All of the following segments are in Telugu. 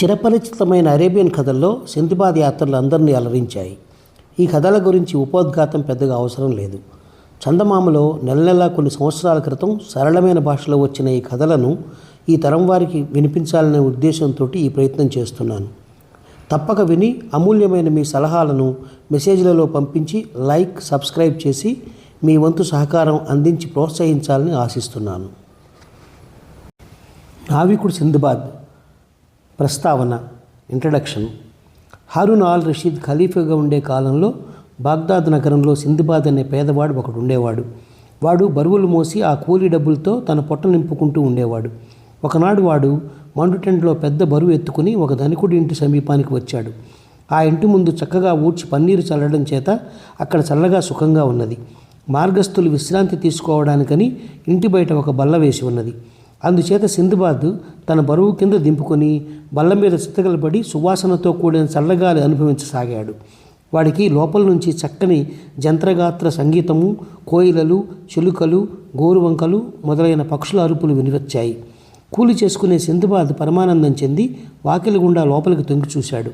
చిరపరిచితమైన అరేబియన్ కథల్లో సింధబాద్ యాత్రలు అందరినీ అలరించాయి. ఈ కథల గురించి ఉపోద్ఘాతం పెద్దగా అవసరం లేదు. చందమామలో నెల నెలా కొన్ని సంవత్సరాల క్రితం సరళమైన భాషలో వచ్చిన ఈ కథలను ఈ తరం వారికి వినిపించాలనే ఉద్దేశంతో ఈ ప్రయత్నం చేస్తున్నాను. తప్పక విని అమూల్యమైన మీ సలహాలను మెసేజ్లలో పంపించి లైక్, సబ్స్క్రైబ్ చేసి మీ వంతు సహకారం అందించి ప్రోత్సహించాలని ఆశిస్తున్నాను. నావికుడు సింధబాద్ ప్రస్తావన, ఇంట్రడక్షన్. హారూన్ ఆల్ రషీద్ ఖలీఫాగా ఉండే కాలంలో బాగ్దాద్ నగరంలో సింధబాద్ అనే పేదవాడు ఒకడు ఉండేవాడు. వాడు బరువులు మోసి ఆ కూలీ డబ్బులతో తన పొట్ట నింపుకుంటూ ఉండేవాడు. ఒకనాడు వాడు మండుటెంట్లో పెద్ద బరువు ఎత్తుకుని ఒక ధనికుడి ఇంటి సమీపానికి వచ్చాడు. ఆ ఇంటి ముందు చక్కగా ఊడ్చి పన్నీరు చల్లడం చేత అక్కడ చల్లగా సుఖంగా ఉన్నది. మార్గస్థులు విశ్రాంతి తీసుకోవడానికని ఇంటి బయట ఒక బల్ల వేసి ఉన్నది. అందుచేత సింధబాద్ తన బరువు కింద దింపుకొని బల్ల మీద చితకలబడి సువాసనతో కూడిన చల్లగాలి అనుభవించసాగాడు. వాడికి లోపల నుంచి చక్కని జంత్రగాత్ర సంగీతము, కోయిలలు, చిలుకలు, గోరువంకలు మొదలైన పక్షుల అరుపులు వినివచ్చాయి. కూలి చేసుకునే సింధబాద్ పరమానందం చెంది వాకిలి గుండా లోపలికి తొంగి చూశాడు.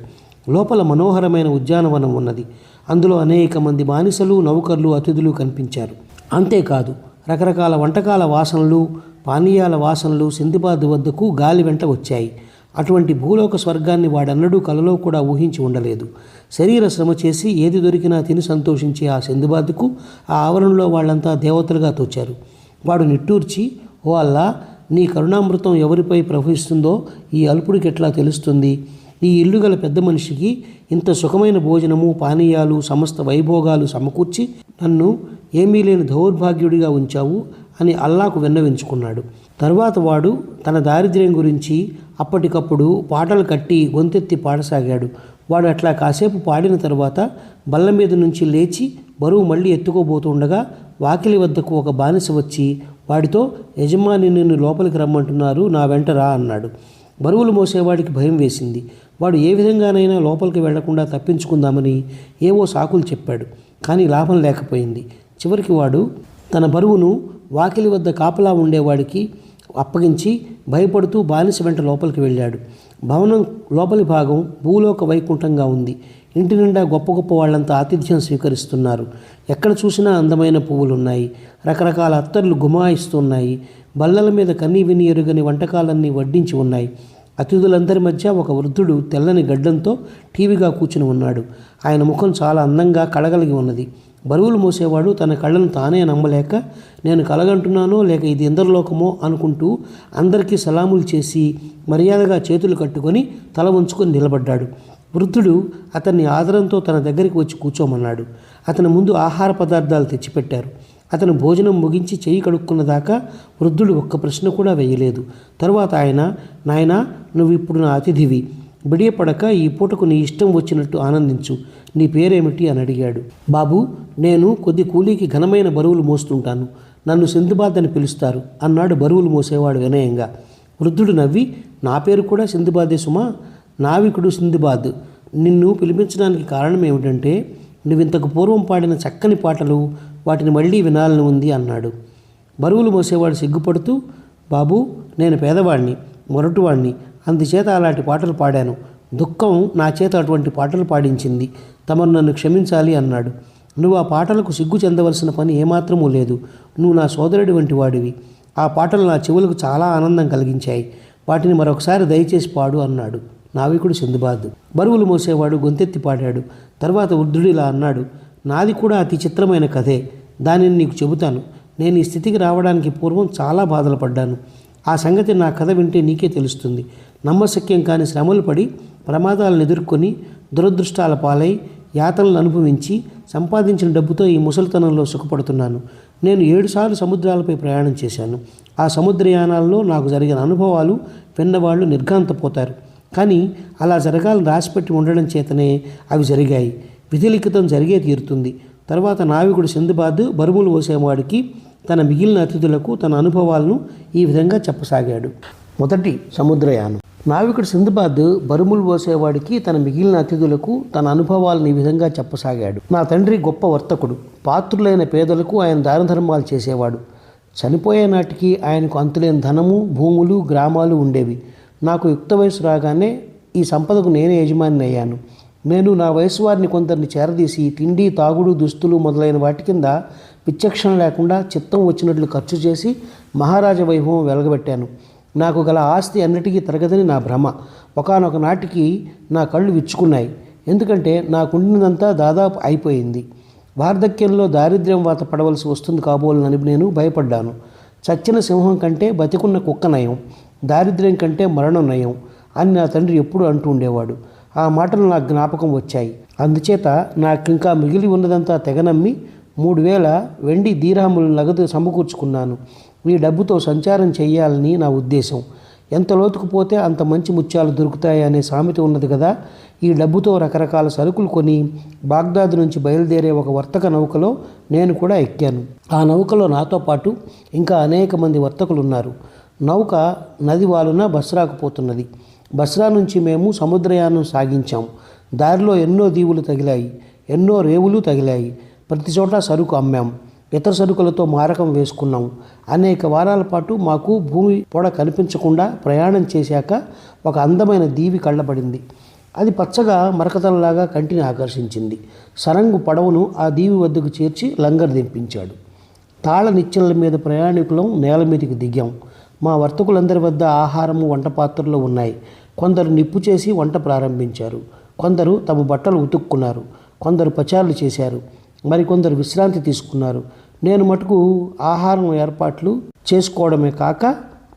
లోపల మనోహరమైన ఉద్యానవనం ఉన్నది. అందులో అనేక మంది బానిసలు, నౌకర్లు, అతిథులు కనిపించారు. అంతేకాదు రకరకాల వంటకాల వాసనలు, పానీయాల వాసనలు సింధబాద్ వద్దకు గాలి వెంట వచ్చాయి. అటువంటి భూలోక స్వర్గాన్ని వాడన్నడూ కలలో కూడా ఊహించి ఉండలేదు. శరీర శ్రమ చేసి ఏది దొరికినా తిని సంతోషించే ఆ సింధబాద్కు ఆ ఆవరణలో వాళ్ళంతా దేవతలుగా తోచారు. వాడు నిట్టూర్చి, ఓ అల్లా, నీ కరుణామృతం ఎవరిపై ప్రవహిస్తుందో ఈ అల్పుడికి ఎట్లా తెలుస్తుంది? ఈ ఇల్లు గల పెద్ద మనిషికి ఇంత సుఖమైన భోజనము, పానీయాలు, సమస్త వైభోగాలు సమకూర్చి నన్ను ఏమీ లేని దౌర్భాగ్యుడిగా ఉంచావు అని అల్లాకు విన్నవించుకున్నాడు. తరువాత వాడు తన దారిద్ర్యం గురించి అప్పటికప్పుడు పాటలు కట్టి గొంతెత్తి పాడసాగాడు. వాడు అట్లా కాసేపు పాడిన తర్వాత బల్ల మీద నుంచి లేచి బరువు మళ్ళీ ఎత్తుకోబోతుండగా వాకిలి వద్దకు ఒక బానిస వచ్చి వాడితో, యజమాని నిన్ను లోపలికి రమ్మంటున్నారు, నా వెంట రా అన్నాడు. బరువులు మోసేవాడికి భయం వేసింది. వాడు ఏ విధంగానైనా లోపలికి వెళ్లకుండా తప్పించుకుందామని ఏవో సాకులు చెప్పాడు. కానీ లాభం లేకపోయింది. చివరికి వాడు తన బరువును వాకిలి వద్ద కాపలా ఉండేవాడికి అప్పగించి భయపడుతూ బానిస వెంట లోపలికి వెళ్ళాడు. భవనం లోపలి భాగం భూలోక వైకుంఠంగా ఉంది. ఇంటి నిండా గొప్ప గొప్ప వాళ్ళంతా ఆతిథ్యం స్వీకరిస్తున్నారు. ఎక్కడ చూసినా అందమైన పువ్వులున్నాయి. రకరకాల అత్తర్లు గుమాయిస్తున్నాయి. బల్లల మీద కన్నీ విని ఎరుగని వంటకాలన్నీ వడ్డించి ఉన్నాయి. అతిథులందరి మధ్య ఒక వృద్ధుడు తెల్లని గడ్డంతో టీవీగా కూర్చుని ఉన్నాడు. ఆయన ముఖం చాలా అందంగా కళగలిగి ఉన్నది. బరువులు మోసేవాడు తన కళ్ళను తానే నమ్మలేక, నేను కలగంటున్నానో లేక ఇది ఇంద్రలోకమో అనుకుంటూ అందరికీ సలాములు చేసి మర్యాదగా చేతులు కట్టుకొని తల ఉంచుకొని నిలబడ్డాడు. వృద్ధుడు అతన్ని ఆదరంతో తన దగ్గరికి వచ్చి కూర్చోమన్నాడు. అతని ముందు ఆహార పదార్థాలు తెచ్చిపెట్టారు. అతను భోజనం ముగించి చెయ్యి కడుక్కున్న దాకా వృద్ధుడు ఒక్క ప్రశ్న కూడా వేయలేదు. తరువాత ఆయన, నాయనా, నువ్వు ఇప్పుడు నా అతిథివి. బిడియపడక ఈ పూటకు నీ ఇష్టం వచ్చినట్టు ఆనందించు. నీ పేరేమిటి అని అడిగాడు. బాబు, నేను కొద్ది కూలీకి ఘనమైన బరువులు మోస్తుంటాను. నన్ను సింధబాద్ అని పిలుస్తారు అన్నాడు బరువులు మోసేవాడు వినయంగా. వృద్ధుడు నవ్వి, నా పేరు కూడా సింధబాదే సుమా, నావికుడు సింధబాద్. నిన్ను పిలిపించడానికి కారణం ఏమిటంటే నువ్వింతకు పూర్వం పాడిన చక్కని పాటలు, వాటిని మళ్ళీ వినాలని ఉంది అన్నాడు. బరువులు మోసేవాడు సిగ్గుపడుతూ, బాబు, నేను పేదవాడిని, మొరటువాడిని, అందుచేత అలాంటి పాటలు పాడాను. దుఃఖం నా చేత అటువంటి పాటలు పాడించింది. తమరు నన్ను క్షమించాలి అన్నాడు. నువ్వు ఆ పాటలకు సిగ్గు చెందవలసిన పని ఏమాత్రమూ లేదు. నువ్వు నా సోదరుడి వంటి వాడివి. ఆ పాటలు నా చెవులకు చాలా ఆనందం కలిగించాయి. వాటిని మరొకసారి దయచేసి పాడు అన్నాడు నావికుడు సింధబాద్. బరువులు మోసేవాడు గొంతెత్తి పాడాడు. తర్వాత వృద్ధుడిలా అన్నాడు, నాది కూడా అతి చిత్రమైన కథే. దానిని నీకు చెబుతాను. నేను ఈ స్థితికి రావడానికి పూర్వం చాలా బాధలు పడ్డాను. ఆ సంగతి నా కథ వింటే నీకే తెలుస్తుంది. నమ్మశక్యం కాని శ్రమలు పడి ప్రమాదాలను ఎదుర్కొని దురదృష్టాల పాలై యాతనలు అనుభవించి సంపాదించిన డబ్బుతో ఈ ముసలితనంలో సుఖపడుతున్నాను. నేను 7 సార్లు సముద్రాలపై ప్రయాణం చేశాను. ఆ సముద్రయానాల్లో నాకు జరిగిన అనుభవాలు విన్నవాళ్ళు నిర్ఘాంతపోతారు. కానీ అలా జరగాలని రాసిపెట్టి ఉండడం చేతనే అవి జరిగాయి. విధిలిఖితం జరిగే తీరుతుంది. తర్వాత నావికుడు సింధబాద్ బరువులు మోసేవాడికి తన మిగిలిన అతిథులకు తన అనుభవాలను ఈ విధంగా చెప్పసాగాడు. మొదటి సముద్రయానం. నావికుడు సింధబాద్ బరువులు మోసేవాడికి తన మిగిలిన అతిథులకు తన అనుభవాలను ఈ విధంగా చెప్పసాగాడు. నా తండ్రి గొప్ప వర్తకుడు. పాత్రులైన పేదలకు ఆయన దాన ధర్మాలు చేసేవాడు. చనిపోయే నాటికి ఆయనకు అంతులేని ధనము, భూములు, గ్రామాలు ఉండేవి. నాకు యుక్త వయసు రాగానే ఈ సంపదకు నేనే యజమాని అయ్యాను. నేను నా వయసు వారిని కొందరిని చేరదీసి తిండి, తాగుడు, దుస్తులు మొదలైన వాటి కింద విచక్షణ లేకుండా చిత్తం వచ్చినట్లు ఖర్చు చేసి మహారాజ వైభవం వెలగబెట్టాను. నాకు గల ఆస్తి అన్నిటికీ తరగదని నా భ్రమ. ఒకానొక నాటికి నా కళ్ళు విచ్చుకున్నాయి. ఎందుకంటే నాకుండినంతా దాదాపు అయిపోయింది. వార్ధక్యంలో దారిద్ర్యం వాత పడవలసి వస్తుంది కాబోలని నేను భయపడ్డాను. చచ్చిన సింహం కంటే బతికున్న కుక్క నయం, దారిద్ర్యం కంటే మరణం నయం అని నా తండ్రి ఎప్పుడూ అంటూ ఉండేవాడు. ఆ మాటలు నాకు జ్ఞాపకం వచ్చాయి. అందుచేత నాకింకా మిగిలి ఉన్నదంతా తెగనమ్మి 3000 వెండి దీర్హములు నగదు సమకూర్చుకున్నాను. ఈ డబ్బుతో సంచారం చేయాలని నా ఉద్దేశం. ఎంత లోతుకు పోతే అంత మంచి ముత్యాలు దొరుకుతాయి అనే సామెత ఉన్నది కదా. ఈ డబ్బుతో రకరకాల సరుకులు కొని బాగ్దాద్ నుంచి బయలుదేరే ఒక వర్తక నౌకలో నేను కూడా ఎక్కాను. ఆ నౌకలో నాతో పాటు ఇంకా అనేక మంది వర్తకులు ఉన్నారు. నౌక నది వాలున బస్రాకు పోతున్నది. బస్రా నుంచి మేము సముద్రయానం సాగించాం. దారిలో ఎన్నో దీవులు తగిలాయి, ఎన్నో రేవులు తగిలాయి. ప్రతి చోట సరుకు అమ్మాం. ఇతర సరుకులతో మారకం వేసుకున్నాం. అనేక వారాల పాటు మాకు భూమి పొడ కనిపించకుండా ప్రయాణం చేశాక ఒక అందమైన దీవి కళ్ళబడింది. అది పచ్చగా మరకతలలాగా కంటిని ఆకర్షించింది. సరంగు పడవను ఆ దీవి వద్దకు చేర్చి లంగర్ దింపించాడు. తాళ నిచ్చెనల మీద ప్రయాణికులం నేల మీదకి దిగాం. మా వర్తకులందరి వద్ద ఆహారము, వంట పాత్రలు ఉన్నాయి. కొందరు నిప్పు చేసి వంట ప్రారంభించారు. కొందరు తమ బట్టలు ఉతుక్కున్నారు. కొందరు పచారులు చేశారు. మరికొందరు విశ్రాంతి తీసుకున్నారు. నేను మటుకు ఆహారం ఏర్పాట్లు చేసుకోవడమే కాక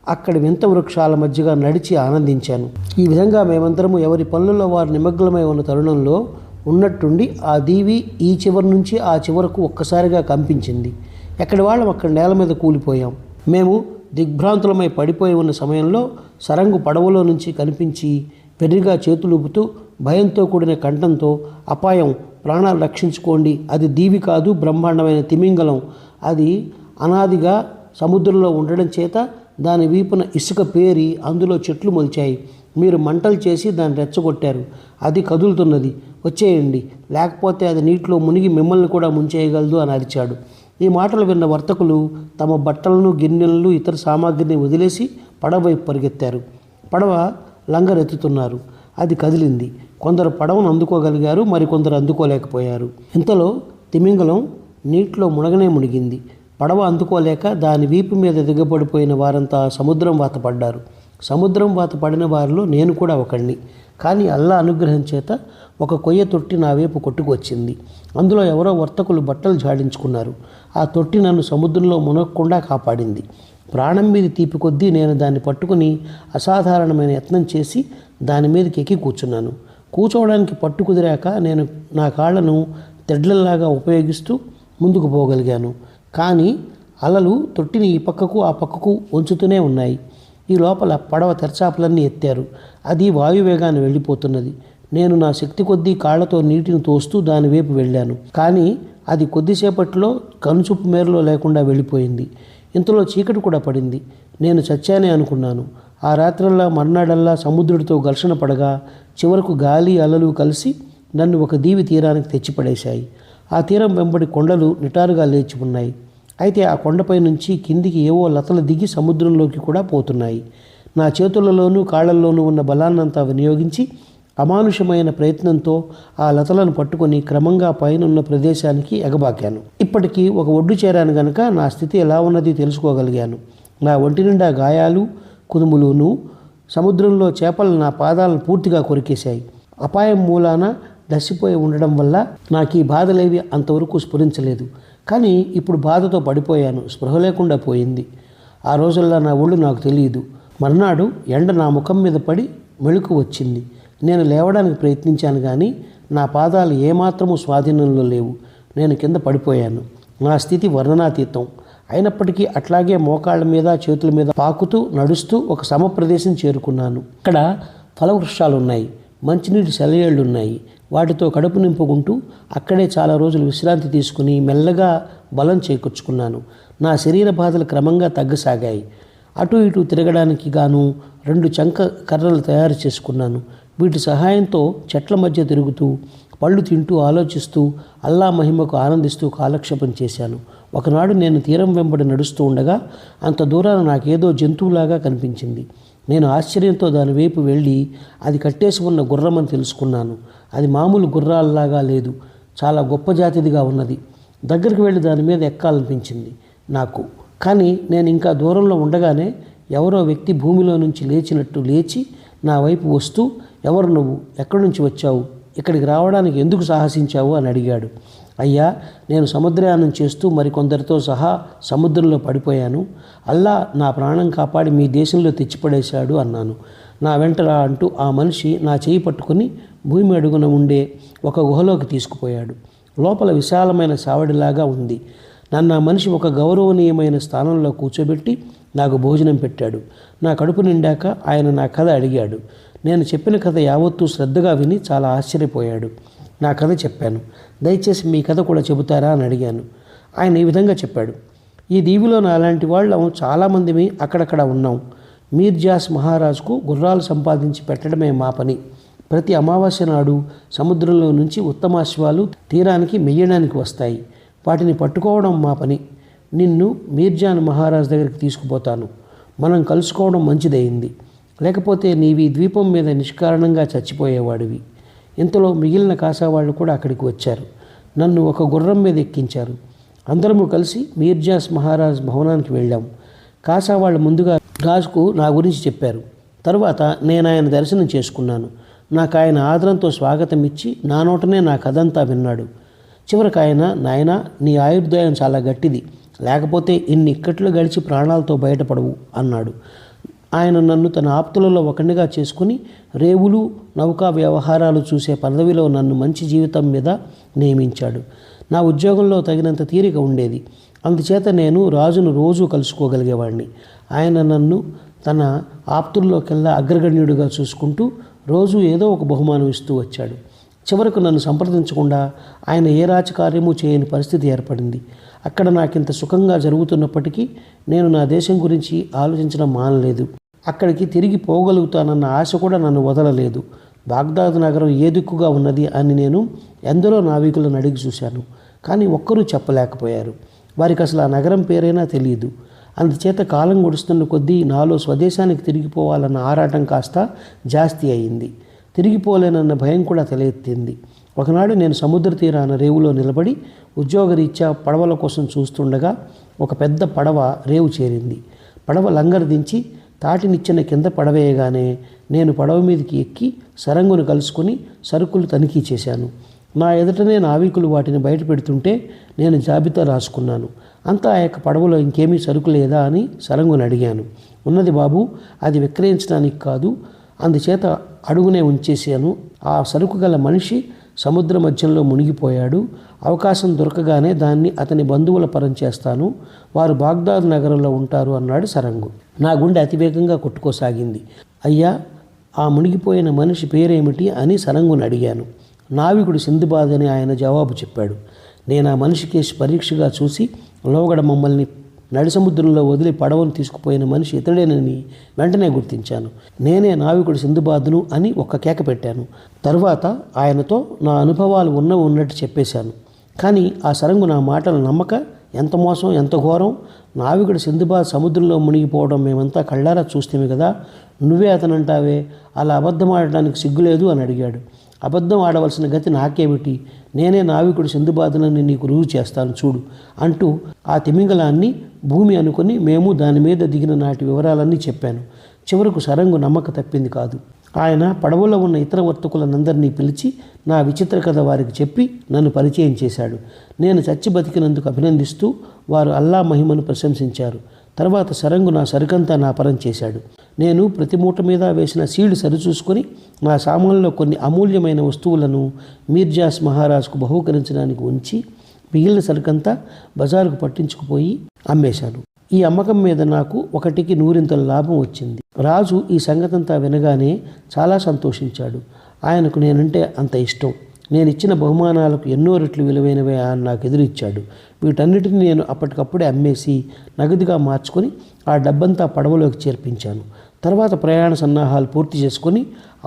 అక్కడి వింత వృక్షాల మధ్యగా నడిచి ఆనందించాను. ఈ విధంగా మేమందరము ఎవరి పనులలో వారు నిమగ్నమై ఉన్న తరుణంలో ఉన్నట్టుండి ఆ దీవి ఈ చివరి నుంచి ఆ చివరకు ఒక్కసారిగా కంపించింది. ఎక్కడి వాళ్ళం అక్కడ నేల మీద కూలిపోయాం. మేము దిగ్భ్రాంతులమై పడిపోయి ఉన్న సమయంలో సరంగు పడవలో నుంచి కనిపించి పెరిగా చేతులూపుతూ భయంతో కూడిన కంఠంతో, అపాయం, ప్రాణాలు రక్షించుకోండి, అది దీవి కాదు, బ్రహ్మాండమైన తిమింగలం. అది అనాదిగా సముద్రంలో ఉండడం చేత దాని వీపున ఇసుక పేరి అందులో చెట్లు మొలిచాయి. మీరు మంటలు చేసి దాన్ని రెచ్చగొట్టారు. అది కదులుతున్నది, వచ్చేయండి, లేకపోతే అది నీటిలో మునిగి మిమ్మల్ని కూడా ముంచేయగలదు అని అరిచాడు. ఈ మాటలు విన్న వర్తకులు తమ బట్టలను, గిన్నెలను, ఇతర సామాగ్రిని వదిలేసి పడవ వైపు పరిగెత్తారు. పడవ లంగరెత్తుతున్నారు. అది కదిలింది. కొందరు పడవను అందుకోగలిగారు, మరికొందరు అందుకోలేకపోయారు. ఇంతలో తిమింగలం నీటిలో మునగనే మునిగింది. పడవ అందుకోలేక దాని వీపు మీద దిగబడిపోయిన వారంతా సముద్రం వాత పడ్డారు. సముద్రం వాత పడిన వారిలో నేను కూడా ఒకడిని. కానీ అల్లా అనుగ్రహం చేత ఒక కొయ్య తొట్టి నా వైపు కొట్టుకొచ్చింది. అందులో ఎవరో వర్తకులు బట్టలు జాడించుకున్నారు. ఆ తొట్టి నన్ను సముద్రంలో మునగకుండా కాపాడింది. ప్రాణం మీద తీపి కొద్దీ నేను దాన్ని పట్టుకుని అసాధారణమైన యత్నం చేసి దాని మీదకి ఎక్కి కూర్చున్నాను. కూర్చోవడానికి పట్టు కుదిరాక నేను నా కాళ్లను తెడ్లలాగా ఉపయోగిస్తూ ముందుకు పోగలిగాను. కానీ అలలు తొట్టిని ఈ పక్కకు ఆ పక్కకు ఉంచుతూనే ఉన్నాయి. ఈ లోపల పడవ తెరచాపలన్నీ ఎత్తారు. అది వాయువేగాన్ని వెళ్ళిపోతున్నది. నేను నా శక్తి కొద్దీ కాళ్లతో నీటిని తోస్తూ దాని వైపు వెళ్ళాను. కానీ అది కొద్దిసేపట్లో కనుచూపు మేరలో లేకుండా వెళ్ళిపోయింది. ఇంతలో చీకటి కూడా పడింది. నేను చచ్చానే అనుకున్నాను. ఆ రాత్రల్లా మర్నాడల్లా సముద్రుడితో ఘర్షణ పడగా చివరకు గాలి, అలలు కలిసి నన్ను ఒక దీవి తీరానికి తెచ్చిపడేశాయి. ఆ తీరం వెంబడి కొండలు నిటారుగా లేచి ఉన్నాయి. అయితే ఆ కొండపై నుంచి కిందికి ఏవో లతలు దిగి సముద్రంలోకి కూడా పోతున్నాయి. నా చేతులలోనూ కాళ్లల్లోనూ ఉన్న బలాన్నంతా వినియోగించి అమానుషమైన ప్రయత్నంతో ఆ లతలను పట్టుకొని క్రమంగా పైనున్న ప్రదేశానికి ఎగబాకాను. ఇప్పటికీ ఒక ఒడ్డు చేరాను గనక నా స్థితి ఎలా ఉన్నది తెలుసుకోగలిగాను. నా ఒంటి నిండా గాయాలు, కుదుములును. సముద్రంలో చేపలు నా పాదాలను పూర్తిగా కొరికేశాయి. అపాయం మూలాన దసిపోయి ఉండడం వల్ల నాకు ఈ బాధలేవి అంతవరకు స్ఫురించలేదు. కానీ ఇప్పుడు బాధతో పడిపోయాను. స్పృహ లేకుండా పోయింది. ఆ రోజుల్లో నా ఒళ్ళు నాకు తెలియదు. మర్నాడు ఎండ నా ముఖం మీద పడి మెళుకు వచ్చింది. నేను లేవడానికి ప్రయత్నించాను కానీ నా పాదాలు ఏమాత్రము స్వాధీనంలో లేవు. నేను కింద పడిపోయాను. నా స్థితి వర్ణనాతీతం. అయినప్పటికీ అట్లాగే మోకాళ్ళ మీద, చేతుల మీద పాకుతూ నడుస్తూ ఒక సమప్రదేశం చేరుకున్నాను. ఇక్కడ ఫలవృక్షాలు ఉన్నాయి, మంచినీటి సెలయేళ్ళు ఉన్నాయి. వాటితో కడుపు నింపుకుంటూ అక్కడే చాలా రోజులు విశ్రాంతి తీసుకుని మెల్లగా బలం చేకూర్చుకున్నాను. నా శరీర బాధలు క్రమంగా తగ్గసాగాయి. అటు ఇటు తిరగడానికి గాను 2 చంక కర్రలు తయారు చేసుకున్నాను. వీటి సహాయంతో చెట్ల మధ్య తిరుగుతూ, పళ్ళు తింటూ, ఆలోచిస్తూ, అల్లా మహిమకు ఆనందిస్తూ కాలక్షేపం చేశాను. ఒకనాడు నేను తీరం వెంబడి నడుస్తూ ఉండగా అంత దూరాన నాకేదో జంతువులాగా కనిపించింది. నేను ఆశ్చర్యంతో దాని వైపు వెళ్ళి అది కట్టేసి ఉన్న గుర్రమని తెలుసుకున్నాను. అది మామూలు గుర్రాలలాగా లేదు, చాలా గొప్ప జాతిదిగా ఉన్నది. దగ్గరికి వెళ్ళి దాని మీద ఎక్కాలనిపించింది నాకు. కానీ నేను ఇంకా దూరంలో ఉండగానే ఎవరో వ్యక్తి భూమిలో నుంచి లేచినట్టు లేచి నా వైపు వస్తూ, ఎవరు నువ్వు, ఎక్కడి నుంచి వచ్చావు, ఇక్కడికి రావడానికి ఎందుకు సాహసించావు అని అడిగాడు. అయ్యా, నేను సముద్రయానం చేస్తూ మరికొందరితో సహా సముద్రంలో పడిపోయాను. అల్లా నా ప్రాణం కాపాడి మీ దేశంలో తెచ్చిపడేశాడు అన్నాను. నా వెంట రా అంటూ ఆ మనిషి నా చేయి పట్టుకుని భూమి అడుగున ఉండే ఒక గుహలోకి తీసుకుపోయాడు. లోపల విశాలమైన సావడిలాగా ఉంది. నన్ను ఆ మనిషి ఒక గౌరవనీయమైన స్థానంలో కూర్చోబెట్టి నాకు భోజనం పెట్టాడు. నా కడుపు నిండాక ఆయన నా కథ అడిగాడు. నేను చెప్పిన కథ యావత్తూ శ్రద్ధగా విని చాలా ఆశ్చర్యపోయాడు. నా కథ చెప్పాను. దయచేసి మీ కథ కూడా చెబుతారా అని అడిగాను. ఆయన ఈ విధంగా చెప్పాడు. ఈ దీవిలో నాలాంటి వాళ్ళం చాలామంది అక్కడక్కడ ఉన్నాం. మీర్ జాస్ మహారాజుకు గుర్రాలు సంపాదించి పెట్టడమే మా పని. ప్రతి అమావాస్య నాడు సముద్రంలో నుంచి ఉత్తమాశ్వాలు తీరానికి మెయ్యడానికి వస్తాయి. వాటిని పట్టుకోవడం మా పని. నిన్ను మీర్జాన్ మహారాజ్ దగ్గరికి తీసుకుపోతాను. మనం కలుసుకోవడం మంచిదయింది. లేకపోతే నీవి ద్వీపం మీద నిష్కారణంగా చచ్చిపోయేవాడివి. ఇంతలో మిగిలిన కాసావాళ్ళు కూడా అక్కడికి వచ్చారు. నన్ను ఒక గుర్రం మీద ఎక్కించారు. అందరము కలిసి మీర్జాస్ మహారాజ్ భవనానికి వెళ్ళాం. కాసావాళ్ళు ముందుగా రాజుకు నా గురించి చెప్పారు. తరువాత నేను ఆయన దర్శనం చేసుకున్నాను. నాకు ఆయన ఆదరంతో స్వాగతం ఇచ్చి నా నోటనే నా కథంతా విన్నాడు. చివరికి ఆయన, నాయనా, నీ ఆయుర్దాయం చాలా గట్టిది, లేకపోతే ఇన్ని ఇక్కట్లు గడిచి ప్రాణాలతో బయటపడవు అన్నాడు. ఆయన నన్ను తన ఆప్తులలో ఒకనిగా చేసుకుని రేవులు, నౌకా వ్యవహారాలు చూసే పదవిలో నన్ను మంచి జీవితం మీద నియమించాడు. నా ఉద్యోగంలో తగినంత తీరిక ఉండేది. అందుచేత నేను రాజును రోజూ కలుసుకోగలిగేవాడిని. ఆయన నన్ను తన ఆప్తుల్లోకెల్లా అగ్రగణ్యుడిగా చూసుకుంటూ రోజు ఏదో ఒక బహుమానం ఇస్తూ వచ్చాడు. చివరకు నన్ను సంప్రదించకుండా ఆయన ఏ రాజకార్యము చేయని పరిస్థితి ఏర్పడింది. అక్కడ నాకింత సుఖంగా జరుగుతున్నప్పటికీ నేను నా దేశం గురించి ఆలోచించడం మానలేదు. అక్కడికి తిరిగి పోగలుగుతానన్న ఆశ కూడా నన్ను వదలలేదు. బాగ్దాద్ నగరం ఏ దిక్కుగా ఉన్నది అని నేను ఎందరో నావికులను అడిగి చూశాను. కానీ ఒక్కరూ చెప్పలేకపోయారు. వారికి అసలు ఆ నగరం పేరైనా తెలియదు. అందుచేత కాలం గడుస్తున్న కొద్దీ నాలో స్వదేశానికి తిరిగిపోవాలన్న ఆరాటం కాస్త జాస్తి అయింది. తిరిగిపోలేనన్న భయం కూడా తలెత్తింది. ఒకనాడు నేను సముద్ర తీరాన రేవులో నిలబడి ఉద్యోగరీత్యా పడవల కోసం చూస్తుండగా ఒక పెద్ద పడవ రేవు చేరింది. పడవ లంగరు దించి తాటినిచ్చిన కింద పడవేయగానే నేను పడవ మీదకి ఎక్కి సరంగును కలుసుకొని సరుకులు తనిఖీ చేశాను. నా ఎదుటనే నావికులు వాటిని బయట పెడుతుంటే నేను జాబితా రాసుకున్నాను. అంతా ఆ యొక్క పడవలో ఇంకేమీ సరుకు లేదా అని సరంగుని అడిగాను. ఉన్నది బాబు, అది విక్రయించడానికి కాదు, అందుచేత అడుగునే ఉంచేశాను. ఆ సరుకు గల మనిషి సముద్ర మధ్యంలో మునిగిపోయాడు. అవకాశం దొరకగానే దాన్ని అతని బంధువుల పరం చేస్తాను. వారు బాగ్దాద్ నగరంలో ఉంటారు అన్నాడు సరంగు. నా గుండె అతివేగంగా కొట్టుకోసాగింది. అయ్యా, ఆ మునిగిపోయిన మనిషి పేరేమిటి అని సరంగుని అడిగాను. నావికుడు సింధుబాద్ అని ఆయన జవాబు చెప్పాడు. నేను ఆ మనిషి కేసు పరీక్షగా చూసి లోగడ మమ్మల్ని నడి సముద్రంలో వదిలి పడవను తీసుకుపోయిన మనిషి ఇతడేనని వెంటనే గుర్తించాను. నేనే నావికుడు సింధుబాదును అని ఒక్క కేక పెట్టాను. తరువాత ఆయనతో నా అనుభవాలు ఉన్నట్టు చెప్పేశాను. కానీ ఆ సరంగు నా మాటలు నమ్మక, ఎంత మోసం, ఎంత ఘోరం, నావికుడు సింధుబాద్ సముద్రంలో మునిగిపోవడం మేమంతా కళ్ళారా చూస్తేమే కదా, నువ్వే అతనంటావే, అలా అబద్ధం ఆడడానికి సిగ్గులేదు అని అడిగాడు. అబద్ధం ఆడవలసిన గతి నాకేమిటి, నేనే నావికుడు సింధుబాదునని నీకు రుజువు చేస్తాను చూడు అంటూ ఆ తిమింగలాన్ని భూమి అనుకుని మేము దాని మీద దిగిన నాటి వివరాలన్నీ చెప్పాను. చివరకు సరంగు నమ్మక తప్పింది కాదు. ఆయన పడవలో ఉన్న ఇతర వర్తకులనందరినీ పిలిచి నా విచిత్ర కథ వారికి చెప్పి నన్ను పరిచయం చేశాడు. నేను చచ్చి బతికినందుకు అభినందిస్తూ వారు అల్లా మహిమను ప్రశంసించారు. తర్వాత సరంగు నా సరుకంతా నా పరం చేశాడు. నేను ప్రతి మూట మీద వేసిన సీడు సరిచూసుకొని నా సామాన్లో కొన్ని అమూల్యమైన వస్తువులను మీర్జాస్ మహారాజుకు బహూకరించడానికి ఉంచి మిగిలిన సరుకంతా బజారుకు పట్టించుకుపోయి అమ్మేశాను. ఈ అమ్మకం మీద నాకు ఒకటికి 100 లాభం వచ్చింది. రాజు ఈ సంగతంతా వినగానే చాలా సంతోషించాడు. ఆయనకు నేనంటే అంత ఇష్టం. నేను ఇచ్చిన బహుమానాలకు ఎన్నో రెట్లు విలువైనవే ఆయన నాకు ఎదురిచ్చాడు. వీటన్నిటిని నేను అప్పటికప్పుడే అమ్మేసి నగదుగా మార్చుకొని ఆ డబ్బంతా పడవలోకి చేర్పించాను. తర్వాత ప్రయాణ సన్నాహాలు పూర్తి చేసుకొని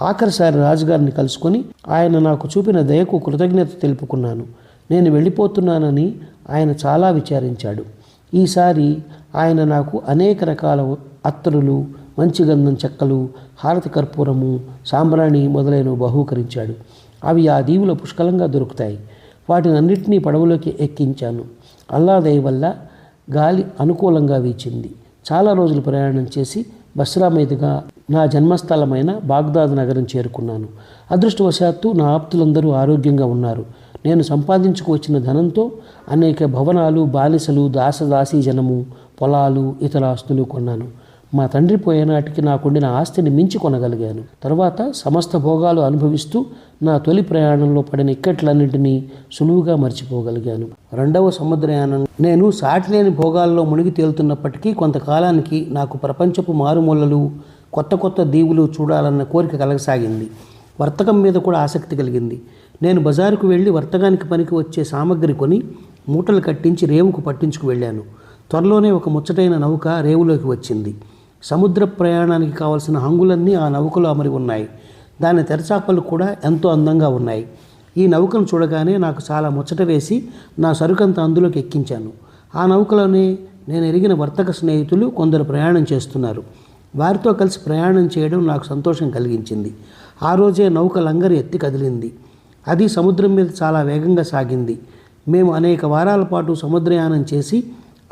ఆఖరిసారి రాజుగారిని కలుసుకొని ఆయన నాకు చూపిన దయకు కృతజ్ఞత తెలుపుకున్నాను. నేను వెళ్ళిపోతున్నానని ఆయన చాలా విచారించాడు. ఈసారి ఆయన నాకు అనేక రకాల అత్తరులు, మంచి గంధం చెక్కలు, హారతి కర్పూరము, సాంబ్రాణి మొదలైనవి బహూకరించాడు. అవి ఆ దీవులో పుష్కలంగా దొరుకుతాయి. వాటినన్నింటినీ పడవలోకి ఎక్కించాను. అల్లా దయ వల్ల గాలి అనుకూలంగా వీచింది. చాలా రోజులు ప్రయాణం చేసి బస్రా మీదుగా నా జన్మస్థలమైన బాగ్దాద్ నగరం చేరుకున్నాను. అదృష్టవశాత్తు నా ఆప్తులందరూ ఆరోగ్యంగా ఉన్నారు. నేను సంపాదించుకు వచ్చిన ధనంతో అనేక భవనాలు, బాలిసలు, దాసదాసీ జనము, పొలాలు, ఇతర ఆస్తులు కొన్నాను. మా తండ్రి పోయేనాటికి నాకుండిన ఆస్తిని మించి కొనగలిగాను. తర్వాత సమస్త భోగాలు అనుభవిస్తూ నా తొలి ప్రయాణంలో పడిన ఇక్కట్లన్నింటినీ సులువుగా మర్చిపోగలిగాను. రెండవ సముద్రయానం నేను సాటిలేని భోగాల్లో మునిగి తేలుతున్నప్పటికీ కొంతకాలానికి నాకు ప్రపంచపు మారుమూలలు, కొత్త కొత్త దీవులు చూడాలన్న కోరిక కలగసాగింది. వర్తకం మీద కూడా ఆసక్తి కలిగింది. నేను బజారుకు వెళ్ళి వర్తకానికి పనికి వచ్చే సామగ్రి కొని మూటలు కట్టించి రేవుకు పట్టించుకు వెళ్ళాను. త్వరలోనే ఒక ముచ్చటైన నౌక రేవులోకి వచ్చింది. సముద్ర ప్రయాణానికి కావలసిన హంగులన్నీ ఆ నౌకలో అమరి ఉన్నాయి. దాని తెరచాపలు కూడా ఎంతో అందంగా ఉన్నాయి. ఈ నౌకను చూడగానే నాకు చాలా ముచ్చట వేసి నా సరుకంతా అందులోకి ఎక్కించాను. ఆ నౌకలోనే నేను ఎరిగిన వర్తక స్నేహితులు కొందరు ప్రయాణం చేస్తున్నారు. వారితో కలిసి ప్రయాణం చేయడం నాకు సంతోషం కలిగించింది. ఆ రోజే నౌక లంగరు ఎత్తి కదిలింది. అది సముద్రం మీద చాలా వేగంగా సాగింది. మేము అనేక వారాల పాటు సముద్రయానం చేసి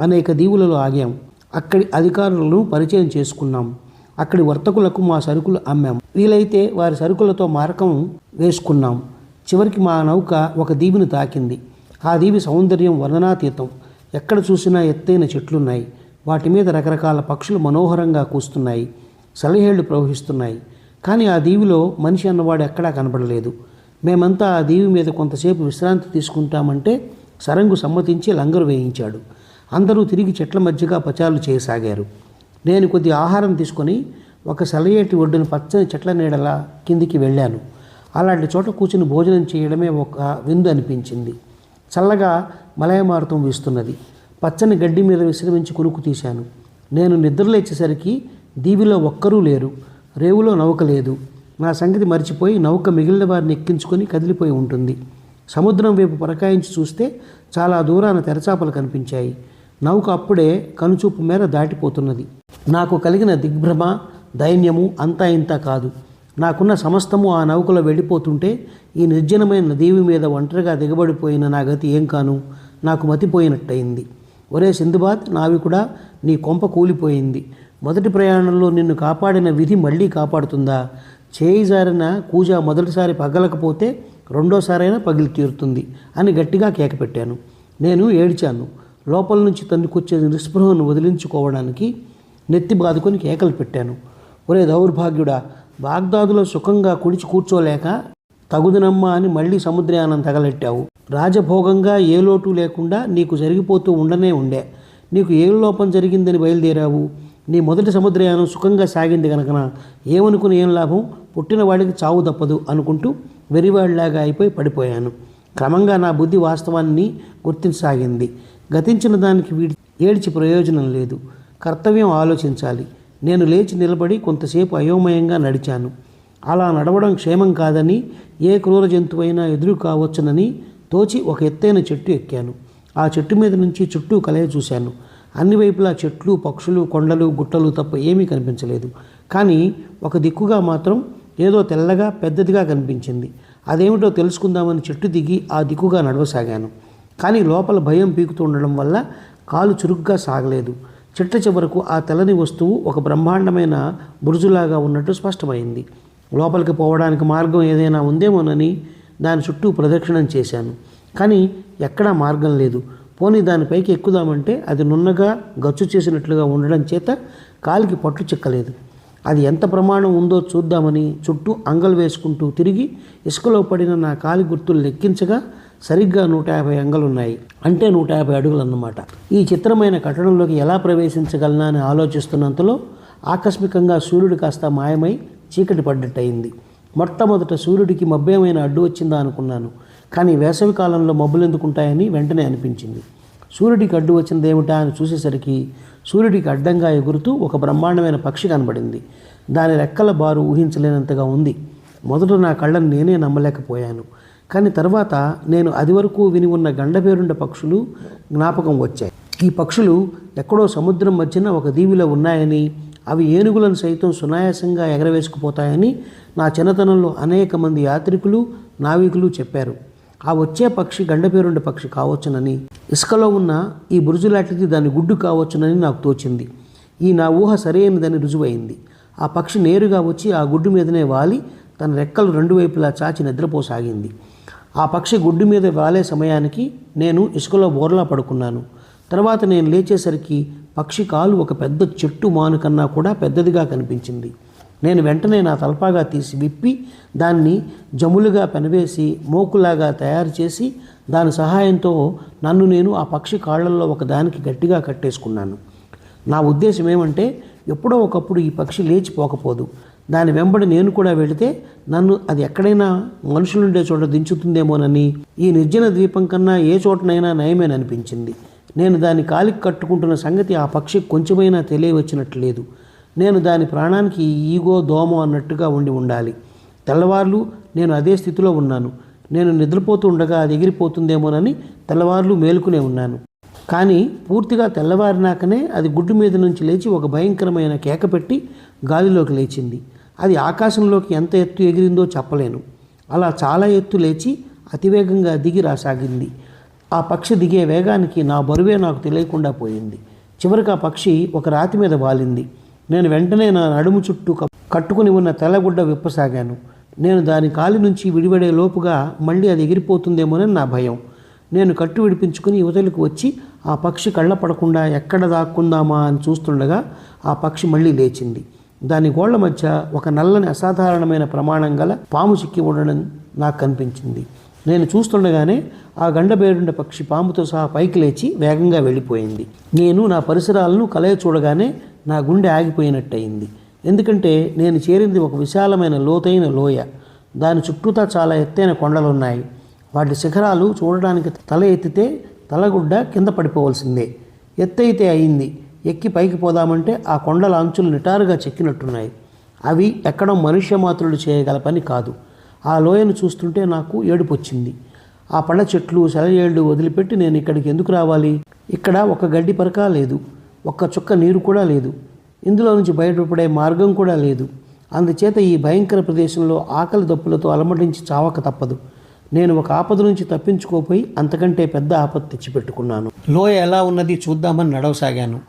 అనేక దీవులలో ఆగాం. అక్కడి అధికారులను పరిచయం చేసుకున్నాం. అక్కడి వర్తకులకు మా సరుకులు అమ్మాం. వీలైతే వారి సరుకులతో మారకం వేసుకున్నాం. చివరికి మా నౌక ఒక దీవిని తాకింది. ఆ దీవి సౌందర్యం వర్ణనాతీతం. ఎక్కడ చూసినా ఎత్తైన చెట్లున్నాయి. వాటి మీద రకరకాల పక్షులు మనోహరంగా కూస్తున్నాయి. సలహేళ్లు ప్రవహిస్తున్నాయి. కానీ ఆ దీవిలో మనిషి అన్నవాడు ఎక్కడా కనబడలేదు. మేమంతా ఆ దీవి మీద కొంతసేపు విశ్రాంతి తీసుకుంటామంటే సరంగు సమ్మతించి లంగరు వేయించాడు. అందరూ తిరిగి చెట్ల మధ్యగా పచారులు చేయసాగారు. నేను కొద్ది ఆహారం తీసుకొని ఒక సెలయేటి ఒడ్డున పచ్చని చెట్ల నీడలా కిందికి వెళ్ళాను. అలాంటి చోట కూర్చుని భోజనం చేయడమే ఒక విందు అనిపించింది. చల్లగా మలయమారుతం వీస్తున్నది. పచ్చని గడ్డి మీద విశ్రమించి కునుకు తీశాను. నేను నిద్రలేచేసరికి దీవిలో ఒక్కరూ లేరు. రేవులో నౌక లేదు. నా సంగతి మర్చిపోయి నౌక మిగిలిన వారిని ఎక్కించుకొని కదిలిపోయి ఉంటుంది. సముద్రం వైపు పరకాయించి చూస్తే చాలా దూరాన తెరచాపలు కనిపించాయి. నౌక అప్పుడే కనుచూపు మేర దాటిపోతున్నది. నాకు కలిగిన దిగ్భ్రమ, దైన్యము అంతా ఇంతా కాదు. నాకున్న సమస్తము ఆ నౌకలో వెళ్ళిపోతుంటే ఈ నిర్జనమైన దీవి మీద ఒంటరిగా దిగబడిపోయిన నా గతి ఏం కాను? నాకు మతిపోయినట్టయింది. ఒరే సింధుబాద్ నావికుడా, నీ కొంప కూలిపోయింది. మొదటి ప్రయాణంలో నిన్ను కాపాడిన విధి మళ్ళీ కాపాడుతుందా? చేయి జారిన కూజా మొదటిసారి పగలకపోతే రెండోసారైనా పగిలి తీరుతుంది అని గట్టిగా కేకపెట్టాను. నేను ఏడ్చాను. లోపల నుంచి తన్నుకొచ్చే నిస్పృహను వదిలించుకోవడానికి నెత్తి బాదుకొని కేకలు పెట్టాను. ఒరే దౌర్భాగ్యుడా, బాగ్దాదులో సుఖంగా కుడిచి కూర్చోలేక తగుదనమ్మా అని మళ్ళీ సముద్రయానం తగలెట్టావు. రాజభోగంగా ఏ లోటు లేకుండా నీకు జరిగిపోతూ ఉండే. నీకు ఏ లోపం జరిగిందని బయలుదేరావు? నీ మొదటి సముద్రయానం సుఖంగా సాగింది కనుకన ఏమనుకుని ఏం లాభం? పుట్టినవాడికి చావు తప్పదు అనుకుంటూ వెరివాడిలాగా అయిపోయి పడిపోయాను. క్రమంగా నా బుద్ధి వాస్తవాన్ని గుర్తించసాగింది. గతించిన దానికి ఏడ్చి ప్రయోజనం లేదు. కర్తవ్యం ఆలోచించాలి. నేను లేచి నిలబడి కొంతసేపు అయోమయంగా నడిచాను. అలా నడవడం క్షేమం కాదని, ఏ క్రూర జంతువైనా ఎదురు కావచ్చునని తోచి ఒక ఎత్తైన చెట్టు ఎక్కాను. ఆ చెట్టు మీద నుంచి చుట్టూ కలయ చూశాను. అన్ని వైపులా చెట్లు, పక్షులు, కొండలు, గుట్టలు తప్ప ఏమీ కనిపించలేదు. కానీ ఒక దిక్కుగా మాత్రం ఏదో తెల్లగా పెద్దదిగా కనిపించింది. అదేమిటో తెలుసుకుందామని చెట్టు దిగి ఆ దిక్కుగా నడవసాగాను. కానీ లోపల భయం పీకుతూ ఉండడం వల్ల కాలు చురుగ్గా సాగలేదు. చెట్ల చివరకు ఆ తెల్లని వస్తువు ఒక బ్రహ్మాండమైన బురుజులాగా ఉన్నట్టు స్పష్టమైంది. లోపలికి పోవడానికి మార్గం ఏదైనా ఉందేమోనని దాని చుట్టూ ప్రదక్షిణం చేశాను. కానీ ఎక్కడా మార్గం లేదు. పోనీ దానిపైకి ఎక్కుదామంటే అది నున్నగా గచ్చు చేసినట్లుగా ఉండడం చేత కాలికి పట్టు చిక్కలేదు. అది ఎంత ప్రమాణం ఉందో చూద్దామని చుట్టూ అంగలు వేసుకుంటూ తిరిగి ఇసుకలో పడిన నా కాలి గుర్తులు లెక్కించగా సరిగ్గా 150 అంగలున్నాయి. అంటే 150 అడుగులు అన్నమాట. ఈ చిత్రమైన కట్టడంలోకి ఎలా ప్రవేశించగలనా అని ఆలోచిస్తున్నంతలో ఆకస్మికంగా సూర్యుడు కాస్త మాయమై చీకటి పడ్డట్టయింది. మొట్టమొదట సూర్యుడికి మబ్బేమైనా అడ్డు వచ్చిందా అనుకున్నాను. కానీ వేసవి కాలంలో మబ్బులు ఎందుకుంటాయని వెంటనే అనిపించింది. సూర్యుడికి అడ్డు వచ్చిందేమిటా అని చూసేసరికి సూర్యుడికి అడ్డంగా ఎగురుతూ ఒక బ్రహ్మాండమైన పక్షి కనబడింది. దాని రెక్కల బారు ఊహించలేనంతగా ఉంది. మొదట నా కళ్ళను నేనే నమ్మలేకపోయాను. కానీ తర్వాత నేను అది వరకు విని ఉన్న గండపేరుండ పక్షులు జ్ఞాపకం వచ్చాయి. ఈ పక్షులు ఎక్కడో సముద్రం మధ్యన ఒక దీవిలో ఉన్నాయని, అవి ఏనుగులను సైతం సునాయాసంగా ఎగరవేసుకుపోతాయని నా చిన్నతనంలో అనేక మంది యాత్రికులు నావికులు చెప్పారు. ఆ వచ్చే పక్షి గండపేరుండ పక్షి కావచ్చునని, ఇసుకలో ఉన్న ఈ బురుజులాంటిది దాని గుడ్డు కావచ్చునని నాకు తోచింది. ఈ నా ఊహ సరైనదని రుజువైంది. ఆ పక్షి నేరుగా వచ్చి ఆ గుడ్డు మీదనే వాలి తన రెక్కలు రెండు వైపులా చాచి నిద్రపోసాగింది. ఆ పక్షి గుడ్డు మీద వాలే సమయానికి నేను ఇసుకలో బోర్లా పడుకున్నాను. తర్వాత నేను లేచేసరికి పక్షి కాలు ఒక పెద్ద చెట్టు మాను కన్నా కూడా పెద్దదిగా కనిపించింది. నేను వెంటనే నా తలపాగా తీసి విప్పి దాన్ని జములుగా పెనవేసి మోకులాగా తయారు చేసి దాని సహాయంతో నన్ను నేను ఆ పక్షి కాళ్లల్లో ఒకదానికి గట్టిగా కట్టేసుకున్నాను. నా ఉద్దేశం ఏమంటే, ఎప్పుడో ఒకప్పుడు ఈ పక్షి లేచిపోకపోదు. దాని వెంబడి నేను కూడా వెళితే నన్ను అది ఎక్కడైనా మనుషులుండే చోట దించుతుందేమోనని, ఈ నిర్జన ద్వీపం కన్నా ఏ చోటనైనా నయమేననిపించింది. నేను దాని కాలికి కట్టుకుంటున్న సంగతి ఆ పక్షికి కొంచెమైనా తెలియవచ్చినట్లు లేదు. నేను దాని ప్రాణానికి ఈగో దోమో అన్నట్టుగా ఉండాలి. తెల్లవార్లు నేను అదే స్థితిలో ఉన్నాను. నేను నిద్రపోతూ ఉండగా అది ఎగిరిపోతుందేమోనని తెల్లవార్లు మేలుకునే ఉన్నాను. కానీ పూర్తిగా తెల్లవారినాకనే అది గుడ్డు మీద నుంచి లేచి ఒక భయంకరమైన కేక పెట్టి గాలిలోకి లేచింది. అది ఆకాశంలోకి ఎంత ఎత్తు ఎగిరిందో చెప్పలేను. అలా చాలా ఎత్తు లేచి అతివేగంగా దిగి రాసాగింది. ఆ పక్షి దిగే వేగానికి నా బరువే నాకు తెలియకుండా పోయింది. చివరికి ఆ పక్షి ఒక రాతి మీద వాలింది. నేను వెంటనే నా నడుము చుట్టూ కట్టుకుని ఉన్న తెల్లగుడ్డ విప్పసాగాను. నేను దాని కాలి నుంచి విడిపడే లోపుగా మళ్ళీ అది ఎగిరిపోతుందేమోనని నా భయం. నేను కట్టు విడిపించుకుని యువతలకు వచ్చి ఆ పక్షి కళ్ళ పడకుండా ఎక్కడ దాక్కుందామా అని చూస్తుండగా ఆ పక్షి మళ్ళీ లేచింది. దాని గోళ్ల మధ్య ఒక నల్లని అసాధారణమైన ప్రమాణం గల పాము చిక్కి ఉండడం నాకు కనిపించింది. నేను చూస్తుండగానే ఆ గండబేరుండ పక్షి పాముతో సహా పైకి లేచి వేగంగా వెళ్ళిపోయింది. నేను నా పరిసరాలను కలయ చూడగానే నా గుండె ఆగిపోయినట్టయింది. ఎందుకంటే నేను చేరింది ఒక విశాలమైన లోతైన లోయ. దాని చుట్టూతా చాలా ఎత్తైన కొండలున్నాయి. వాటి శిఖరాలు చూడడానికి తల ఎత్తితే తలగుడ్డ కింద పడిపోవలసిందే. ఎత్తైతే అయింది. ఎక్కి పైకి పోదామంటే ఆ కొండల అంచులు నిటారుగా చెక్కినట్టున్నాయి. అవి ఎక్కడం మనుష్య మాత్రులు చేయగల పని కాదు. ఆ లోయను చూస్తుంటే నాకు ఏడుపొచ్చింది. ఆ పళ్ళ చెట్లు సెలయేళ్లు వదిలిపెట్టి నేను ఇక్కడికి ఎందుకు రావాలి? ఇక్కడ ఒక గడ్డి పరక లేదు, ఒక్క చుక్క నీరు కూడా లేదు, ఇందులో నుంచి బయటపడే మార్గం కూడా లేదు. అందుచేత ఈ భయంకర ప్రదేశంలో ఆకలి దప్పులతో అలమటించి చావక తప్పదు. నేను ఒక ఆపద నుంచి తప్పించుకోపోయి అంతకంటే పెద్ద ఆపద తెచ్చిపెట్టుకున్నాను. లోయ ఎలా ఉన్నది చూద్దామని నడవసాగాను.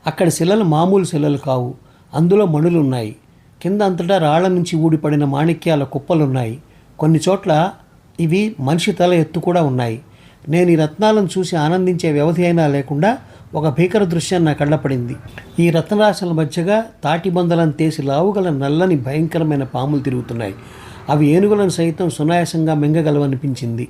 అక్కడ శిలలు మామూలు శిలలు కావు. అందులో మణులున్నాయి. కింద అంతటా రాళ్ల నుంచి ఊడిపడిన మాణిక్యాల కుప్పలున్నాయి. కొన్ని చోట్ల ఇవి మనిషి తల ఎత్తు కూడా ఉన్నాయి. నేను ఈ రత్నాలను చూసి ఆనందించే వ్యవధి అయినా లేకుండా ఒక భీకర దృశ్యం నా కళ్ళపడింది. ఈ రత్నరాశుల మధ్యగా తాటిబందలను తేసి లావుగల నల్లని భయంకరమైన పాములు తిరుగుతున్నాయి. అవి ఏనుగులను సైతం సునాయాసంగా మింగగలవనిపించింది.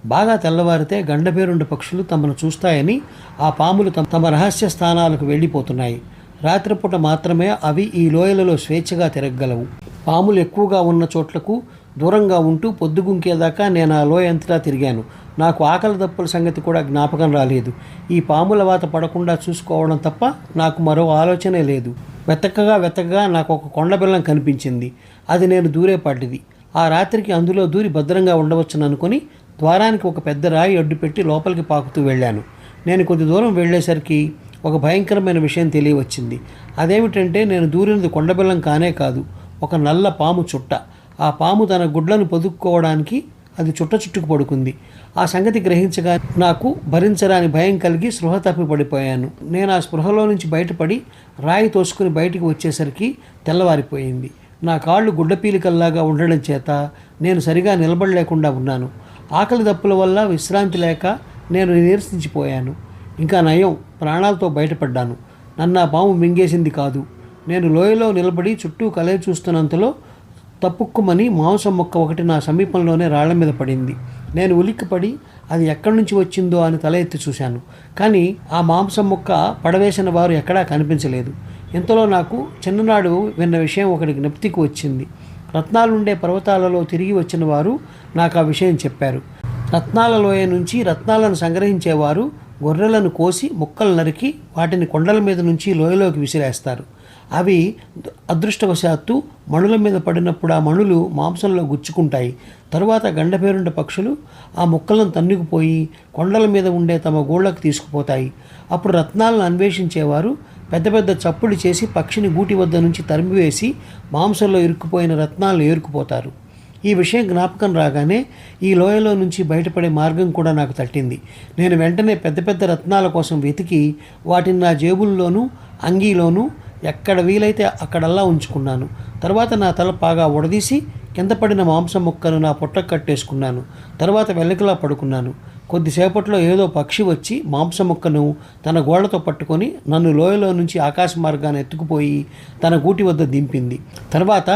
బాగా తెల్లవారితే గండబేరుండ పక్షులు తమను చూస్తాయని ఆ పాములు తమ రహస్య స్థానాలకు వెళ్ళిపోతున్నాయి. రాత్రిపూట మాత్రమే అవి ఈ లోయలలో స్వేచ్ఛగా తిరగగలవు. పాములు ఎక్కువగా ఉన్న చోట్లకు దూరంగా ఉంటూ పొద్దుగుంకేదాకా నేను ఆ లోయ అంతటా తిరిగాను. నాకు ఆకలి దప్పుల సంగతి కూడా జ్ఞాపకం రాలేదు. ఈ పాముల వాత పడకుండా చూసుకోవడం తప్ప నాకు మరో ఆలోచనే లేదు. వెతకగా నాకు ఒక కొండబెల్లం కనిపించింది. అది నేను దూరే పడ్డది. ఆ రాత్రికి అందులో దూరి భద్రంగా ఉండవచ్చును అనుకుని ద్వారానికి ఒక పెద్ద రాయి అడ్డుపెట్టి లోపలికి పాకుతూ వెళ్ళాను. నేను కొద్ది దూరం వెళ్ళేసరికి ఒక భయంకరమైన విషయం తెలియవచ్చింది. అదేమిటంటే నేను దూరినది కొండబెల్లం కానే కాదు, ఒక నల్ల పాము చుట్ట. ఆ పాము తన గుడ్లను పొదుక్కోవడానికి అది చుట్టుకు పడుకుంది. ఆ సంగతి గ్రహించగా నాకు భరించరాని భయం కలిగి స్పృహ తప్పి పడిపోయాను. నేను ఆ స్పృహలో నుంచి బయటపడి రాయి తోసుకుని బయటికి వచ్చేసరికి తెల్లవారిపోయింది. నా కాళ్ళు గుడ్డపీలికల్లాగా ఉండడం చేత నేను సరిగా నిలబడలేకుండా ఉన్నాను. ఆకలి దప్పుల వల్ల విశ్రాంతి లేక నేను నీరసించిపోయాను. ఇంకా నయం, ప్రాణాలతో బయటపడ్డాను. నన్ను ఆ పాము మింగేసింది కాదు. నేను లోయలో నిలబడి చుట్టూ కలయి చూస్తున్నంతలో తప్పుక్కుమని మాంసం మొక్క ఒకటి నా సమీపంలోనే రాళ్ల మీద పడింది. నేను ఉలిక్కిపడి అది ఎక్కడి నుంచి వచ్చిందో అని తల ఎత్తి చూశాను. కానీ ఆ మాంసం మొక్క పడవేసిన వారు ఎక్కడా కనిపించలేదు. ఇంతలో నాకు చిన్ననాడు విన్న విషయం ఒకటి జ్ఞప్తికి వచ్చింది. రత్నాలుండే పర్వతాలలో తిరిగి వచ్చిన వారు నాకు ఆ విషయం చెప్పారు. రత్నాల లోయ నుంచి రత్నాలను సంగ్రహించేవారు గొర్రెలను కోసి ముక్కలు నరికి వాటిని కొండల మీద నుంచి లోయలోకి విసిరేస్తారు. అవి అదృష్టవశాత్తు మణుల మీద పడినప్పుడు ఆ మణులు మాంసంలో గుచ్చుకుంటాయి. తరువాత గండపేరుండ పక్షులు ఆ ముక్కలను తన్నుకుపోయి కొండల మీద ఉండే తమ గూళ్ళకు తీసుకుపోతాయి. అప్పుడు రత్నాలను అన్వేషించేవారు పెద్ద పెద్ద చప్పులు చేసి పక్షిని గూటి వద్ద నుంచి తరిమివేసి మాంసంలో ఇరుక్కుపోయిన రత్నాలను ఏరుకుపోతారు. ఈ విషయం జ్ఞాపకం రాగానే ఈ లోయలో నుంచి బయటపడే మార్గం కూడా నాకు తట్టింది. నేను వెంటనే పెద్ద పెద్ద రత్నాల కోసం వెతికి వాటిని నా జేబుల్లోనూ అంగీలోనూ ఎక్కడ వీలైతే అక్కడల్లా ఉంచుకున్నాను. తర్వాత నా తల బాగా ఉడదీసి కింద పడిన మాంసం ముక్కను నా పొట్టకు కట్టేసుకున్నాను. తర్వాత వెల్లకిలా పడుకున్నాను. కొద్దిసేపట్లో ఏదో పక్షి వచ్చి మాంసం ముక్కను తన గోళ్లతో పట్టుకొని నన్ను లోయలో నుంచి ఆకాశ మార్గాన్ని ఎత్తుకుపోయి తన గూటి వద్ద దింపింది. తర్వాత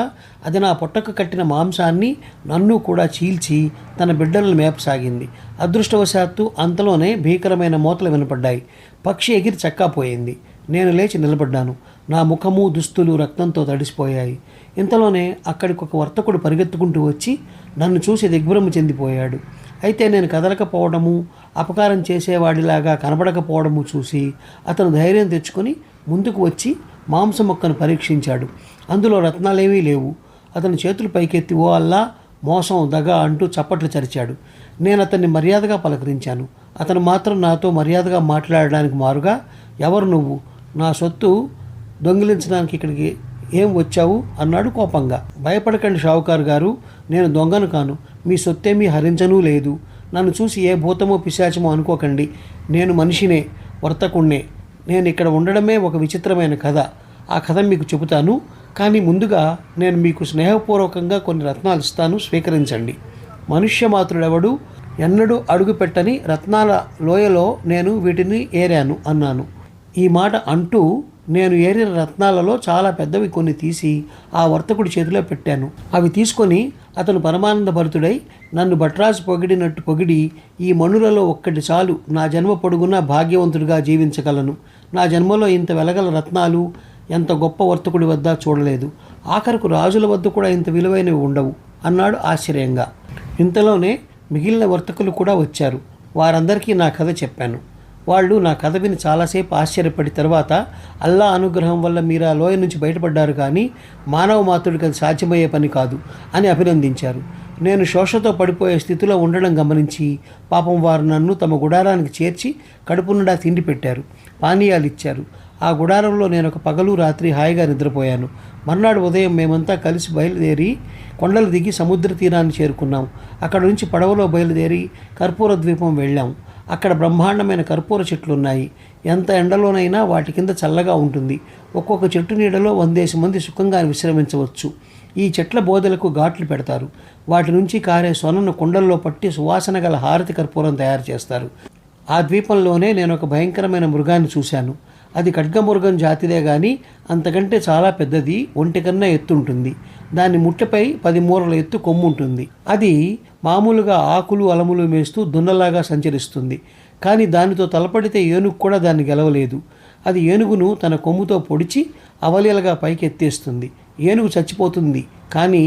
అది నా పొట్టకు కట్టిన మాంసాన్ని నన్ను కూడా చీల్చి తన బిడ్డలను మేపసాగింది. అదృష్టవశాత్తు అంతలోనే భీకరమైన మోతలు వినపడ్డాయి. పక్షి ఎగిరి చక్కాపోయింది. నేను లేచి నిలబడ్డాను. నా ముఖము దుస్తులు రక్తంతో తడిసిపోయాయి. ఇంతలోనే అక్కడికి ఒక వర్తకుడు పరిగెత్తుకుంటూ వచ్చి నన్ను చూసి దిగ్భ్రమ చెందిపోయాడు. అయితే నేను కదలకపోవడము, అపకారం చేసేవాడిలాగా కనబడకపోవడము చూసి అతను ధైర్యం తెచ్చుకొని ముందుకు వచ్చి మాంసం మొక్కను పరీక్షించాడు. అందులో రత్నాలేమీ లేవు. అతని చేతులు పైకెత్తి ఓ అల్లా, మోసం, దగ అంటూ చప్పట్లు చరిచాడు. నేను అతన్ని మర్యాదగా పలకరించాను. అతను మాత్రం నాతో మర్యాదగా మాట్లాడడానికి మారుగా, ఎవరు నువ్వు? నా సొత్తు దొంగిలించడానికి ఇక్కడికి ఏం వచ్చావు అన్నాడు కోపంగా. భయపడకండి షావుకారు గారు, నేను దొంగను కాను. మీ సొత్తేమీ హరించనూ లేదు. నన్ను చూసి ఏ భూతమో పిశాచమో అనుకోకండి. నేను మనిషినే, వర్తకుణ్ణే. నేను ఇక్కడ ఉండడమే ఒక విచిత్రమైన కథ. ఆ కథ మీకు చెబుతాను. కానీ ముందుగా నేను మీకు స్నేహపూర్వకంగా కొన్ని రత్నాలు ఇస్తాను, స్వీకరించండి. మనుష్యమాతృడెవడు ఎన్నడూ అడుగుపెట్టని రత్నాల లోయలో నేను వీటిని ఏరాను అన్నాను. ఈ మాట అంటూ నేను ఏరిన రత్నాలలో చాలా పెద్దవి కొన్ని తీసి ఆ వర్తకుడి చేతిలో పెట్టాను. అవి తీసుకొని అతను పరమానంద భరితుడై నన్ను భట్రాజు పొగిడినట్టు పొగిడి, ఈ మణులలో ఒక్కటి చాలు, నా జన్మ పొడుగునా భాగ్యవంతుడిగా జీవించగలను. నా జన్మలో ఇంత వెలగల రత్నాలు ఎంత గొప్ప వర్తకుడి వద్ద చూడలేదు. ఆఖరకు రాజుల వద్ద కూడా ఇంత విలువైనవి ఉండవు అన్నాడు ఆశ్చర్యంగా. ఇంతలోనే మిగిలిన వర్తకులు కూడా వచ్చారు. వారందరికీ నా కథ చెప్పాను. వాళ్ళు నా కథ విని చాలాసేపు ఆశ్చర్యపడి తర్వాత, అల్లా అనుగ్రహం వల్ల మీరు ఆ లోయ నుంచి బయటపడ్డారు, కానీ మానవ మాతృడికి అది సాధ్యమయ్యే పని కాదు అని అభినందించారు. నేను శోషతో పడిపోయే స్థితిలో ఉండడం గమనించి పాపం వారు నన్ను తమ గుడారానికి చేర్చి కడుపు నిండా తిండి పెట్టారు, పానీయాలు ఇచ్చారు. ఆ గుడారంలో నేను ఒక పగలు రాత్రి హాయిగా నిద్రపోయాను. మర్నాడు ఉదయం మేమంతా కలిసి బయలుదేరి కొండలు దిగి సముద్ర తీరాన్ని చేరుకున్నాం. అక్కడ నుంచి పడవలో బయలుదేరి కర్పూర ద్వీపం వెళ్ళాం. అక్కడ బ్రహ్మాండమైన కర్పూర చెట్లు ఉన్నాయి. ఎంత ఎండలోనైనా వాటి కింద చల్లగా ఉంటుంది. ఒక్కొక్క చెట్టు నీడలో 100 మంది సుఖంగా విశ్రమించవచ్చు. ఈ చెట్ల బోదెలకు ఘాట్లు పెడతారు. వాటి నుంచి కారే సొనను కుండల్లో పట్టి సువాసన గల హారతి కర్పూరం తయారు చేస్తారు. ఆ ద్వీపంలోనే నేను ఒక భయంకరమైన మృగాన్ని చూశాను. అది ఖడ్గమృగం జాతిదే కానీ అంతకంటే చాలా పెద్దది, ఒంటికన్నా ఎత్తుంటుంది. దాని ముట్టపై 10 మూరల ఎత్తు కొమ్ము ఉంటుంది. అది మామూలుగా ఆకులు అలములు మేస్తూ దున్నలాగా సంచరిస్తుంది. కానీ దానితో తలపడితే ఏనుగు కూడా దాన్ని గెలవలేదు. అది ఏనుగును తన కొమ్ముతో పొడిచి అవలీలగా పైకి ఎత్తేస్తుంది. ఏనుగు చచ్చిపోతుంది, కానీ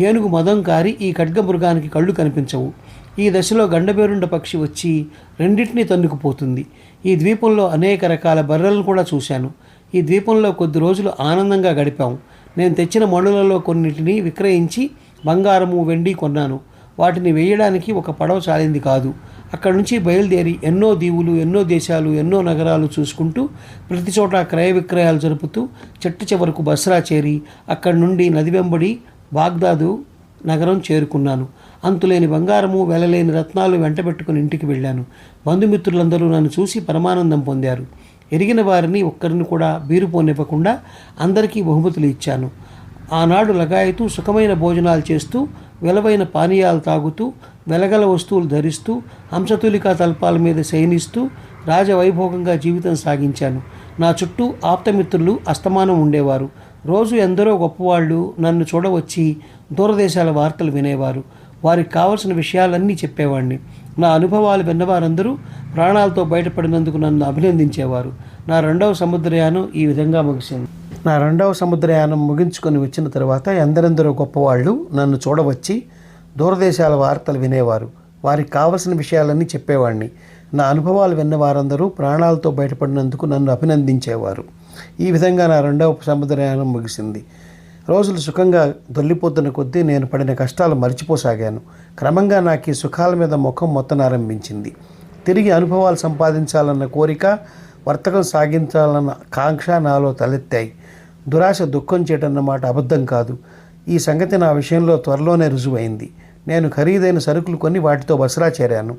ఏనుగు మదం కారి ఈ ఖడ్గమృగానికి కళ్ళు కనిపించవు. ఈ దశలో గండబేరుండ పక్షి వచ్చి రెండింటినీ తన్నుకుపోతుంది. ఈ ద్వీపంలో అనేక రకాల బర్రెలను కూడా చూశాను. ఈ ద్వీపంలో కొద్ది రోజులు ఆనందంగా గడిపాం. నేను తెచ్చిన మణులలో కొన్నిటిని విక్రయించి బంగారము, వెండి కొన్నాను. వాటిని వేయడానికి ఒక పడవ చాలింది కాదు. అక్కడి నుంచి బయలుదేరి ఎన్నో దీవులు, ఎన్నో దేశాలు, ఎన్నో నగరాలు చూసుకుంటూ ప్రతి చోట క్రయ విక్రయాలు జరుపుతూ చెట్టు చివరకు బస్రా చేరి అక్కడి నుండి నది వెంబడి బాగ్దాదు నగరం చేరుకున్నాను. అంతులేని బంగారము, వెలలేని రత్నాలు వెంటబెట్టుకుని ఇంటికి వెళ్ళాను. బంధుమిత్రులందరూ నన్ను చూసి పరమానందం పొందారు. ఎరిగిన వారిని ఒక్కరిని కూడా బీరుపోనివ్వకుండా అందరికీ బహుమతులు ఇచ్చాను. ఆనాడు లగాయతూ సుఖమైన భోజనాలు చేస్తూ, విలువైన పానీయాలు తాగుతూ, వెలగల వస్తువులు ధరిస్తూ, హంసతులికా తల్పాల మీద శయనిస్తూ రాజవైభోగంగా జీవితం సాగించాను. నా చుట్టూ ఆప్తమిత్రులు అస్తమానం ఉండేవారు. రోజు ఎందరో గొప్పవాళ్ళు నన్ను చూడవచ్చి దూరదేశాల వార్తలు వినేవారు. వారికి కావలసిన విషయాలన్నీ చెప్పేవాడిని. నా అనుభవాలు విన్నవారందరూ ప్రాణాలతో బయటపడినందుకు నన్ను అభినందించేవారు. నా 2వ సముద్రయానం ఈ విధంగా ముగిసింది. నా 2వ సముద్రయానం ముగించుకొని వచ్చిన తర్వాత ఎందరెందరో గొప్పవాళ్ళు నన్ను చూడవచ్చి దూరదేశాల వార్తలు వినేవారు. వారికి కావలసిన విషయాలన్నీ చెప్పేవాడిని. నా అనుభవాలు విన్న వారందరూ ప్రాణాలతో బయటపడినందుకు నన్ను అభినందించేవారు. ఈ విధంగా నా 2వ సముద్రయానం ముగిసింది. రోజులు సుఖంగా దొల్లిపోతున్న కొద్దీ నేను పడిన కష్టాలు మర్చిపోసాగాను. క్రమంగా నాకు ఈ సుఖాల మీద ముఖం మొత్తనారంభించింది. తిరిగి అనుభవాలు సంపాదించాలన్న కోరిక వర్తకం సాగించాలన్న కాంక్ష నాలో తలెత్తాయి. దురాశ దుఃఖం చేయటన్నమాట అబద్ధం కాదు. ఈ సంగతి నా విషయంలో త్వరలోనే రుజువైంది. నేను ఖరీదైన సరుకులు కొని వాటితో బసరా చేరాను.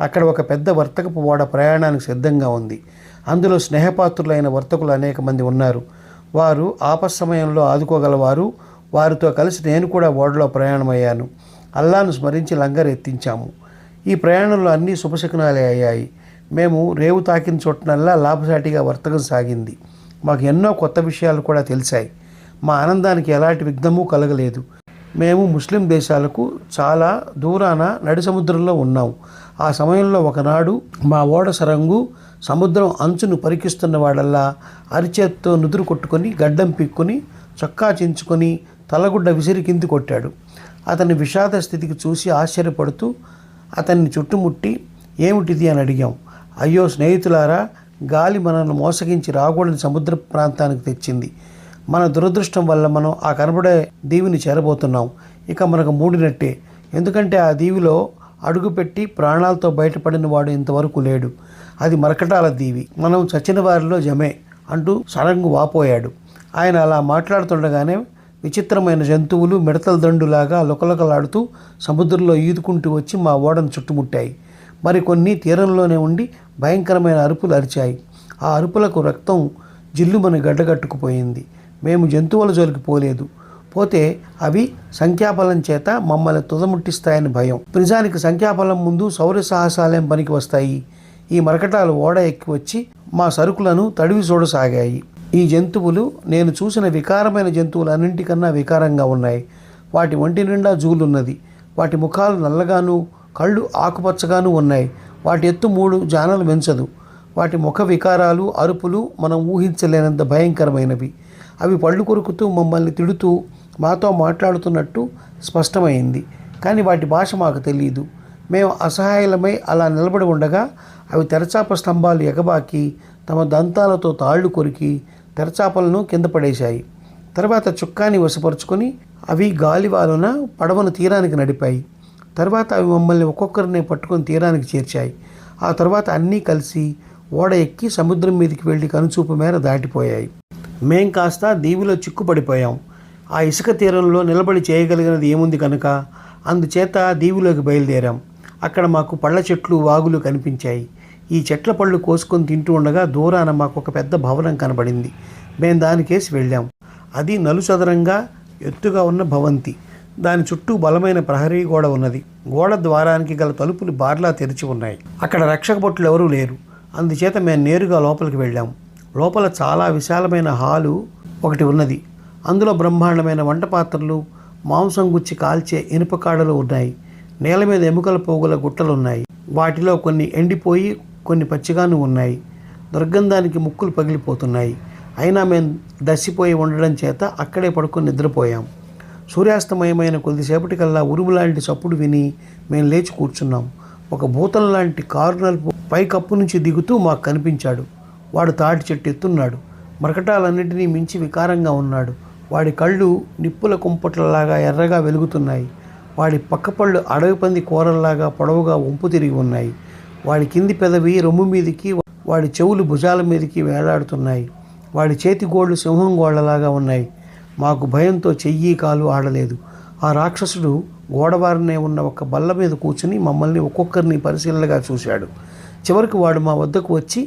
అక్కడ ఒక పెద్ద వర్తకపు ఓడ ప్రయాణానికి సిద్ధంగా ఉంది. అందులో స్నేహపాత్రులైన వర్తకులు అనేక మంది ఉన్నారు. వారు ఆపస్సమయంలో ఆదుకోగలవారు. వారితో కలిసి నేను కూడా ఓడలో ప్రయాణమయ్యాను. అల్లాను స్మరించి లంగర్ ఎత్తించాము. ఈ ప్రయాణంలో అన్నీ శుభశకునాలే అయ్యాయి. మేము రేవు తాకిన చోటనల్లా లాభసాటిగా వర్తకం సాగింది. మాకు ఎన్నో కొత్త విషయాలు కూడా తెలిసాయి. మా ఆనందానికి ఎలాంటి విఘ్నమూ కలగలేదు. మేము ముస్లిం దేశాలకు చాలా దూరాన నడి సముద్రంలో ఉన్నాం. ఆ సమయంలో ఒకనాడు మా ఓడ సరంగు సముద్రం అంచును పరికిస్తున్న వాడల్లా అరిచేత్తో నుదురు కొట్టుకొని గడ్డం పిక్కుని చొక్కా చించుకొని తలగుడ్డ విసిరి కింది కొట్టాడు. అతని విషాద స్థితికి చూసి ఆశ్చర్యపడుతూ అతన్ని చుట్టుముట్టి ఏమిటిది అని అడిగాం. అయ్యో స్నేహితులారా, గాలి మనల్ని మోసగించి రాకూడని సముద్ర ప్రాంతానికి తెచ్చింది. మన దురదృష్టం వల్ల మనం ఆ కనబడే దీవిని చేరబోతున్నాం. ఇక మనకు మూడినట్టే. ఎందుకంటే ఆ దీవిలో అడుగుపెట్టి ప్రాణాలతో బయటపడిన వాడు ఇంతవరకు లేడు. అది మరకటాల దీవి. మనం చచ్చిన వారిలో జమే అంటూ సరంగు వాపోయాడు. ఆయన అలా మాట్లాడుతుండగానే విచిత్రమైన జంతువులు మిడతల దండులాగా లుకలుకలాడుతూ సముద్రంలో ఈదుకుంటూ వచ్చి మా ఓడను చుట్టుముట్టాయి. మరికొన్ని తీరంలోనే ఉండి భయంకరమైన అరుపులు అరిచాయి. ఆ అరుపులకు రక్తం జిల్లుమని గడ్డగట్టుకుపోయింది. మేము జంతువుల జోలికి పోలేదు. పోతే అవి సంఖ్యాబలం చేత మమ్మల్ని తుదముట్టిస్తాయని భయం. నిజానికి సంఖ్యాబలం ముందు శౌర్య సాహసాలేం పనికి వస్తాయి. ఈ మరకటాలు ఓడ ఎక్కి వచ్చి మా సరుకులను తడివి చూడసాగాయి. ఈ జంతువులు నేను చూసిన వికారమైన జంతువులన్నింటికన్నా వికారంగా ఉన్నాయి. వాటి ఒంటి నిండా జూలున్నది. వాటి ముఖాలు నల్లగాను, కళ్ళు ఆకుపచ్చగాను ఉన్నాయి. వాటి ఎత్తు 3 జానలు పెంచదు. వాటి ముఖ వికారాలు, అరుపులు మనం ఊహించలేనంత భయంకరమైనవి. అవి పళ్ళు కొరుకుతూ మమ్మల్ని తిడుతూ మాతో మాట్లాడుతున్నట్టు స్పష్టమైంది. కానీ వాటి భాష మాకు తెలియదు. మేము అసహాయులమై అలా నిలబడి ఉండగా అవి తెరచాప స్తంభాలు ఎగబాకి తమ దంతాలతో తాళ్లు కొరికి తెరచాపలను కింద పడేశాయి. తర్వాత చుక్కాని వశపరుచుకొని అవి గాలివాలున పడవను తీరానికి నడిపాయి. తర్వాత అవి మమ్మల్ని ఒక్కొక్కరిని పట్టుకొని తీరానికి చేర్చాయి. ఆ తర్వాత అన్నీ కలిసి ఓడ ఎక్కి సముద్రం మీదకి వెళ్ళి కనుచూపు మేర దాటిపోయాయి. మేం కాస్త దీవిలో చిక్కుపడిపోయాం. ఆ ఇసుక తీరంలో నిలబడి చేయగలిగినది ఏముంది కనుక అందుచేత దీవిలోకి బయలుదేరాం. అక్కడ మాకు పళ్ళ చెట్లు, వాగులు కనిపించాయి. ఈ చెట్ల పళ్ళు కోసుకొని తింటూ ఉండగా దూరాన మాకు ఒక పెద్ద భవనం కనబడింది. మేము దానికేసి వెళ్ళాం. అది నలుచదరంగా ఎత్తుగా ఉన్న భవంతి. దాని చుట్టూ బలమైన ప్రహరీ గోడ ఉన్నది. గోడ ద్వారానికి గల తలుపులు బార్లా తెరిచి ఉన్నాయి. అక్కడ రక్షక భటులు ఎవరూ లేరు. అందుచేత మేము నేరుగా లోపలికి వెళ్ళాం. లోపల చాలా విశాలమైన హాలు ఒకటి ఉన్నది. అందులో బ్రహ్మాండమైన వంట పాత్రలు, మాంసం గుచ్చి కాల్చే ఇనుప కాడలు ఉన్నాయి. నేల మీద ఎముకల పోగుల గుట్టలున్నాయి. వాటిలో కొన్ని ఎండిపోయి కొన్ని పచ్చిగాను ఉన్నాయి. దుర్గంధానికి ముక్కులు పగిలిపోతున్నాయి. అయినా మేము దసిపోయి ఉండడం చేత అక్కడే పడుకొని నిద్రపోయాం. సూర్యాస్తమయమైన కొద్దిసేపటికల్లా ఉరుములాంటి చప్పుడు విని మేము లేచి కూర్చున్నాం. ఒక భూతం లాంటి కారు నలుపు పైకప్పు నుంచి దిగుతూ మాకు కనిపించాడు. వాడు తాటి చెట్టు ఎత్తున్నాడు. మరకటాలన్నింటినీ మించి వికారంగా ఉన్నాడు. వాడి కళ్ళు నిప్పుల కుంపట్లలాగా ఎర్రగా వెలుగుతున్నాయి. వాడి పక్కపళ్ళు అడవి పంది కూరల్లాగా పొడవుగా వంపు తిరిగి ఉన్నాయి. వాడి కింది పెదవి రొమ్ము మీదికి, వాడి చెవులు భుజాల మీదకి వేలాడుతున్నాయి. వాడి చేతి గోళ్ళు సింహం గోళ్లలాగా ఉన్నాయి. మాకు భయంతో చెయ్యి కాలు ఆడలేదు. ఆ రాక్షసుడు గోడవారినే ఉన్న ఒక బల్ల మీద కూర్చుని మమ్మల్ని ఒక్కొక్కరిని పరిశీలనగా చూశాడు. చివరికి వాడు మా వద్దకు వచ్చి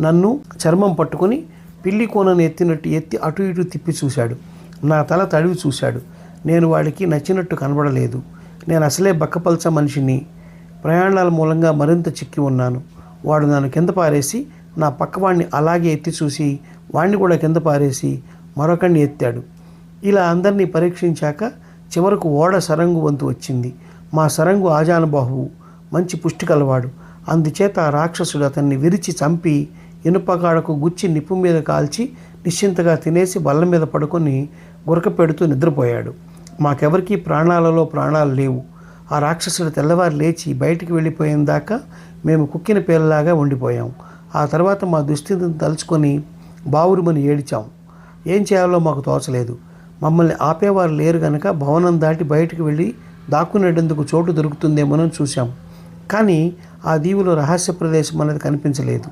నన్ను చర్మం పట్టుకుని పిల్లి కోనను ఎత్తినట్టు ఎత్తి అటు ఇటు తిప్పి చూశాడు. నా తల తడివి చూశాడు. నేను వాడికి నచ్చినట్టు కనబడలేదు. నేను అసలే బక్కపల్చ మనిషిని. ప్రయాణాల మూలంగా మరింత చిక్కి ఉన్నాను. వాడు నన్ను కింద పారేసి నా పక్కవాడిని అలాగే ఎత్తి చూసి వాడిని కూడా కింద పారేసి మరొకడిని ఎత్తాడు. ఇలా అందరినీ పరీక్షించాక చివరకు ఓడ సరంగు వంతు వచ్చింది. మా సరంగు ఆజానుబాహువు, మంచి పుష్టి కలవాడు. అందుచేత ఆ రాక్షసుడు అతన్ని విరిచి చంపి ఇనుపగాడకు గుచ్చి నిప్పు మీద కాల్చి నిశ్చింతగా తినేసి బల్ల మీద పడుకొని గురక పెడుతూ నిద్రపోయాడు. మాకెవరికీ ప్రాణాలలో ప్రాణాలు లేవు. ఆ రాక్షసుడు తెల్లవారు లేచి బయటికి వెళ్ళిపోయిన దాకా మేము కుక్కిన పేర్లాగా ఉండిపోయాం. ఆ తర్వాత మా దుస్థితిని తలుచుకొని బావురుమని ఏడిచాం. ఏం చేయాలో మాకు తోచలేదు. మమ్మల్ని ఆపేవారు లేరు కనుక భవనం దాటి బయటికి వెళ్ళి దాక్కునేటందుకు చోటు దొరుకుతుందేమోనని చూశాం. కానీ ఆ దీవిలో రహస్య ప్రదేశం అనేది కనిపించలేదు.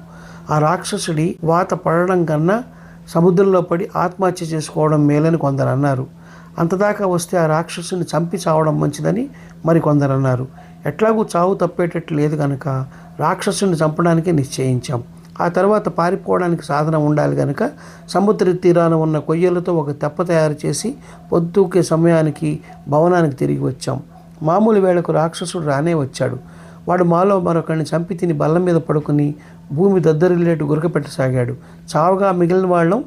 ఆ రాక్షసుడి వాత పడడం కన్నా సముద్రంలో పడి ఆత్మహత్య చేసుకోవడం మేలని కొందరు అన్నారు. అంతదాకా వస్తే ఆ రాక్షసుని చంపి చావడం మంచిదని మరికొందరు అన్నారు. ఎట్లాగూ చావు తప్పేటట్లు లేదు కనుక రాక్షసుని చంపడానికి నిశ్చయించాం. ఆ తర్వాత పారిపోవడానికి సాధనం ఉండాలి కనుక సముద్ర తీరాన ఉన్న కొయ్యలతో ఒక తెప్ప తయారు చేసి పొద్దుకే సమయానికి భవనానికి తిరిగి వచ్చాం. మామూలు వేళకు రాక్షసుడు రానే వచ్చాడు. వాడు మాలో మరొకరిని చంపి తిని బల్ల మీద పడుకుని భూమి దద్దరిల్లేటు గురకపెట్టసాగాడు. చావుగా మిగిలిన వాళ్ళం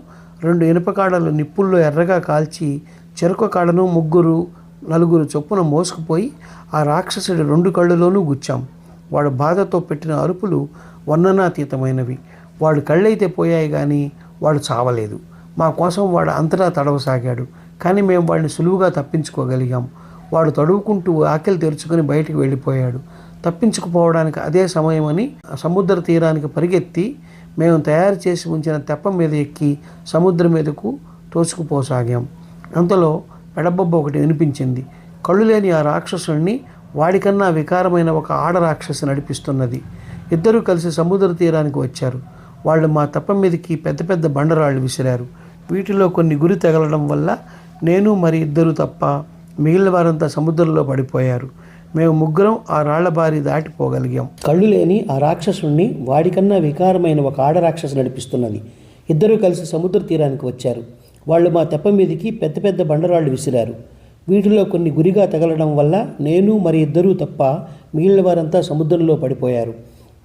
2 ఇనుప కాడలు నిప్పుల్లో ఎర్రగా కాల్చి చెరుకు కాడను 3-4 చొప్పున మోసుకుపోయి ఆ రాక్షసుడి 2 కళ్ళులోనూ గుచ్చాం. వాడు బాధతో పెట్టిన అరుపులు వర్ణనాతీతమైనవి. వాడు కళ్ళైతే పోయాయి కానీ వాడు చావలేదు. మా కోసం వాడు అంతటా తడవసాగాడు. కానీ మేము వాడిని సులువుగా తప్పించుకోగలిగాం. వాడు తడువుకుంటూ ఆకలి తెరుచుకొని బయటికి వెళ్ళిపోయాడు. తప్పించుకుపోవడానికి అదే సమయమని సముద్ర తీరానికి పరిగెత్తి మేము తయారు చేసి ఉంచిన తెప్ప మీద ఎక్కి సముద్రం మీదకు తోసుకుపోసాగాం. అంతలో పెడబొబ్బ ఒకటి వినిపించింది. కళ్ళు లేని ఆ రాక్షసుడిని వాడికన్నా వికారమైన ఒక ఆడ రాక్షసి నడిపిస్తున్నది. ఇద్దరూ కలిసి సముద్ర తీరానికి వచ్చారు. వాళ్ళు మా తెప్ప మీదకి పెద్ద పెద్ద బండరాళ్ళు విసిరారు. వీటిలో కొన్ని గురి తగలడం వల్ల నేను మరి ఇద్దరు తప్ప మిగిలిన వారంతా సముద్రంలో పడిపోయారు. మేము ముగ్గురం ఆ రాళ్ల బారి దాటిపోగలిగాం. కళ్ళు లేని ఆ రాక్షసుణ్ణి వాడికన్నా వికారమైన ఒక ఆడ రాక్షసి నడిపిస్తున్నది. ఇద్దరూ కలిసి సముద్ర తీరానికి వచ్చారు. వాళ్ళు మా తెప్ప మీదకి పెద్ద పెద్ద బండరాళ్ళు విసిరారు. వీటిలో కొన్ని గురిగా తగలడం వల్ల నేను మరి ఇద్దరూ తప్ప మిగిలిన వారంతా సముద్రంలో పడిపోయారు.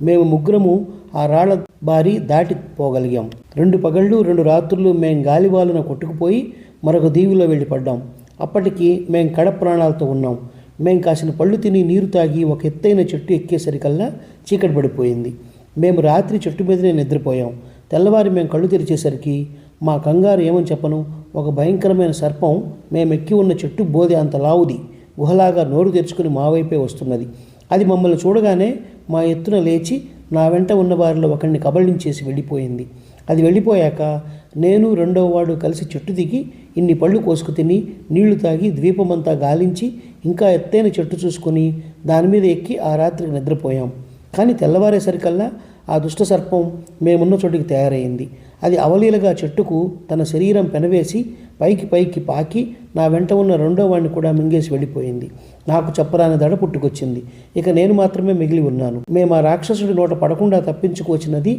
మేము ముగ్గురము ఆ రాళ్ల బారి దాటిపోగలిగాం. 2 పగళ్ళు 2 రాత్రులు మేం గాలివాలున కొట్టుకుపోయి మరొక దీవిలో వెళ్ళి పడ్డాం. అప్పటికి మేం కడ ప్రాణాలతో ఉన్నాం. మేం కాసిన పళ్ళు తిని నీరు తాగి ఒక ఎత్తైన చెట్టు ఎక్కేసరికల్లా చీకటి పడిపోయింది. మేము రాత్రి చెట్టు మీదనే నిద్రపోయాం. తెల్లవారి మేము కళ్ళు తెరిచేసరికి మా కంగారు ఏమని చెప్పను, ఒక భయంకరమైన సర్పం మేమెక్కి ఉన్న చెట్టు బోధి అంత లావుది గుహలాగా నోరు తెరుచుకుని మా వైపే వస్తున్నది. అది మమ్మల్ని చూడగానే మా ఎత్తున లేచి నా వెంట ఉన్న వారిలో ఒకరిని కబళించేసి వెళ్ళిపోయింది. అది వెళ్ళిపోయాక నేను 2వ వాడు కలిసి చెట్టు దిగి ఇన్ని పళ్ళు కోసుకు తిని నీళ్లు తాగి ద్వీపమంతా గాలించి ఇంకా ఎత్తైన చెట్టు చూసుకొని దాని మీద ఎక్కి ఆ రాత్రికి నిద్రపోయాం. కానీ తెల్లవారేసరికల్లా ఆ దుష్ట సర్పం మేమున్న చోటికి తయారైంది. అది అవలీలగా చెట్టుకు తన శరీరం పెనవేసి పైకి పాకి నా వెంట ఉన్న 2వ వాడిని కూడా మింగేసి వెళ్ళిపోయింది. నాకు చెప్పరాని దడ పుట్టుకొచ్చింది. ఇక నేను మాత్రమే మిగిలి ఉన్నాను. మేము ఆ రాక్షసుడి నోట పడకుండా తప్పించుకొచ్చినది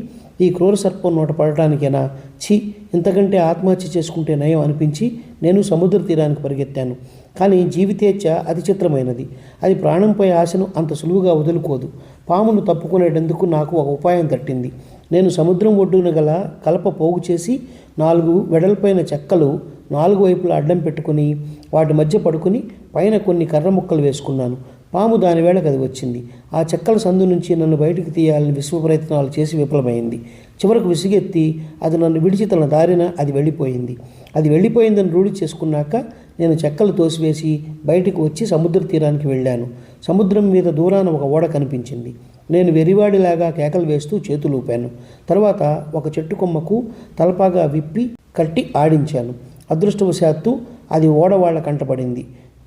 ఈ క్రూర సర్పం నోట పడటానికేనా? ఛీ, ఇంతకంటే ఆత్మహత్య చేసుకుంటే నయం అనిపించి నేను సముద్ర తీరానికి పరిగెత్తాను. కానీ జీవితేచ్ఛ అతి చిత్రమైనది. అది ప్రాణంపై ఆశను అంత సులువుగా వదులుకోదు. పామును తప్పుకునేటందుకు నాకు ఒక ఉపాయం తట్టింది. నేను సముద్రం ఒడ్డున గల కలప పోగు చేసి 4 వెడల్పైన చెక్కలు 4 వైపులా అడ్డం పెట్టుకుని వాటి మధ్య పడుకుని పైన కొన్ని కర్ర ముక్కలు వేసుకున్నాను. పాము దాని వేళకు అది వచ్చింది. ఆ చెక్కల సందు నుంచి నన్ను బయటికి తీయాలని విశ్వ ప్రయత్నాలు చేసి విఫలమైంది. చివరకు విసిగెత్తి అది నన్ను విడిచి తన దారిన అది వెళ్ళిపోయింది. అది వెళ్ళిపోయిందని రూఢి చేసుకున్నాక నేను చెక్కలు తోసివేసి బయటికి వచ్చి సముద్ర తీరానికి వెళ్ళాను. సముద్రం మీద దూరాన ఒక ఓడ కనిపించింది. నేను వెరివాడిలాగా కేకలు వేస్తూ చేతులు ఊపాను. తర్వాత ఒక చెట్టు కొమ్మకు తలపాగా విప్పి కట్టి ఆడించాను. అదృష్టవశాత్తు అది ఓడ వాళ్ళ కంటపడింది.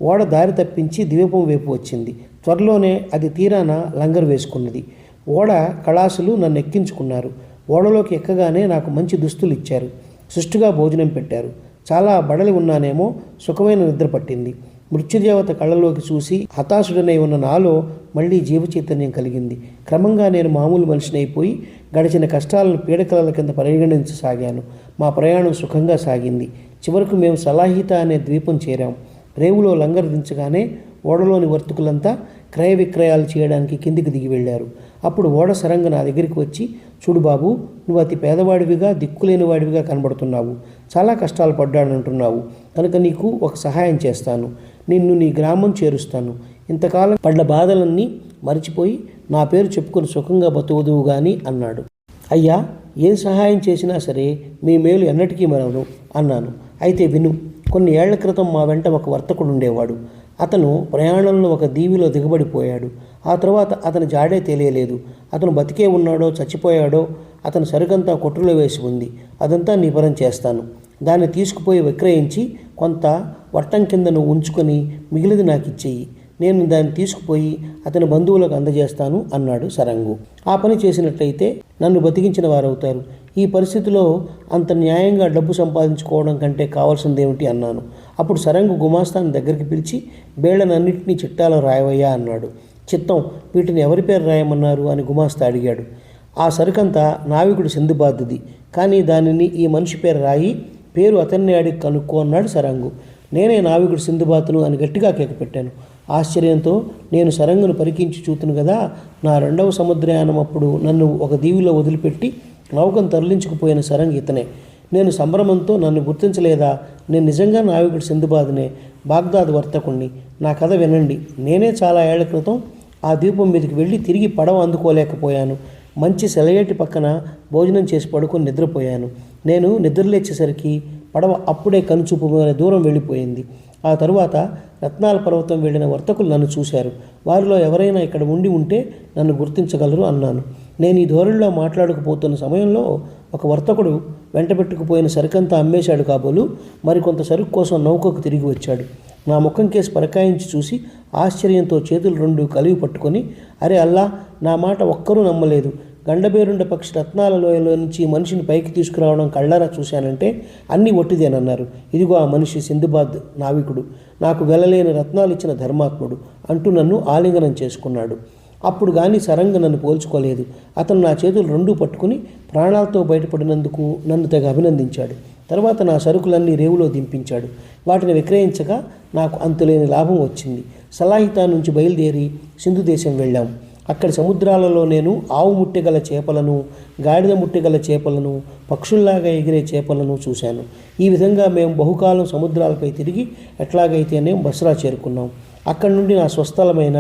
ఓడ దారి తప్పించి ద్వీపం వైపు వచ్చింది. త్వరలోనే అది తీరాన లంగరు వేసుకున్నది. ఓడ కళాసులు నన్ను ఎక్కించుకున్నారు. ఓడలోకి ఎక్కగానే నాకు మంచి దుస్తులు ఇచ్చారు. సుష్టుగా భోజనం పెట్టారు. చాలా బడలి ఉన్నానేమో, సుఖమైన నిద్ర పట్టింది. మృత్యుదేవత కళ్ళలోకి చూసి హతాశుడనై ఉన్న నాలో మళ్ళీ జీవచైతన్యం కలిగింది. క్రమంగా నేను మామూలు మనిషినైపోయి గడిచిన కష్టాలను పీడకలల కింద పరిగణించసాగాను. మా ప్రయాణం సుఖంగా సాగింది. చివరకు మేము సలాహిత అనే ద్వీపం చేరాం. రేవులో లంగరు దించగానే ఓడలోని వర్తకులంతా క్రయ విక్రయాలు చేయడానికి కిందికి దిగి వెళ్ళారు. అప్పుడు ఓడ సరంగ నా దగ్గరికి వచ్చి, చూడు బాబు, నువ్వు అతి పేదవాడివిగా దిక్కులేని వాడివిగా కనబడుతున్నావు. చాలా కష్టాలు పడ్డానంటున్నావు. కనుక నీకు ఒక సహాయం చేస్తాను. నిన్ను నీ గ్రామం చేరుస్తాను. ఇంతకాలం పడ్డ బాధలన్నీ మరిచిపోయి నా పేరు చెప్పుకొని సుఖంగా బతుకుదువు గాని అన్నాడు. అయ్యా, ఏం సహాయం చేసినా సరే మీ మేలు ఎన్నటికీ మరవను అన్నాను. అయితే విను. కొన్ని ఏళ్ల క్రితం మా వెంట ఒక వర్తకుడు ఉండేవాడు. అతను ప్రయాణంలో ఒక దీవిలో దిగబడిపోయాడు. ఆ తర్వాత అతని జాడే తెలియలేదు. అతను బతికే ఉన్నాడో చచ్చిపోయాడో. అతని సరుకంతా కొట్టులో వేసి ఉంది. అదంతా నీ పరం చేస్తాను. దాన్ని తీసుకుపోయి విక్రయించి కొంత వట్టం కింద నువ్వు ఉంచుకొని మిగిలిది నాకు ఇచ్చేయి. నేను దాన్ని తీసుకుపోయి అతని బంధువులకు అందజేస్తాను అన్నాడు సరంగు. ఆ పని చేసినట్లయితే నన్ను బతికించిన వారవుతారు. ఈ పరిస్థితిలో అంత న్యాయంగా డబ్బు సంపాదించుకోవడం కంటే కావాల్సిందేమిటి అన్నాను. అప్పుడు సరంగు గుమాస్తాను దగ్గరికి పిలిచి బేళ్లనన్నింటినీ చిట్టాలో రాయవయ్యా అన్నాడు. చిత్తం, వీటిని ఎవరి పేరు రాయమన్నారు అని గుమాస్తా అడిగాడు. ఆ సరుకంతా నావికుడు సింధుబాద్ది, కానీ దానిని ఈ మనిషి పేరు రాయి, పేరు అతన్ని అడిగి కనుక్కో అన్నాడు సరంగు. నేనే నావికుడు సింధుబాతును అని గట్టిగా కేకపెట్టాను. ఆశ్చర్యంతో నేను సరంగును పరికించి చూతును కదా, నా 2వ సముద్రయానం అప్పుడు నన్ను ఒక దీవిలో వదిలిపెట్టి నౌకను తరలించుకుపోయిన సరంగు ఇతనే. నేను సంభ్రమంతో నన్ను గుర్తించలేదా, నేను నిజంగా నావికుడు సింధుబాద్నే, బాగ్దాద్ వర్తకుణ్ణి. నా కథ వినండి. నేనే చాలా ఏళ్ల క్రితం ఆ ద్వీపం మీదకి వెళ్ళి తిరిగి పడవ అందుకోలేకపోయాను. మంచి సెలయేటి పక్కన భోజనం చేసి పడుకొని నిద్రపోయాను. నేను నిద్రలేచేసరికి పడవ అప్పుడే కనుచూపు దూరం వెళ్ళిపోయింది. ఆ తరువాత రత్నాల పర్వతం వెళ్ళిన వర్తకులు నన్ను చూశారు. వారిలో ఎవరైనా ఇక్కడ ఉండి ఉంటే నన్ను గుర్తించగలరు అన్నాను. నేను ఈ ధోరణిలో మాట్లాడకపోతున్న సమయంలో ఒక వర్తకుడు వెంటబెట్టుకుపోయిన సరుకంతా అమ్మేశాడు కాబోలు మరికొంత సరుకు కోసం నౌకకు తిరిగి వచ్చాడు. నా ముఖం కేసి పరకాయించి చూసి ఆశ్చర్యంతో చేతులు 2 కలివి పట్టుకొని, అరే అల్లా, నా మాట ఒక్కరూ నమ్మలేదు. గండబేరుండ పక్షి రత్నాల లోయలో నుంచి మనిషిని పైకి తీసుకురావడం కళ్ళారా చూశానంటే అన్నీ ఒట్టిదేనన్నారు. ఇదిగో ఆ మనిషి సింధుబాద్ నావికుడు, నాకు వెలలేని రత్నాలు ఇచ్చిన ధర్మాత్ముడు అంటూ నన్ను ఆలింగనం చేసుకున్నాడు. అప్పుడు కానీ సరంగ నన్ను పోల్చుకోలేదు. అతను నా చేతులు 2 పట్టుకుని ప్రాణాలతో బయటపడినందుకు నన్ను తెగ అభినందించాడు. తర్వాత నా సరుకులన్నీ రేవులో దింపించాడు. వాటిని విక్రయించగా నాకు అంతులేని లాభం వచ్చింది. సలాహితా నుంచి బయలుదేరి సింధు దేశం వెళ్ళాం. అక్కడి సముద్రాలలో నేను ఆవు ముట్టెగల చేపలను, గాడిద ముట్టెగల చేపలను, పక్షుల్లాగా ఎగిరే చేపలను చూశాను. ఈ విధంగా మేము బహుకాలం సముద్రాలపై తిరిగి ఎట్లాగైతేనే బస్రా చేరుకున్నాం. అక్కడి నుండి నా స్వస్థలమైన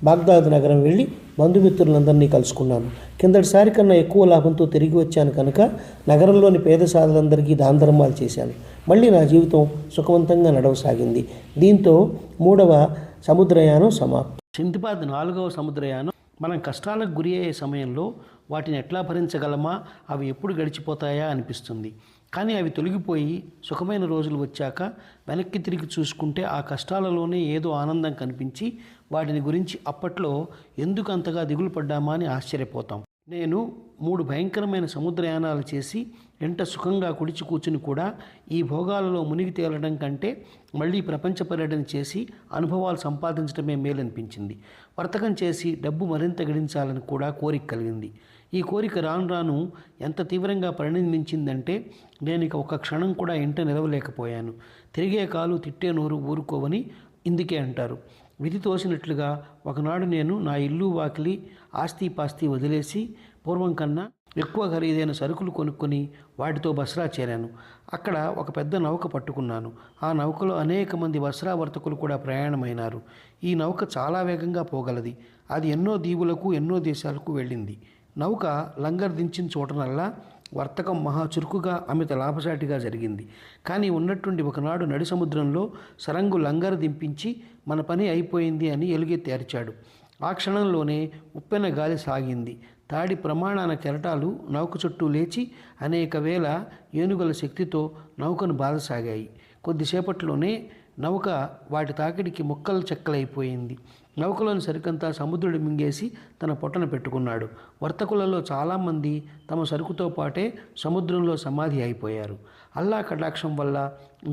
బాగ్దాద్ నగరం వెళ్ళి బంధుమిత్రులందరినీ కలుసుకున్నాను. కిందటిసారి కన్నా ఎక్కువ లాభంతో తిరిగి వచ్చాను కనుక నగరంలోని పేద సాధులందరికీ దాన ధర్మాలు చేశాను. మళ్ళీ నా జీవితం సుఖవంతంగా నడవసాగింది. దీంతో 3వ సముద్రయానం సమాప్తం. సింధుబాద్ 4వ సముద్రయానం. మనం కష్టాలకు గురి అయ్యే సమయంలో వాటిని ఎట్లా భరించగలమా, అవి ఎప్పుడు గడిచిపోతాయా అనిపిస్తుంది. కానీ అవి తొలగిపోయి సుఖమైన రోజులు వచ్చాక వెనక్కి తిరిగి చూసుకుంటే ఆ కష్టాలలోనే ఏదో ఆనందం కనిపించి వాటిని గురించి అప్పట్లో ఎందుకు అంతగా దిగులు పడ్డామా అని ఆశ్చర్యపోతాం. నేను 3 భయంకరమైన సముద్రయానాలు చేసి ఎంట సుఖంగా కుడిచి కూర్చుని కూడా ఈ భోగాలలో మునిగి తేలడం కంటే మళ్ళీ ప్రపంచ పర్యటన చేసి అనుభవాలు సంపాదించడమే మేలనిపించింది. వర్తకం చేసి డబ్బు మరింత గడించాలని కూడా కోరిక కలిగింది. ఈ కోరిక రాను రాను ఎంత తీవ్రంగా పరిణమించిందంటే నేను ఇక ఒక్క క్షణం కూడా ఇంట నిలవలేకపోయాను. తిరిగే కాలు తిట్టే నోరు ఊరుకోవని ఇందుకే అంటారు. విధి తోసినట్లుగా ఒకనాడు నేను నా ఇల్లు వాకిలి ఆస్తిపాస్తి వదిలేసి పూర్వం కన్నా ఎక్కువ ఖరీదైన సరుకులు కొనుక్కొని వాటితో బస్రా చేరాను. అక్కడ ఒక పెద్ద నౌక పట్టుకున్నాను. ఆ నౌకలో అనేక మంది బస్రా వర్తకులు కూడా ప్రయాణమైనారు. ఈ నౌక చాలా వేగంగా పోగలది. అది ఎన్నో దీవులకు ఎన్నో దేశాలకు వెళ్ళింది. నౌక లంగర్ దించిన చోటనల్లా వర్తకం మహా చురుకుగా అమిత లాభసాటిగా జరిగింది. కానీ ఉన్నట్టుండి ఒకనాడు నడి సముద్రంలో సరంగు లంగర్ దింపించి మన పని అయిపోయింది అని ఎలుగెత్తి అరిచాడు. ఆ క్షణంలోనే ఉప్పెన గాలి సాగింది. తాడి ప్రమాణాన కెరటాలు నౌక చుట్టూ లేచి అనేక వేల ఏనుగుల శక్తితో నౌకను బాధసాగాయి. కొద్దిసేపట్లోనే నౌక వాటి తాకిడికి ముక్కలు చెక్కలైపోయింది. నౌకలోని సరుకంతా సముద్రుడు మింగేసి తన పొట్టన పెట్టుకున్నాడు. వర్తకులలో చాలామంది తమ సరుకుతో పాటే సముద్రంలో సమాధి అయిపోయారు. అల్లా కటాక్షం వల్ల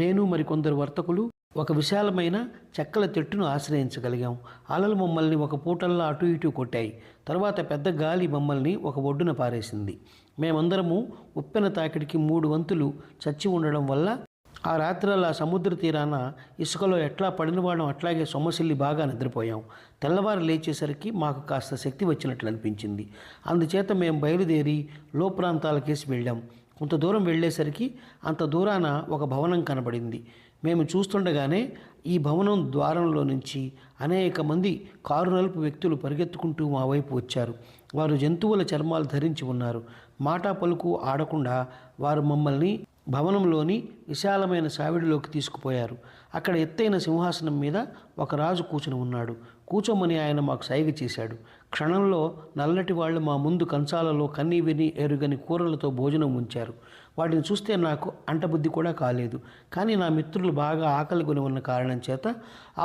నేను మరికొందరు వర్తకులు ఒక విశాలమైన చెక్కల చెట్టును ఆశ్రయించగలిగాం. అలలు మమ్మల్ని ఒక పూటల్లా అటు ఇటు కొట్టాయి. తర్వాత పెద్ద గాలి మమ్మల్ని ఒక ఒడ్డున పారేసింది. మేమందరము ఉప్పెన తాకిడికి 3 వంతులు చచ్చి ఉండడం వల్ల ఆ రాత్రల్లా సముద్ర తీరాన ఇసుకలో ఎట్లా పడినవాడం అట్లాగే సొమ్మసిల్లి బాగా నిద్రపోయాం. తెల్లవారు లేచేసరికి మాకు కాస్త శక్తి వచ్చినట్లు అనిపించింది. అందుచేత మేము బయలుదేరి లో ప్రాంతాలకేసి వెళ్ళాం. కొంత దూరం వెళ్ళేసరికి అంత దూరాన ఒక భవనం కనబడింది. మేము చూస్తుండగానే ఈ భవనం ద్వారంలో నుంచి అనేక మంది కారు నలుపు వ్యక్తులు పరిగెత్తుకుంటూ మా వైపు వచ్చారు. వారు జంతువుల చర్మాలు ధరించి ఉన్నారు. మాటా పలుకు ఆడకుండా వారు మమ్మల్ని భవనంలోని విశాలమైన సావిడిలోకి తీసుకుపోయారు. అక్కడ ఎత్తైన సింహాసనం మీద ఒక రాజు కూర్చుని ఉన్నాడు. కూర్చోమని ఆయన మాకు సైగ చేశాడు. క్షణంలో నల్లటి వాళ్ళు మా ముందు కంచాలలో కన్నీ విని ఎరుగని కూరలతో భోజనం ఉంచారు. వాటిని చూస్తే నాకు అంటబుద్ధి కూడా కాలేదు. కానీ నా మిత్రులు బాగా ఆకలి కొని ఉన్న కారణం చేత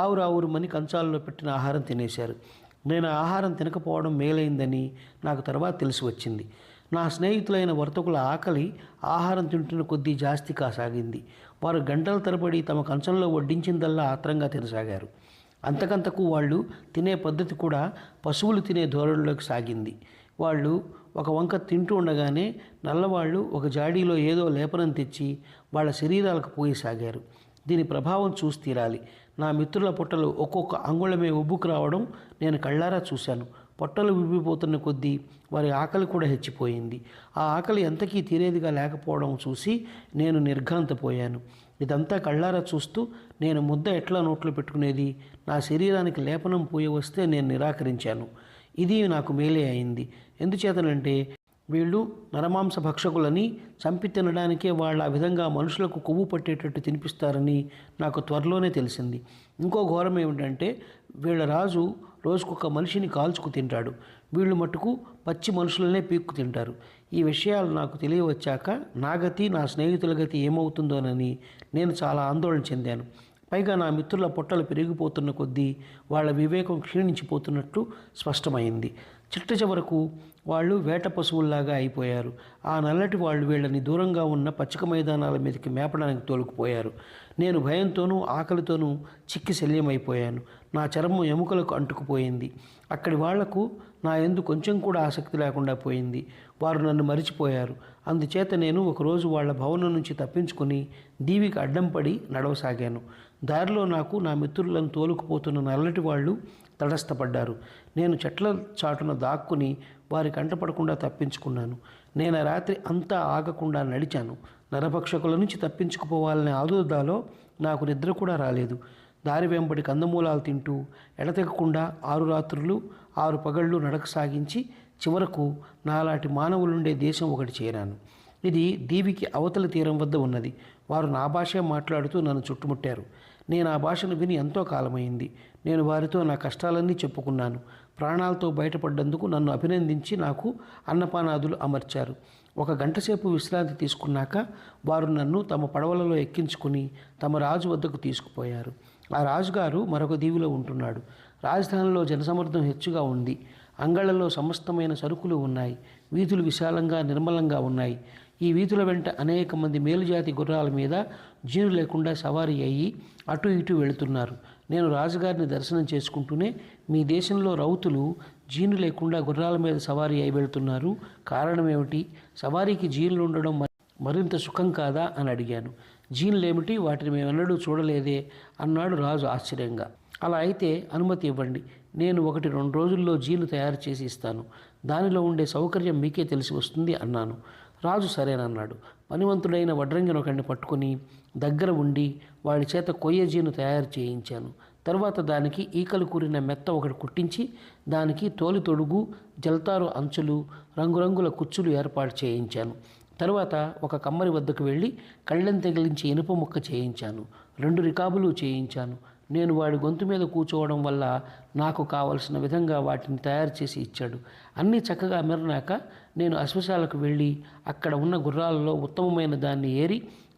ఆవురావురుమని కంచాలలో పెట్టిన ఆహారం తినేశారు. నేను ఆహారం తినకపోవడం మేలైందని నాకు తర్వాత తెలిసి వచ్చింది. నా స్నేహితులైన వర్తకుల ఆకలి ఆహారం తింటున్న కొద్దీ జాస్తి కాసాగింది. వారు గంటల తరబడి తమ కంచంలో వడ్డించిందల్లా ఆత్రంగా తినసాగారు. అంతకంతకు వాళ్ళు తినే పద్ధతి కూడా పశువులు తినే ధోరణిలోకి సాగింది. వాళ్ళు ఒక వంక తింటూ ఉండగానే నల్లవాళ్ళు ఒక జాడీలో ఏదో లేపనం తెచ్చి వాళ్ళ శరీరాలకు పోయసాగారు. దీని ప్రభావం చూసి తీరాలి. నా మిత్రుల పొట్టలు ఒక్కొక్క అంగుళమే ఉబ్బుకు రావడం నేను కళ్ళారా చూశాను. పొట్టలు ఉబ్బిపోతున్న కొద్దీ వారి ఆకలి కూడా హెచ్చిపోయింది. ఆ ఆకలి ఎంతకీ తీరేదిగా లేకపోవడం చూసి నేను నిర్ఘాంతపోయాను. ఇదంతా కళ్ళారా చూస్తూ నేను ముద్ద ఎట్లా నోట్లో పెట్టుకునేది? నా శరీరానికి లేపనం పోయి వస్తే నేను నిరాకరించాను. ఇది నాకు మేలే అయింది. ఎందుచేతనంటే వీళ్ళు నరమాంస భక్షకులని, చంపి తినడానికే వాళ్ళు ఆ విధంగా మనుషులకు కొవ్వు పట్టేటట్టు తినిపిస్తారని నాకు త్వరలోనే తెలిసింది. ఇంకో ఘోరం ఏమిటంటే వీళ్ళ రాజు రోజుకొక మనిషిని కాల్చుకు తింటాడు. వీళ్ళు మట్టుకు పచ్చి మనుషులనే పీక్కు తింటారు. ఈ విషయాలు నాకు తెలియవచ్చాక నా గతి, నా స్నేహితుల గతి ఏమవుతుందోనని నేను చాలా ఆందోళన చెందాను. పైగా నా మిత్రుల పొట్టలు పెరిగిపోతున్న కొద్దీ వాళ్ళ వివేకం క్షీణించిపోతున్నట్టు స్పష్టమైంది. చిట్ట చివరకు వాళ్ళు వేట పశువుల్లాగా అయిపోయారు. ఆ నల్లటి వాళ్ళు వీళ్ళని దూరంగా ఉన్న పచ్చిక మైదానాల మీదకి మేపడానికి తోలుకుపోయారు. నేను భయంతోనూ ఆకలితోనూ చిక్కి శల్యమైపోయాను. నా చర్మం ఎముకలకు అంటుకుపోయింది. అక్కడి వాళ్లకు నా యందు కొంచెం కూడా ఆసక్తి లేకుండా పోయింది. వారు నన్ను మరిచిపోయారు. అందుచేత నేను ఒకరోజు వాళ్ళ భవనం నుంచి తప్పించుకొని దీవికి అడ్డం పడి నడవసాగాను. దారిలో నాకు నా మిత్రులను తోలుకుపోతున్న నల్లటి వాళ్ళు తటస్థపడ్డారు. నేను చెట్ల చాటున దాక్కుని వారి కంటపడకుండా తప్పించుకున్నాను. నేను ఆ రాత్రి అంతా ఆగకుండా నడిచాను. నరభక్షకుల నుంచి తప్పించుకుపోవాలనే ఆదుర్దాలో నాకు నిద్ర కూడా రాలేదు. దారి వెంబడి కందమూలాలు తింటూ ఎడతెగకుండా 6 రాత్రులు 6 పగళ్ళు నడక సాగించి చివరకు నాలాంటి మానవులుండే దేశం ఒకటి చేరాను. ఇది దీవికి అవతల తీరం వద్ద ఉన్నది. వారు నా భాషే మాట్లాడుతూ నన్ను చుట్టుముట్టారు. నేను ఆ భాషను విని ఎంతో కాలమైంది. నేను వారితో నా కష్టాలన్నీ చెప్పుకున్నాను. ప్రాణాలతో బయటపడ్డందుకు నన్ను అభినందించి నాకు అన్నపానాదులు అమర్చారు. 1 గంట సేపు విశ్రాంతి తీసుకున్నాక వారు నన్ను తమ పడవలలో ఎక్కించుకుని తమ రాజు వద్దకు తీసుకుపోయారు. ఆ రాజుగారు మరొక దీవిలో ఉంటున్నాడు. రాజధానిలో జనసమర్థం హెచ్చుగా ఉంది. అంగళ్లలో సమస్తమైన సరుకులు ఉన్నాయి. వీధులు విశాలంగా నిర్మలంగా ఉన్నాయి. ఈ వీధుల వెంట అనేక మంది మేలుజాతి గుర్రాల మీద జీను లేకుండా సవారీ అయ్యి అటు ఇటు వెళుతున్నారు. నేను రాజుగారిని దర్శనం చేసుకుంటూనే, మీ దేశంలో రౌతులు జీను లేకుండా గుర్రాల మీద సవారీ అయి వెళుతున్నారు, కారణమేమిటి? సవారీకి జీనులు ఉండడం మరింత సుఖం కాదా అని అడిగాను. జీన్లేమిటి? వాటిని మేమెన్నడూ చూడలేదే అన్నాడు రాజు ఆశ్చర్యంగా. అలా అయితే అనుమతి ఇవ్వండి. నేను 1-2 రోజుల్లో జీను తయారు చేసి ఇస్తాను. దానిలో ఉండే సౌకర్యం మీకే తెలిసి వస్తుంది అన్నాను. రాజు సరేనన్నాడు. పనివంతుడైన వడ్రంగిని ఒకడిని పట్టుకుని దగ్గర ఉండి వాడి చేత కొయ్య జీను తయారు చేయించాను. తర్వాత దానికి ఈకలు కూరిన మెత్త ఒకటి కుట్టించి దానికి తోలి తొడుగు, జల్తారు అంచులు, రంగురంగుల కుచ్చులు ఏర్పాటు చేయించాను. తరువాత ఒక కమ్మరి వద్దకు వెళ్ళి కళ్ళెం తగిలించి ఇనుప ముక్క చేయించాను. 2 రికాబులు చేయించాను. నేను వాడి గొంతు మీద కూర్చోవడం వల్ల నాకు కావలసిన విధంగా వాటిని తయారు చేసి ఇచ్చాడు. అన్నీ చక్కగా అమరినాక నేను అశ్వశాలకు వెళ్ళి అక్కడ ఉన్న గుర్రాలలో ఉత్తమమైన దాన్ని ఏరి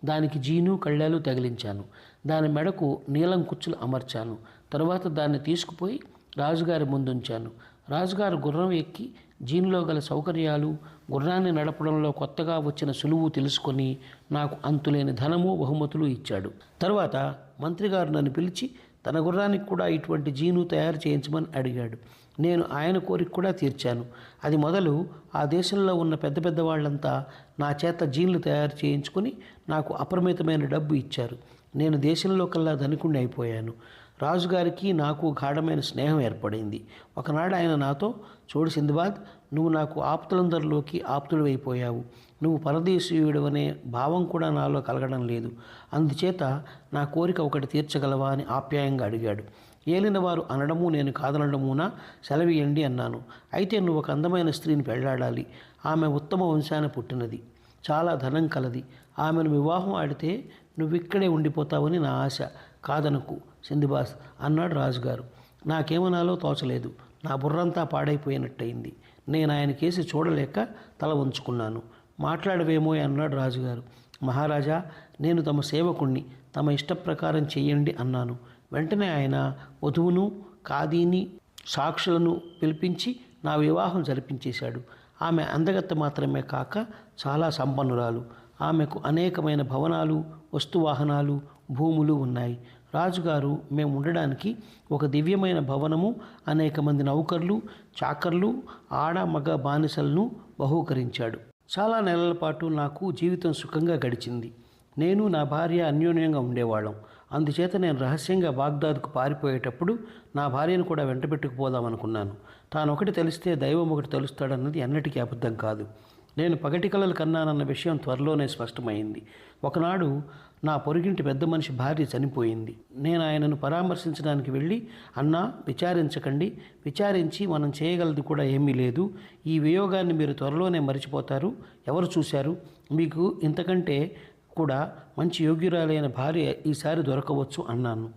దానికి జీను, కళ్ళాలు తగిలించాను. దాని మెడకు నీలం కుచ్చులు అమర్చాను. తరువాత దాన్ని తీసుకుపోయి రాజుగారి ముందుంచాను. రాజుగారు గుర్రం ఎక్కి జీన్లో గల సౌకర్యాలు, గుర్రాన్ని నడపడంలో కొత్తగా వచ్చిన సులువు తెలుసుకొని నాకు అంతులేని ధనము, బహుమతులు ఇచ్చాడు. తరువాత మంత్రిగారు నన్ను పిలిచి తన గుర్రానికి కూడా ఇటువంటి జీను తయారు చేయించమని అడిగాడు. నేను ఆయన కోరిక కూడా తీర్చాను. అది మొదలు ఆ దేశంలో ఉన్న పెద్ద పెద్ద వాళ్ళంతా నా చేత జీన్లు తయారు చేయించుకొని నాకు అపరిమితమైన డబ్బు ఇచ్చారు. నేను దేశంలో కల్లా ధనికుణ్ణి అయిపోయాను. రాజుగారికి నాకు గాఢమైన స్నేహం ఏర్పడింది. ఒకనాడు ఆయన నాతో, చూడు సింధబాద్, నువ్వు నాకు ఆప్తులందరిలోకి ఆప్తుడివైపోయావు. నువ్వు పరదేశీయుడవనే భావం కూడా నాలో కలగడం లేదు. అందుచేత నా కోరిక ఒకటి తీర్చగలవా అని ఆప్యాయంగా అడిగాడు. ఏలిన వారు అనడము నేను కాదనడమునా సెలవియండి అన్నాను. అయితే నువ్వు ఒక అందమైన స్త్రీని పెళ్లాడాలి. ఆమె ఉత్తమ వంశాన పుట్టినది, చాలా ధనం కలది. ఆమెను వివాహం ఆడితే నువ్విక్కడే ఉండిపోతావని నా ఆశ. కాదనకు సింధుబాస్ అన్నాడు రాజుగారు. నాకేమనాలో తోచలేదు. నా బుర్రంతా పాడైపోయినట్టయింది. నేను ఆయన కేసి చూడలేక తల వంచుకున్నాను. మాట్లాడవేమో అన్నాడు రాజుగారు. మహారాజా, నేను తమ సేవకుణ్ణి, తమ ఇష్ట ప్రకారం చెయ్యండి అన్నాను. వెంటనే ఆయన వధువును, ఖాదీని, సాక్షులను పిలిపించి నా వివాహం జరిపించేశాడు. ఆమె అందగత్త మాత్రమే కాక చాలా సంపన్నురాలు. ఆమెకు అనేకమైన భవనాలు, వస్తువాహనాలు, భూములు ఉన్నాయి. రాజుగారు మేము ఉండడానికి ఒక దివ్యమైన భవనము, అనేక మంది నౌకర్లు, చాకర్లు, ఆడ మగ బానిసలను బహూకరించాడు. చాలా నెలల పాటు నాకు జీవితం సుఖంగా గడిచింది. నేను నా భార్య అన్యోన్యంగా ఉండేవాళ్ళం. అందుచేత నేను రహస్యంగా బాగ్దాద్కు పారిపోయేటప్పుడు నా భార్యను కూడా వెంటబెట్టుకుపోదామనుకున్నాను. తానొకటి తెలిస్తే దైవం ఒకటి తెలుస్తాడన్నది ఎన్నటికీ అబద్ధం కాదు. నేను పగటి కలలు కన్నానన్న విషయం త్వరలోనే స్పష్టమైంది. ఒకనాడు నా పొరుగింటి పెద్ద మనిషి భార్య చనిపోయింది. నేను ఆయనను పరామర్శించడానికి వెళ్ళి, అన్నా, విచారించకండి, విచారించి మనం చేయగలది కూడా ఏమీ లేదు. ఈ వియోగాన్ని మీరు త్వరలోనే మరిచిపోతారు. ఎవరు చూశారు? మీకు ఇంతకంటే కూడా మంచి యోగ్యురాలైన భార్య ఈసారి దొరకవచ్చు అన్నాను.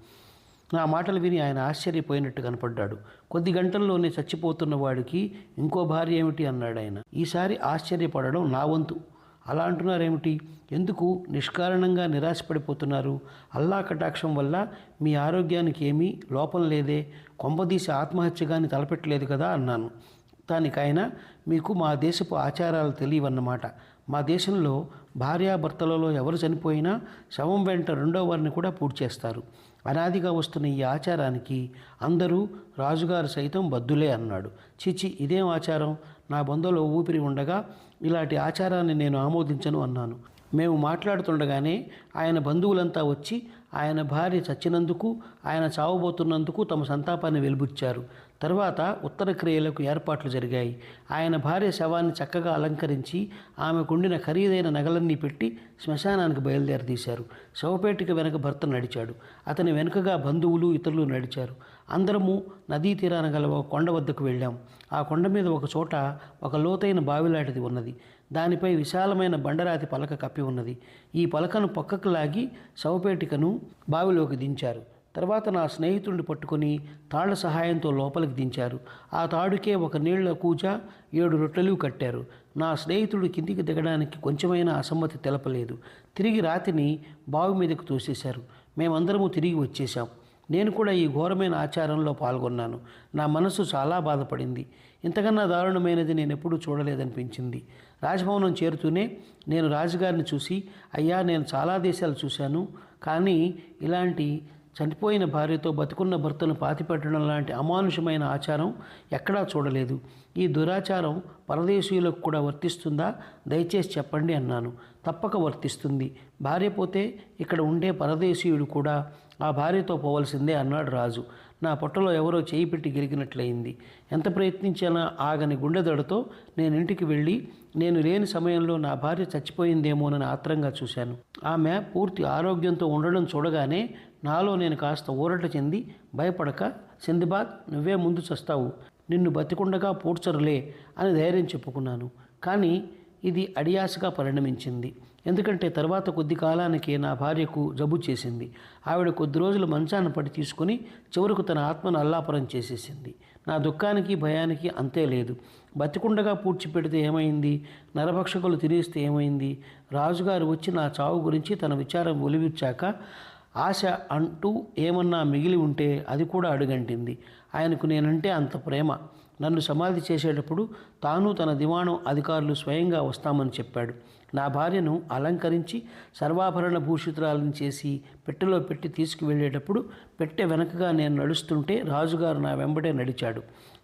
నా మాటలు విని ఆయన ఆశ్చర్యపోయినట్టు కనపడ్డాడు. కొద్ది గంటల్లోనే చచ్చిపోతున్న వాడికి ఇంకో భార్య ఏమిటి అన్నాడు ఆయన. ఈసారి ఆశ్చర్యపడడం నా వంతు. అలా అంటున్నారేమిటి? ఎందుకు నిష్కారణంగా నిరాశపడిపోతున్నారు? అల్లా కటాక్షం వల్ల మీ ఆరోగ్యానికి ఏమీ లోపం లేదే, కొంపదీసి ఆత్మహత్య కానీ తలపెట్టలేదు కదా అన్నాను. దానికైన మీకు మా దేశపు ఆచారాలు తెలియవన్నమాట. మా దేశంలో భార్యాభర్తలలో ఎవరు చనిపోయినా శవం వెంట రెండో వారిని కూడా పూడ్చి చేస్తారు. అనాదిగా వస్తున్న ఈ ఆచారానికి అందరూ, రాజుగారు సైతం బద్దులే అన్నాడు. చిచి, ఇదేం ఆచారం? నా బొందలో ఊపిరి ఉండగా ఇలాంటి ఆచారాన్ని నేను ఆమోదించను అన్నాను. మేము మాట్లాడుతుండగానే ఆయన బంధువులంతా వచ్చి ఆయన భార్య చచ్చినందుకు, ఆయన చావబోతున్నందుకు తమ సంతాపాన్ని వెలిబుచ్చారు. తర్వాత ఉత్తర క్రియలకు ఏర్పాట్లు జరిగాయి. ఆయన భార్య శవాన్ని చక్కగా అలంకరించి ఆమెకుండిన ఖరీదైన నగలన్నీ పెట్టి శ్మశానానికి బయలుదేరదీశారు. శవపేటిక వెనక భర్త నడిచాడు. అతని వెనుకగా బంధువులు, ఇతరులు నడిచారు. అందరము నదీ తీరాన గల ఒక కొండ వద్దకు వెళ్ళాం. ఆ కొండ మీద ఒక చోట ఒక లోతైన బావిలాంటిది ఉన్నది. దానిపై విశాలమైన బండరాతి పలక కప్పి ఉన్నది. ఈ పలకను పక్కకు లాగి శవపేటికను బావిలోకి దించారు. తర్వాత నా స్నేహితుడిని పట్టుకొని తాళ్ల సహాయంతో లోపలికి దించారు. ఆ తాడుకే ఒక నీళ్ల కూజ, 7 రొట్టెలు కట్టారు. నా స్నేహితుడు కిందికి దిగడానికి కొంచెమైనా అసమ్మతి తెలపలేదు. తిరిగి రాతిని బావి మీదకు తోసేశారు. మేమందరము తిరిగి వచ్చేశాం. నేను కూడా ఈ ఘోరమైన ఆచారంలో పాల్గొన్నాను. నా మనసు చాలా బాధపడింది. ఇంతకన్నా దారుణమైనది నేను ఎప్పుడూ చూడలేదనిపించింది. రాజభవనం చేరుతూనే నేను రాజుగారిని చూసి, అయ్యా, నేను చాలా దేశాలు చూశాను, కానీ ఇలాంటి చనిపోయిన భార్యతో బతుకున్న భర్తను పాతిపెట్టడం లాంటి అమానుషమైన ఆచారం ఎక్కడా చూడలేదు. ఈ దురాచారం పరదేశీయులకు కూడా వర్తిస్తుందా? దయచేసి చెప్పండి అన్నాను. తప్పక వర్తిస్తుంది. భార్య పోతే ఇక్కడ ఉండే పరదేశీయుడు కూడా ఆ భార్యతో పోవలసిందే అన్నాడు రాజు. నా పొట్టలో ఎవరో చేయి పెట్టి గిరిగినట్లయింది. ఎంత ప్రయత్నించినా ఆగని గుండెదడతో నేను ఇంటికి వెళ్ళి, నేను లేని సమయంలో నా భార్య చచ్చిపోయిందేమోనని ఆత్రంగా చూశాను. ఆమె పూర్తి ఆరోగ్యంతో ఉండడం చూడగానే నాలో నేను కాస్త ఊరట చెంది, భయపడక, సిందిబాద్, నువ్వే ముందు చస్తావు, నిన్ను బతికుండగా పూడ్చరులే అని ధైర్యం చెప్పుకున్నాను. కానీ ఇది అడియాసగా పరిణమించింది. ఎందుకంటే తర్వాత కొద్ది కాలానికి నా భార్యకు జబ్బు చేసింది. ఆవిడ కొద్ది రోజులు మంచాన పడి తీసుకుని చివరకు తన ఆత్మను అల్లాపరం చేసేసింది. నా దుఃఖానికి, భయానికి అంతే లేదు. బతికుండగా పూడ్చిపెడితే ఏమైంది? నరభక్షకులు తినేస్తే ఏమైంది? రాజుగారు వచ్చి నా చావు గురించి తన విచారం వెలివిచ్చాక ఆశ అంటూ ఏమన్నా మిగిలి ఉంటే అది కూడా అడుగంటింది. ఆయనకు నేనంటే అంత ప్రేమ. నన్ను సమాధి చేసేటప్పుడు తాను తన దివాణం అధికారులు స్వయంగా వస్తామని చెప్పాడు. నా భార్యను అలంకరించి సర్వాభరణ భూషితురాలను చేసి పెట్టెలో పెట్టి తీసుకువెళ్ళేటప్పుడు పెట్టె వెనకగా నేను నడుస్తుంటే రాజుగారు నా వెంబడే నడిచాడు.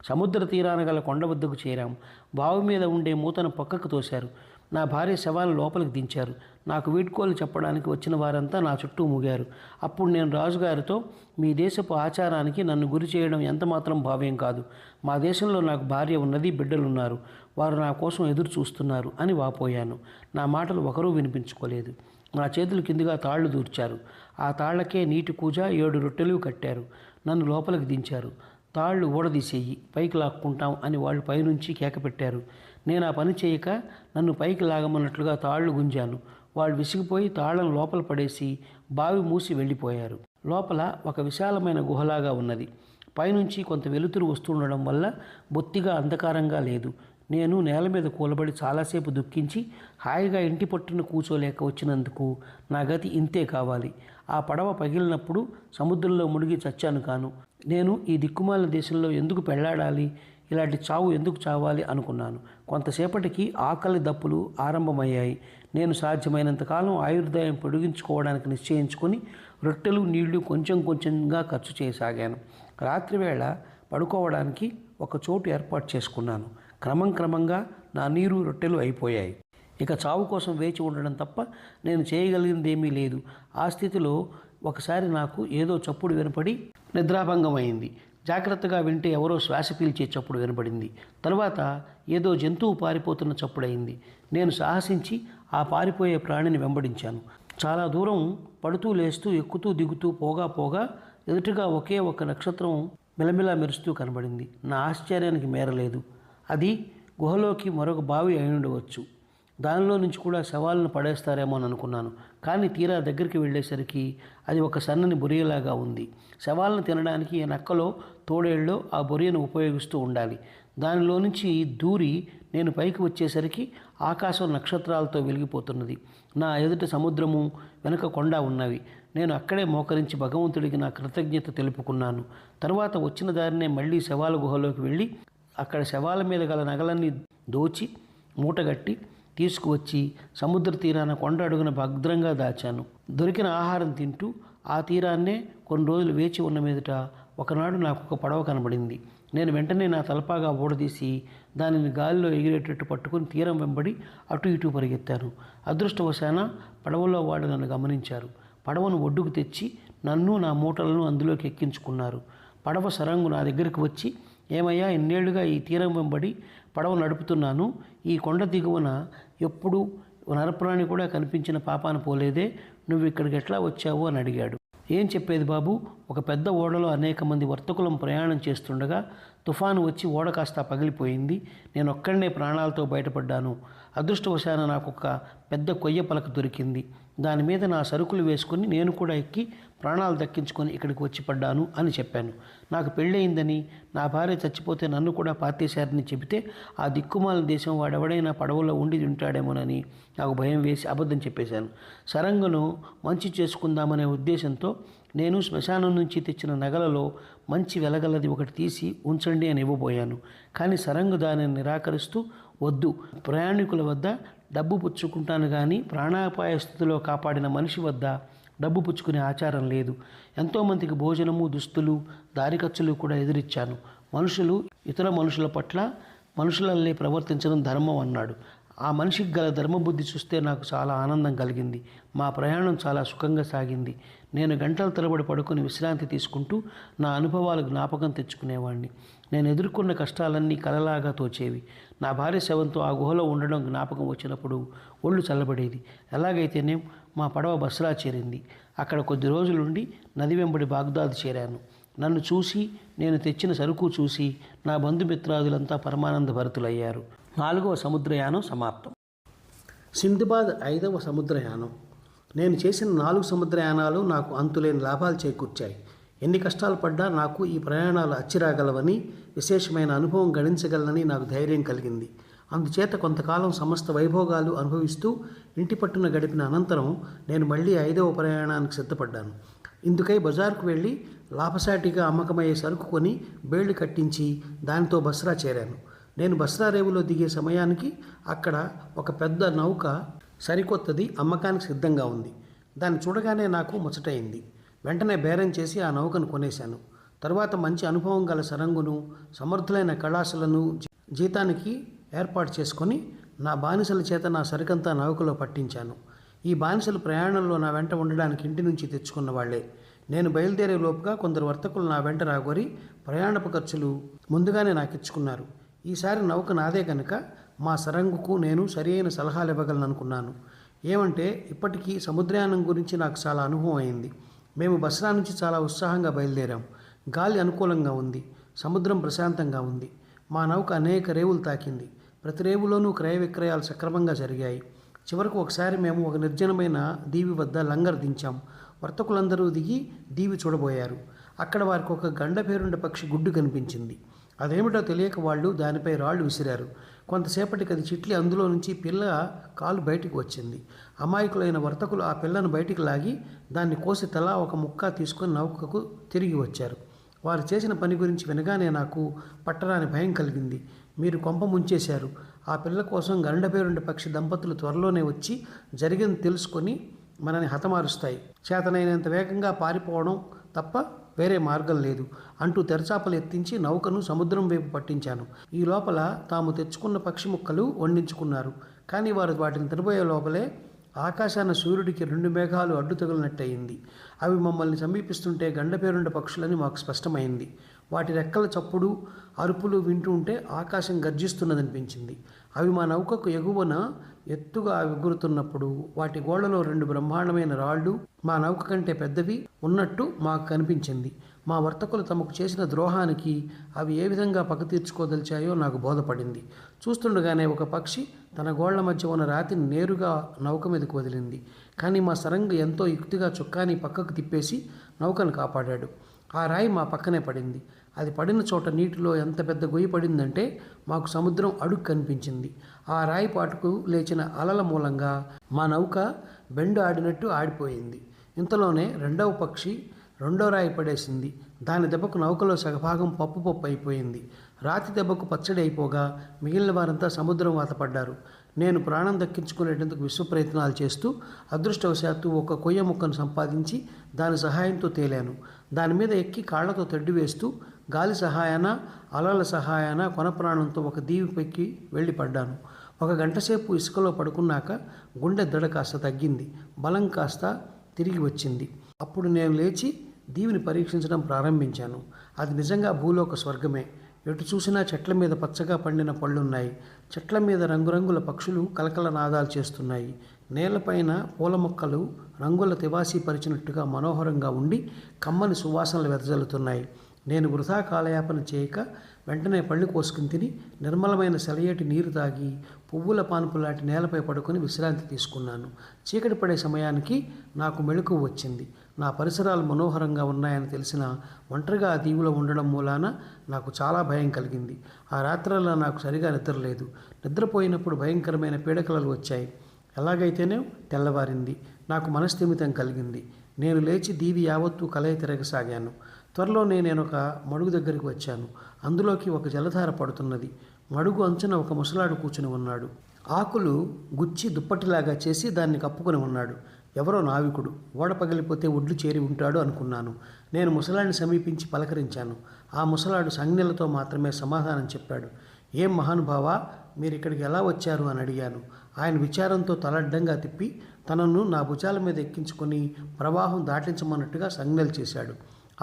సముద్ర తీరాన గల కొండ వద్దకు చేరాం. బావి మీద ఉండే మూతను పక్కకు తోశారు. నా భార్య శవాలను లోపలికి దించారు. నాకు వీడ్కోలు చెప్పడానికి వచ్చిన వారంతా నా చుట్టూ మూగారు. అప్పుడు నేను రాజుగారితో, మీ దేశపు ఆచారానికి నన్ను గురి చేయడం ఎంతమాత్రం భావ్యం కాదు. మా దేశంలో నాకు భార్య ఉన్నది, బిడ్డలున్నారు. వారు నా కోసం ఎదురు చూస్తున్నారు అని వాపోయాను. నా మాటలు ఒకరూ వినిపించుకోలేదు. నా చేతులు కిందిగా తాళ్లు దూర్చారు. ఆ తాళ్లకే నీటి కూజ, 7 రొట్టెలు కట్టారు. నన్ను లోపలికి దించారు. తాళ్ళు ఊడదీసేయి, పైకి లాక్కుంటాం అని వాళ్ళు పైనుంచి కేక పెట్టారు. నేను ఆ పని చేయక నన్ను పైకి లాగమన్నట్లుగా తాళ్ళు గుంజాను. వాళ్ళు విసిగిపోయి తాళ్లను లోపల పడేసి బావి మూసి వెళ్ళిపోయారు. లోపల ఒక విశాలమైన గుహలాగా ఉన్నది. పైనుంచి కొంత వెలుతురు వస్తుండడం వల్ల బొత్తిగా అంధకారంగా లేదు. నేను నేల మీద కూలబడి చాలాసేపు దుఃఖించి హాయిగా ఇంటి పట్టున కూర్చోలేక వచ్చినందుకు నా గతి ఇంతే కావాలి. ఆ పడవ పగిలినప్పుడు సముద్రంలో మునిగి చచ్చాను కాను. నేను ఈ దిక్కుమాలిన దేశంలో ఎందుకు పెళ్లాడాలి, ఇలాంటి చావు ఎందుకు చావాలి అనుకున్నాను. కొంతసేపటికి ఆకలి దప్పులు ఆరంభమయ్యాయి. నేను సాధ్యమైనంతకాలం ఆయుర్దాయం పొడిగించుకోవడానికి నిశ్చయించుకొని రొట్టెలు నీళ్లు కొంచెం కొంచెంగా ఖర్చు చేయసాగాను. రాత్రివేళ పడుకోవడానికి ఒక చోటు ఏర్పాటు చేసుకున్నాను. క్రమంగా నా నీరు రొట్టెలు అయిపోయాయి. ఇక చావు కోసం వేచి ఉండడం తప్ప నేను చేయగలిగిందేమీ లేదు. ఆ స్థితిలో ఒకసారి నాకు ఏదో చప్పుడు వినపడి నిద్రాభంగమైంది. జాగ్రత్తగా వింటే ఎవరో శ్వాస పీల్చే చప్పుడు వినపడింది. తరువాత ఏదో జంతువు పారిపోతున్న చప్పుడైంది. నేను సాహసించి ఆ పారిపోయే ప్రాణిని వెంబడించాను. చాలా దూరం పడుతూ లేస్తూ ఎక్కుతూ దిగుతూ పోగా ఎదుటిగా ఒకే ఒక నక్షత్రం మిలమిలా మెరుస్తూ కనబడింది. నా ఆశ్చర్యానికి మేరలేదు. అది గుహలోకి మరొక బావి అయి ఉండవచ్చు. దానిలో నుంచి కూడా శవాలను పడేస్తారేమో అని అనుకున్నాను. కానీ తీరా దగ్గరికి వెళ్ళేసరికి అది ఒక సన్నని బొరియలాగా ఉంది. శవాలను తినడానికి ఈ నక్కలో తోడేళ్ళలో ఆ బొరియను ఉపయోగిస్తూ ఉండాలి. దానిలో నుంచి దూరి నేను పైకి వచ్చేసరికి ఆకాశం నక్షత్రాలతో వెలిగిపోతున్నది. నా ఎదుట సముద్రము, వెనుక కొండ ఉన్నవి. నేను అక్కడే మోకరించి భగవంతుడికి నా కృతజ్ఞత తెలుపుకున్నాను. తర్వాత వచ్చిన దారినే మళ్ళీ శవాల గుహలోకి వెళ్ళి అక్కడ శవాల మీద గల నగలన్నీ దోచి మూటగట్టి తీసుకువచ్చి సముద్ర తీరాన కొండ అడుగున భద్రంగా దాచాను. దొరికిన ఆహారం తింటూ ఆ తీరాన్నే కొన్ని రోజులు వేచి ఉన్న మీదట ఒకనాడు నాకు ఒక పడవ కనబడింది. నేను వెంటనే నా తలపాగా ఊడదీసి దానిని గాలిలో ఎగిరేటట్టు పట్టుకుని తీరం వెంబడి అటు ఇటు పరిగెత్తాను. అదృష్టవశాన పడవలో వాళ్ళు నన్ను గమనించారు. పడవను ఒడ్డుకు తెచ్చి నన్ను నా మూటలను అందులోకి ఎక్కించుకున్నారు. పడవ సరంగు నా దగ్గరికి వచ్చి, ఏమయ్యా, ఇన్నేళ్లుగా ఈ తీరం వెంబడి పడవ నడుపుతున్నాను. ఈ కొండ దిగువన ఎప్పుడు నరప్రాణి కూడా కనిపించిన పాపాన పోలేదే, నువ్వు ఇక్కడికి ఎట్లా వచ్చావు అని అడిగాడు. ఏం చెప్పేది బాబు, ఒక పెద్ద ఓడలో అనేక మంది వర్తకులం ప్రయాణం చేస్తుండగా తుఫాను వచ్చి ఓడ కాస్త పగిలిపోయింది. నేను ఒక్కడనే ప్రాణాలతో బయటపడ్డాను. అదృష్టవశాన నాకు ఒక పెద్ద కొయ్య పలక దొరికింది. దాని మీద నా సరుకులు వేసుకుని నేను కూడా ఎక్కి ప్రాణాలు దక్కించుకొని ఇక్కడికి వచ్చి పడ్డాను అని చెప్పాను. నాకు పెళ్ళయిందని, నా భార్య చచ్చిపోతే నన్ను కూడా పాతేశారని చెబితే ఆ దిక్కుమాల దేశం వాడెవడైనా పడవలో ఉండి ఉంటాడేమోనని నాకు భయం వేసి అబద్ధం చెప్పేశాను. సరంగును మంచి చేసుకుందామనే ఉద్దేశంతో నేను శ్మశానం నుంచి తెచ్చిన నగలలో మంచి వెలగలది ఒకటి తీసి ఉంచండి అని ఇవ్వబోయాను. కానీ సరంగు దానిని నిరాకరిస్తూ, వద్దు, ప్రయాణికుల వద్ద డబ్బు పుచ్చుకుంటాను కానీ ప్రాణాపాయ స్థితిలో కాపాడిన మనిషి వద్ద డబ్బు పుచ్చుకునే ఆచారం లేదు. ఎంతోమందికి భోజనము, దుస్తులు, దారి ఖర్చులు కూడా ఎదురిచ్చాను. మనుషులు ఇతర మనుషుల పట్ల మనుషులల్లే ప్రవర్తించడం ధర్మం అన్నాడు. ఆ మనిషికి గల ధర్మబుద్ధి చూస్తే నాకు చాలా ఆనందం కలిగింది. మా ప్రయాణం చాలా సుఖంగా సాగింది. నేను గంటల తరబడి పడుకొని విశ్రాంతి తీసుకుంటూ నా అనుభవాలు జ్ఞాపకం తెచ్చుకునేవాడిని. నేను ఎదుర్కొన్న కష్టాలన్నీ కలలాగా తోచేవి. నా భార్య శవంతో ఆ గుహలో ఉండడం జ్ఞాపకం వచ్చినప్పుడు ఒళ్ళు చల్లబడేది. ఎలాగైతేనే మా పడవ బస్రా చేరింది. అక్కడ కొద్ది రోజులుండి నది వెంబడి బాగ్దాద్ చేరాను. నన్ను చూసి, నేను తెచ్చిన సరుకు చూసి నా బంధుమిత్రాదులంతా పరమానంద భరితులయ్యారు. 4వ సముద్రయానం సమాప్తం. సింధుబాద్ 5వ సముద్రయానం. నేను చేసిన 4 సముద్రయానాలు నాకు అంతులేని లాభాలు చేకూర్చాయి. ఎన్ని కష్టాలు పడ్డా నాకు ఈ ప్రయాణాలు అచ్చిరాగలవని, విశేషమైన అనుభవం గణించగలనని నాకు ధైర్యం కలిగింది. అందుచేత కొంతకాలం సమస్త వైభోగాలు అనుభవిస్తూ ఇంటి పట్టున గడిపిన అనంతరం నేను మళ్ళీ 5వ ప్రయాణానికి సిద్ధపడ్డాను. ఇందుకై బజారుకు వెళ్ళి లాభసాటిగా అమ్మకమయ్యే సరుకు కొని బేళ్లు కట్టించి దానితో బస్రా చేరాను. నేను బస్రా రేవులో దిగే సమయానికి అక్కడ ఒక పెద్ద నౌక సరికొత్తది అమ్మకానికి సిద్ధంగా ఉంది. దాన్ని చూడగానే నాకు ముచ్చటయింది. వెంటనే బేరం చేసి ఆ నౌకను కొనేశాను. తరువాత మంచి అనుభవం గల సరంగును, సమర్థులైన కళాశాలను జీతానికి ఏర్పాటు చేసుకొని నా బానిసల చేత నా సరుకంతా నౌకలో పట్టించాను. ఈ బానిసలు ప్రయాణంలో నా వెంట ఉండడానికి ఇంటి నుంచి తెచ్చుకున్న వాళ్లే. నేను బయలుదేరే లోపుగా కొందరు వర్తకులు నా వెంట రాగోరి ప్రయాణపు ఖర్చులు ముందుగానే నాకు ఇచ్చుకున్నారు. ఈసారి నౌక నాదే కనుక మా సరంగుకు నేను సరియైన సలహాలు ఇవ్వగలను అనుకున్నాను. ఏమంటే, ఇప్పటికీ సముద్రయానం గురించి నాకు చాలా అనుభవం అయింది. మేము బస్రా నుంచి చాలా ఉత్సాహంగా బయలుదేరాం. గాలి అనుకూలంగా ఉంది. సముద్రం ప్రశాంతంగా ఉంది. మా నౌక అనేక రేవులు తాకింది. ప్రతి రేవులోనూ క్రయ విక్రయాలు సక్రమంగా జరిగాయి. చివరకు ఒకసారి మేము ఒక నిర్జనమైన దీవి వద్ద లంగర్ దించాం. వర్తకులందరూ దిగి దీవి చూడబోయారు. అక్కడ వారికి ఒక గండపేరుండ పక్షి గుడ్డు కనిపించింది. అదేమిటో తెలియక వాళ్ళు దానిపై రాళ్లు విసిరారు. కొంతసేపటికి అది చిట్లి అందులో నుంచి పిల్ల కాలు బయటికి వచ్చింది. అమాయకులైన వర్తకులు ఆ పిల్లను బయటికి లాగి దాన్ని కోసి తలా ఒక ముక్క తీసుకొని నౌకకు తిరిగి వచ్చారు. వారు చేసిన పని గురించి వినగానే నాకు పట్టరాని భయం కలిగింది. మీరు కొంప ముంచేశారు. ఆ పిల్ల కోసం గండపేరుండ పక్షి దంపతులు త్వరలోనే వచ్చి జరిగింది తెలుసుకొని మనని హతమారుస్తాయి. చేతనైనంత వేగంగా పారిపోవడం తప్ప వేరే మార్గం లేదు అంటూ తెరచాపలు ఎత్తించి నౌకను సముద్రం వైపు పట్టించాను. ఈ లోపల తాము తెచ్చుకున్న పక్షి ముక్కలు వండించుకున్నారు. కానీ వారు వాటిని తినబోయే లోపలే ఆకాశాన సూర్యుడికి 2 మేఘాలు అడ్డు తగిలినట్టయింది. అవి మమ్మల్ని సమీపిస్తుంటే గండపేరుండ పక్షులని మాకు స్పష్టమైంది. వాటి రెక్కల చప్పుడు అరుపులు వింటూ ఉంటే ఆకాశం గర్జిస్తున్నదనిపించింది. అవి మా నౌకకు ఎగువన ఎత్తుగా ఎగురుతున్నప్పుడు వాటి గోళ్లలో 2 బ్రహ్మాండమైన రాళ్ళు మా నౌక కంటే పెద్దవి ఉన్నట్టు మాకు కనిపించింది. మా వర్తకులు తమకు చేసిన ద్రోహానికి అవి ఏ విధంగా పగ తీర్చుకోదలిచాయో నాకు బోధపడింది. చూస్తుండగానే ఒక పక్షి తన గోళ్ల మధ్య ఉన్న రాతిని నేరుగా నౌక మీదకు వదిలింది. కానీ మా సరంగ ఎంతో యుక్తిగా చొక్కాని పక్కకు తిప్పేసి నౌకను కాపాడాడు. ఆ రాయి మా పక్కనే పడింది. అది పడిన చోట నీటిలో ఎంత పెద్ద గొయ్యి పడిందంటే మాకు సముద్రం అడుగు కనిపించింది. ఆ రాయి పాటుకు లేచిన అలల మూలంగా మా నౌక బెండు ఆడినట్టు ఆడిపోయింది. ఇంతలోనే రెండవ పక్షి రెండో రాయి పడేసింది. దాని దెబ్బకు నౌకలో సగభాగం పప్పు అయిపోయింది. రాతి దెబ్బకు పచ్చడి అయిపోగా మిగిలిన వారంతా సముద్రం వాతపడ్డారు. నేను ప్రాణం దక్కించుకునేటందుకు విశ్వ ప్రయత్నాలు చేస్తూ అదృష్టవశాత్తు ఒక కొయ్య ముక్కను సంపాదించి దాని సహాయంతో తేలాను. దాని మీద ఎక్కి కాళ్లతో తెడ్డు వేస్తూ గాలి సహాయాన అలల సహాయాన కొన ప్రాణంతో ఒక దీవిపైకి వెళ్ళి పడ్డాను. 1 గంటసేపు ఇసుకలో పడుకున్నాక గుండె దడ కాస్త తగ్గింది. బలం కాస్త తిరిగి వచ్చింది. అప్పుడు నేను లేచి దీవిని పరీక్షించడం ప్రారంభించాను. అది నిజంగా భూలోక స్వర్గమే. ఎటు చూసినా చెట్ల మీద పచ్చగా పండిన పళ్ళున్నాయి. చెట్ల మీద రంగురంగుల పక్షులు కలకల నాదాలు చేస్తున్నాయి. నేలపైన పూల మొక్కలు రంగుల తివాసీ పరిచినట్టుగా మనోహరంగా ఉండి కమ్మని సువాసనలు వెదజల్లుతున్నాయి. నేను వృథా కాలయాపన చేయక వెంటనే పళ్ళు కోసుకుని తిని నిర్మలమైన సెలయేటి నీరు తాగి పువ్వుల పానుపులాంటి నేలపై పడుకొని విశ్రాంతి తీసుకున్నాను. చీకటి పడే సమయానికి నాకు మెలకువ వచ్చింది. నా పరిసరాలు మనోహరంగా ఉన్నాయని తెలిసిన ఒంటరిగా ఆ దీవులో ఉండడం మూలాన నాకు చాలా భయం కలిగింది. ఆ రాత్రల్లా నాకు సరిగా నిద్రలేదు. నిద్రపోయినప్పుడు భయంకరమైన పీడకలలు వచ్చాయి. ఎలాగైతేనే తెల్లవారింది. నాకు మనస్థిమితం కలిగింది. నేను లేచి దీవి యావత్తు కలయి తిరగసాగాను. త్వరలోనే నేను ఒక మడుగు దగ్గరికి వచ్చాను. అందులోకి ఒక జలధార పడుతున్నది. మడుగు అంచున ఒక ముసలాడు కూర్చుని ఉన్నాడు. ఆకులు గుచ్చి దుప్పటిలాగా చేసి దాన్ని కప్పుకొని ఉన్నాడు. ఎవరో నావికుడు. ఓడ పగిలిపోతే ఒడ్లు చేరి ఉంటాడు అనుకున్నాను. నేను ముసలాడిని సమీపించి పలకరించాను. ఆ ముసలాడు సంజ్ఞలతో మాత్రమే సమాధానం చెప్పాడు. ఏం మహానుభావా, మీరు ఇక్కడికి ఎలా వచ్చారు అని అడిగాను. ఆయన విచారంతో తలడ్డంగా తిప్పి తనను నా భుజాల మీద ఎక్కించుకొని ప్రవాహం దాటించమన్నట్టుగా సంజ్ఞలు చేశాడు.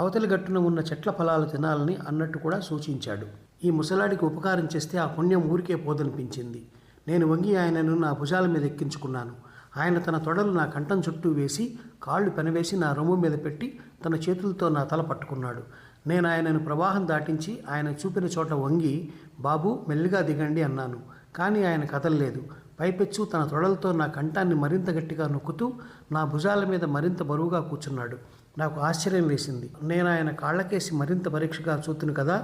అవతలి గట్టున ఉన్న చెట్ల ఫలాలు తినాలని అన్నట్టు కూడా సూచించాడు. ఈ ముసలాడికి ఉపకారం చేస్తే ఆ పుణ్యం ఊరికే పోదనిపించింది. నేను వంగి ఆయనను నా భుజాల మీద ఎక్కించుకున్నాను. ఆయన తన తొడలు నా కంఠం చుట్టూ వేసి కాళ్ళు పెనవేసి నా రొమ్ము మీద పెట్టి తన చేతులతో నా తల పట్టుకున్నాడు. నేను ఆయనను ప్రవాహం దాటించి ఆయన చూపిన చోట వంగి, బాబు మెల్లిగా దిగండి అన్నాను. కానీ ఆయన కదలలేదు. పైపెచ్చు తన తొడలతో నా కంఠాన్ని మరింత గట్టిగా నొక్కుతూ నా భుజాల మీద మరింత బరువుగా కూర్చున్నాడు. నాకు ఆశ్చర్యం వేసింది. నేను ఆయన కాళ్ళకేసి మరింత పరీక్షగా చూతును కదా,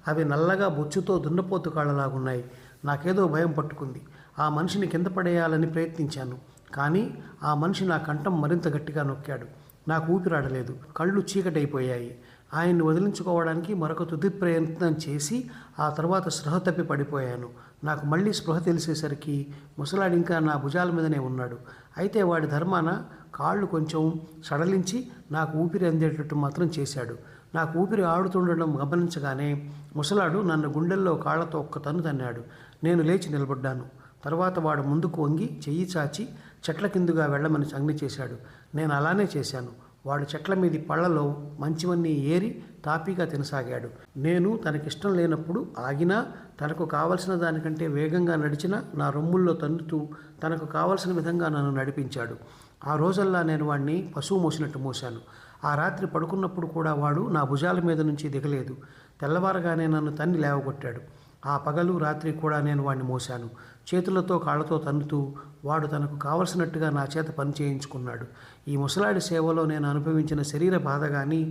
అవి నల్లగా బొచ్చుతో దున్నపోతు కాళ్ళలాగున్నాయి. నాకేదో భయం పట్టుకుంది. ఆ మనిషిని కింద పడేయాలని ప్రయత్నించాను. కానీ ఆ మనిషి నా కంఠం మరింత గట్టిగా నొక్కాడు. నాకు ఊపిరాడలేదు. కళ్ళు చీకటైపోయాయి. ఆయన్ని వదిలించుకోవడానికి మరొక తుది ప్రయత్నం చేసి ఆ తర్వాత స్పృహ తప్పి పడిపోయాను. నాకు మళ్ళీ స్పృహ తెలిసేసరికి ముసలాడు ఇంకా నా భుజాల మీదనే ఉన్నాడు. అయితే వాడి ధర్మాన కాళ్ళు కొంచెం సడలించి నాకు ఊపిరి అందేటట్టు మాత్రం చేశాడు. నాకు ఊపిరి ఆడుతుండడం గమనించగానే ముసలాడు నన్ను గుండెల్లో కాళ్లతో ఒక్క తన్ను తన్నాడు. నేను లేచి నిలబడ్డాను. తర్వాత వాడు ముందుకు వంగి చెయ్యి చాచి చెట్ల కిందుగా వెళ్ళమని సంజ్ఞ చేశాడు. నేను అలానే చేశాను. వాడు చెట్ల మీది పళ్లలో మంచివన్నీ ఏరి తాపీగా తినసాగాడు. నేను తనకిష్టం లేనప్పుడు ఆగినా, తనకు కావలసిన దానికంటే వేగంగా నడిచినా నా రొమ్ముల్లో తన్నుతూ తనకు కావలసిన విధంగా నన్ను నడిపించాడు. ఆ రోజల్లా నేను వాడిని పశువు మోసినట్టు మోశాను. ఆ రాత్రి పడుకున్నప్పుడు కూడా వాడు నా భుజాల మీద నుంచి దిగలేదు. తెల్లవారగానే నన్ను తన్ని లేవగొట్టాడు. ఆ పగలు రాత్రి కూడా నేను వాడిని మోశాను. చేతులతో కాళ్ళతో తన్నుతూ వాడు తనకు కావలసినట్టుగా నా చేత పని చేయించుకున్నాడు. ఈ ముసలాడి సేవలో నేను అనుభవించిన శరీర బాధ కానీ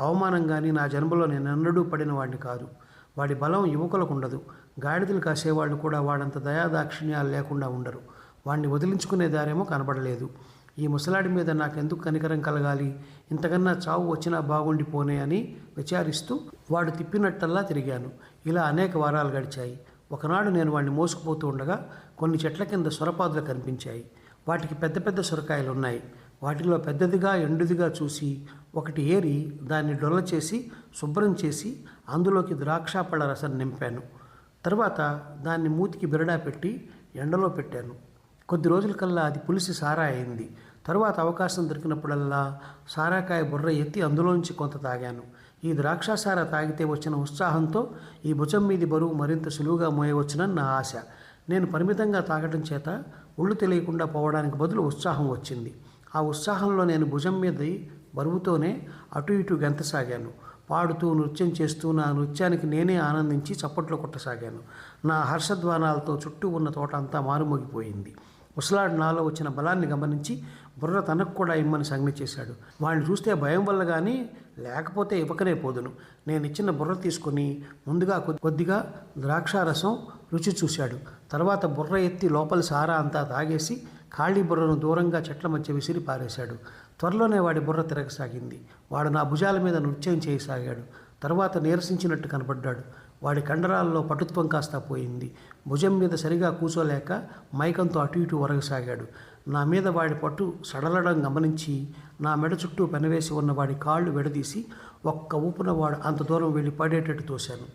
అవమానం కానీ నా జన్మలో నేను ఎన్నడూ పడిన వాడిని కాదు. వాడి బలం యువకులకు ఉండదు. గాడిదలు కాసేవాళ్ళు కూడా వాడంత దయాదాక్షిణ్యాలు లేకుండా ఉండరు. వాడిని వదిలించుకునే దారేమో కనబడలేదు. ఈ ముసలాడి మీద నాకెందుకు కనికరం కలగాలి? ఇంతకన్నా చావు వచ్చినా బాగుండిపోనే అని విచారిస్తూ వాడు తిప్పినట్టల్లా తిరిగాను. ఇలా అనేక వారాలు గడిచాయి. ఒకనాడు నేను వాడిని మోసుకుపోతూ ఉండగా కొన్ని చెట్ల కింద సొరపాదులు కనిపించాయి. వాటికి పెద్ద పెద్ద సొరకాయలు ఉన్నాయి. వాటిలో పెద్దదిగా ఎండుదిగా చూసి ఒకటి ఏరి దాన్ని డొల్ల చేసి శుభ్రం చేసి అందులోకి ద్రాక్షాపళ్ళ రసం నింపాను. తర్వాత దాన్ని మూతికి బిరడా పెట్టి ఎండలో పెట్టాను. కొద్ది రోజులకల్లా అది పులిసి సారా అయింది. తరువాత అవకాశం దొరికినప్పుడల్లా సారాకాయ బుర్ర ఎత్తి అందులోంచి కొంత తాగాను. ఈ ద్రాక్షాసారా తాగితే వచ్చిన ఉత్సాహంతో ఈ భుజం మీది బరువు మరింత సులువుగా మోయవచ్చునని నా ఆశ. నేను పరిమితంగా తాగడం చేత ఒళ్ళు తెలియకుండా పోవడానికి బదులు ఉత్సాహం వచ్చింది. ఆ ఉత్సాహంలో నేను భుజం మీద బరువుతోనే అటు ఇటు గెంతసాగాను. పాడుతూ నృత్యం చేస్తూ నా నృత్యానికి నేనే ఆనందించి చప్పట్లు కొట్టసాగాను. నా హర్షధ్వానాలతో చుట్టూ ఉన్న తోట అంతా మారుమోగిపోయింది. ముసలాడు నాలో వచ్చిన బలాన్ని గమనించి బుర్ర తనకు కూడా ఇమ్మని సంజ్ఞ చేశాడు. వాడిని చూస్తే భయం వల్ల కానీ లేకపోతే ఇవ్వకనే పోదును. నేను ఇచ్చిన బుర్ర తీసుకుని ముందుగా కొద్దిగా ద్రాక్షారసం రుచి చూశాడు. తర్వాత బుర్ర ఎత్తి లోపలి సారా అంతా తాగేసి ఖాళీ బుర్రను దూరంగా చెట్ల మధ్య విసిరి పారేశాడు. త్వరలోనే వాడి బుర్ర తిరగసాగింది. వాడు నా భుజాల మీద నృత్యం చేయసాగాడు. తర్వాత నీరసించినట్టు కనపడ్డాడు. వాడి కండరాల్లో పటుత్వం కాస్తా పోయింది. భుజం మీద సరిగా కూర్చోలేక మైకంతో అటు ఇటు ఒరగసాగాడు. నా మీద వాడి పట్టు సడలడం గమనించి నా మెడ చుట్టూ పెనవేసి ఉన్న వాడి కాళ్ళు విడదీసి ఒక్క ఊపున వాడు అంత దూరం వెళ్ళి పడేటట్టు తోశాను.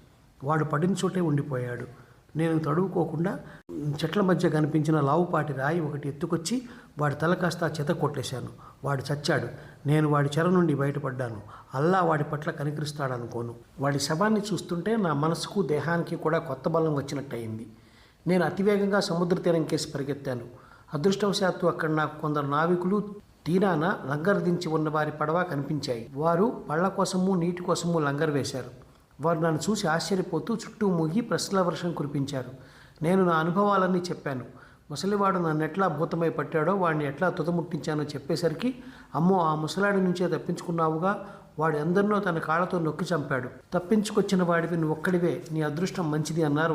వాడు పడిన చోటే ఉండిపోయాడు. నేను తడువుకోకుండా చెట్ల మధ్య కనిపించిన లావుపాటి రాయి ఒకటి ఎత్తుకొచ్చి వాడి తల కాస్త చెత కొట్టేశాను. వాడు చచ్చాడు. నేను వాడి చెర నుండి బయటపడ్డాను. అల్లా వాడి పట్ల కనికరిస్తాడనుకోను. వాడి శవాన్ని చూస్తుంటే నా మనసుకు దేహానికి కూడా కొత్త బలం వచ్చినట్టయింది. నేను అతివేగంగా సముద్ర తీరం కేసి పరిగెత్తాను. అదృష్టవశాత్తు అక్కడ నాకు కొందరు నావికులు తీరాన లంగర్ దించి ఉన్న వారి పడవ కనిపించాయి. వారు పళ్ళ కోసము నీటి కోసము లంగర్ వేశారు. వారు నన్ను చూసి ఆశ్చర్యపోతూ చుట్టూ మూగి ప్రశ్నల వర్షం కురిపించారు. నేను నా అనుభవాలన్నీ చెప్పాను. ముసలివాడు నన్ను ఎట్లా భూతమై పట్టాడో వాడిని ఎట్లా తుదముట్టించానో చెప్పేసరికి, అమ్మో ఆ ముసలాడి నుంచే తప్పించుకున్నావుగా, వాడు ఎందరినో తన కాళ్ళతో నొక్కి చంపాడు. తప్పించుకొచ్చిన వాడివి నువ్వు ఒక్కడివే, నీ అదృష్టం మంచిది అన్నారు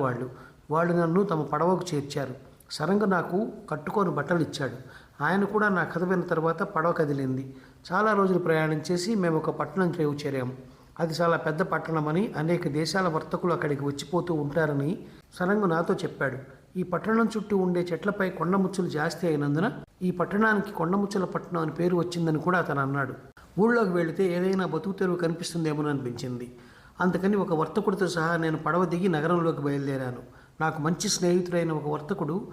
వాళ్ళు నన్ను తమ పడవకు చేర్చారు. సరంగ నాకు కట్టుకొని బట్టలు ఇచ్చాడు. ఆయన కూడా నా కథ విన్న తర్వాత పడవ కదిలింది. చాలా రోజులు ప్రయాణం చేసి మేము ఒక పట్టణం చేరాము. అది చాలా పెద్ద పట్టణమని, అనేక దేశాల వర్తకులు అక్కడికి వచ్చిపోతూ ఉంటారని సరంగు నాతో చెప్పాడు. ఈ పట్టణం చుట్టూ ఉండే చెట్లపై కొండముచ్చులు జాస్తి అయినందున ఈ పట్టణానికి కొండముచ్చుల పట్టణం అని పేరు వచ్చిందని కూడా అతను అన్నాడు. ఊళ్ళోకి వెళితే ఏదైనా బతుకు తెరువు కనిపిస్తుందేమోననిపించింది. అందుకని ఒక వర్తకుడితో సహా నేను పడవ దిగి నగరంలోకి బయలుదేరాను. నాకు మంచి స్నేహితుడైన ఒక వర్తకుడు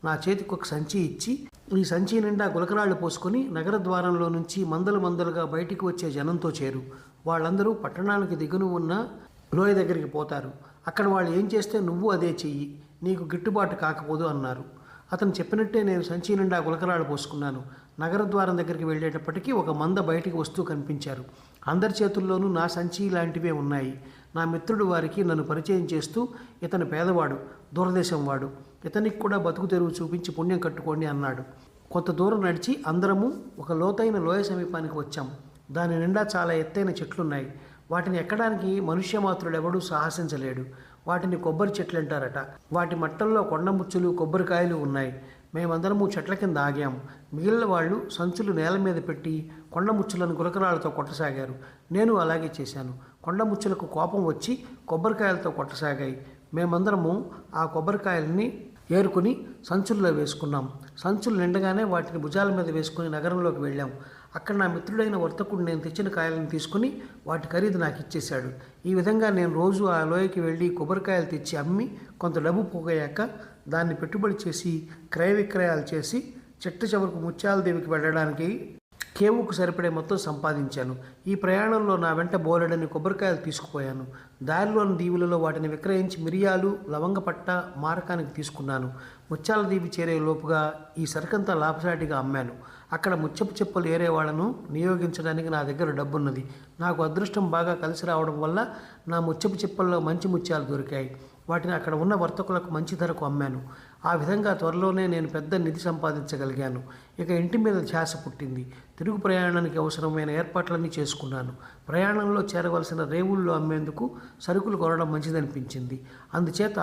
నా చేతికి ఒక సంచి ఇచ్చి, ఈ సంచి నిండా గులకరాళ్ళు పోసుకొని నగర ద్వారంలో నుంచి మందలు మందలుగా బయటికి వచ్చే జనంతో చేరు. వాళ్ళందరూ పట్టణానికి దిగును ఉన్న లోయ దగ్గరికి పోతారు. అక్కడ వాళ్ళు ఏం చేస్తే నువ్వు అదే చెయ్యి, నీకు గిట్టుబాటు కాకపోదు అన్నారు. అతను చెప్పినట్టే నేను సంచి నిండా గులకరాళ్ళు పోసుకున్నాను. నగర ద్వారం దగ్గరికి వెళ్ళేటప్పటికీ ఒక మంద బయటికి వస్తూ కనిపించారు. అందరి చేతుల్లోనూ నా సంచి లాంటివే ఉన్నాయి. నా మిత్రుడు వారికి నన్ను పరిచయం చేస్తూ, ఇతను పేదవాడు, దూరదేశం వాడు, ఇతనికి కూడా బతుకు తెరువు చూపించి పుణ్యం కట్టుకోండి అన్నాడు. కొంత దూరం నడిచి అందరము ఒక లోతైన లోయ సమీపానికి వచ్చాం. దాని నిండా చాలా ఎత్తైన చెట్లున్నాయి. వాటిని ఎక్కడానికి మనుష్యమాత్రుడెవడూ సాహసించలేడు. వాటిని కొబ్బరి చెట్లు అంటారట. వాటి మట్టల్లో కొండముచ్చులు కొబ్బరికాయలు ఉన్నాయి. మేమందరము చెట్ల కింద ఆగాం. మిగిలిన వాళ్ళు సంచులు నేల మీద పెట్టి కొండముచ్చులను గులకరాలతో కొట్టసాగారు. నేను అలాగే చేశాను. కొండముచ్చులకు కోపం వచ్చి కొబ్బరికాయలతో కొట్టసాగాయి. మేమందరము ఆ కొబ్బరికాయలని ఏరుకుని సంచుల్లో వేసుకున్నాం. సంచులు నిండగానే వాటిని భుజాల మీద వేసుకుని నగరంలోకి వెళ్ళాం. అక్కడ నా మిత్రుడైన వర్తకుడు నేను తెచ్చిన కాయలను తీసుకుని వాటి ఖరీదు నాకు ఇచ్చేశాడు. ఈ విధంగా నేను రోజు ఆ లోయకి వెళ్ళి కొబ్బరికాయలు తెచ్చి అమ్మి కొంత డబ్బు పోగయ్యాక దాన్ని పెట్టుబడి చేసి క్రయ విక్రయాలు చేసి చెట్టు చివరకు ముత్యాలదేవికి వెళ్ళడానికి కేవుకు సరిపడే మొత్తం సంపాదించాను. ఈ ప్రయాణంలో నా వెంట బోలెడని కొబ్బరికాయలు తీసుకుపోయాను. దారిలోని దీవులలో వాటిని విక్రయించి మిరియాలు, లవంగపట్ట మారకానికి తీసుకున్నాను. ముత్యాల దీవి చేరే లోపుగా ఈ సరుకంతా లాభసాటిగా అమ్మాను. అక్కడ ముత్యపు చెప్పులు ఏరే వాళ్ళను నియోగించడానికి నా దగ్గర డబ్బున్నది. నాకు అదృష్టం బాగా కలిసి రావడం వల్ల నా ముత్యపు చెప్పుల్లో మంచి ముత్యాలు దొరికాయి. వాటిని అక్కడ ఉన్న వర్తకులకు మంచి ధరకు అమ్మాను. ఆ విధంగా త్వరలోనే నేను పెద్ద నిధి సంపాదించగలిగాను. ఇక ఇంటి మీద ధ్యాస పుట్టింది. తిరుగు ప్రయాణానికి అవసరమైన ఏర్పాట్లన్నీ చేసుకున్నాను. ప్రయాణంలో చేరవలసిన రేవుల్లో అమ్మేందుకు సరుకులు కొనడం మంచిదనిపించింది. అందుచేత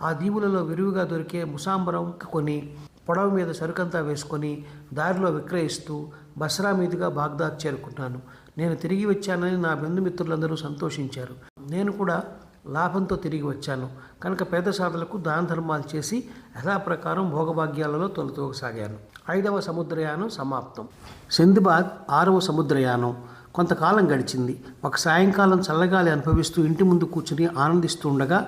ఆ దీవులలో విరివిగా దొరికే ముసాంబరం కొని పొడవ మీద సరుకంతా వేసుకొని దారిలో విక్రయిస్తూ బస్రా మీదుగా బాగ్దాద్ చేరుకున్నాను. నేను తిరిగి వచ్చానని నా బంధుమిత్రులందరూ సంతోషించారు. నేను కూడా లాభంతో తిరిగి వచ్చాను కనుక పేద సాధులకు దాన ధర్మాలు చేసి యథాప్రకారం భోగభాగ్యాలలో తొలతూగసాగాను. 5వ సముద్రయానం సమాప్తం. సింద్బాద్ 6వ సముద్రయానం. కొంతకాలం గడిచింది. ఒక సాయంకాలం చల్లగాలి అనుభవిస్తూ ఇంటి ముందు కూర్చుని ఆనందిస్తూ ఉండగా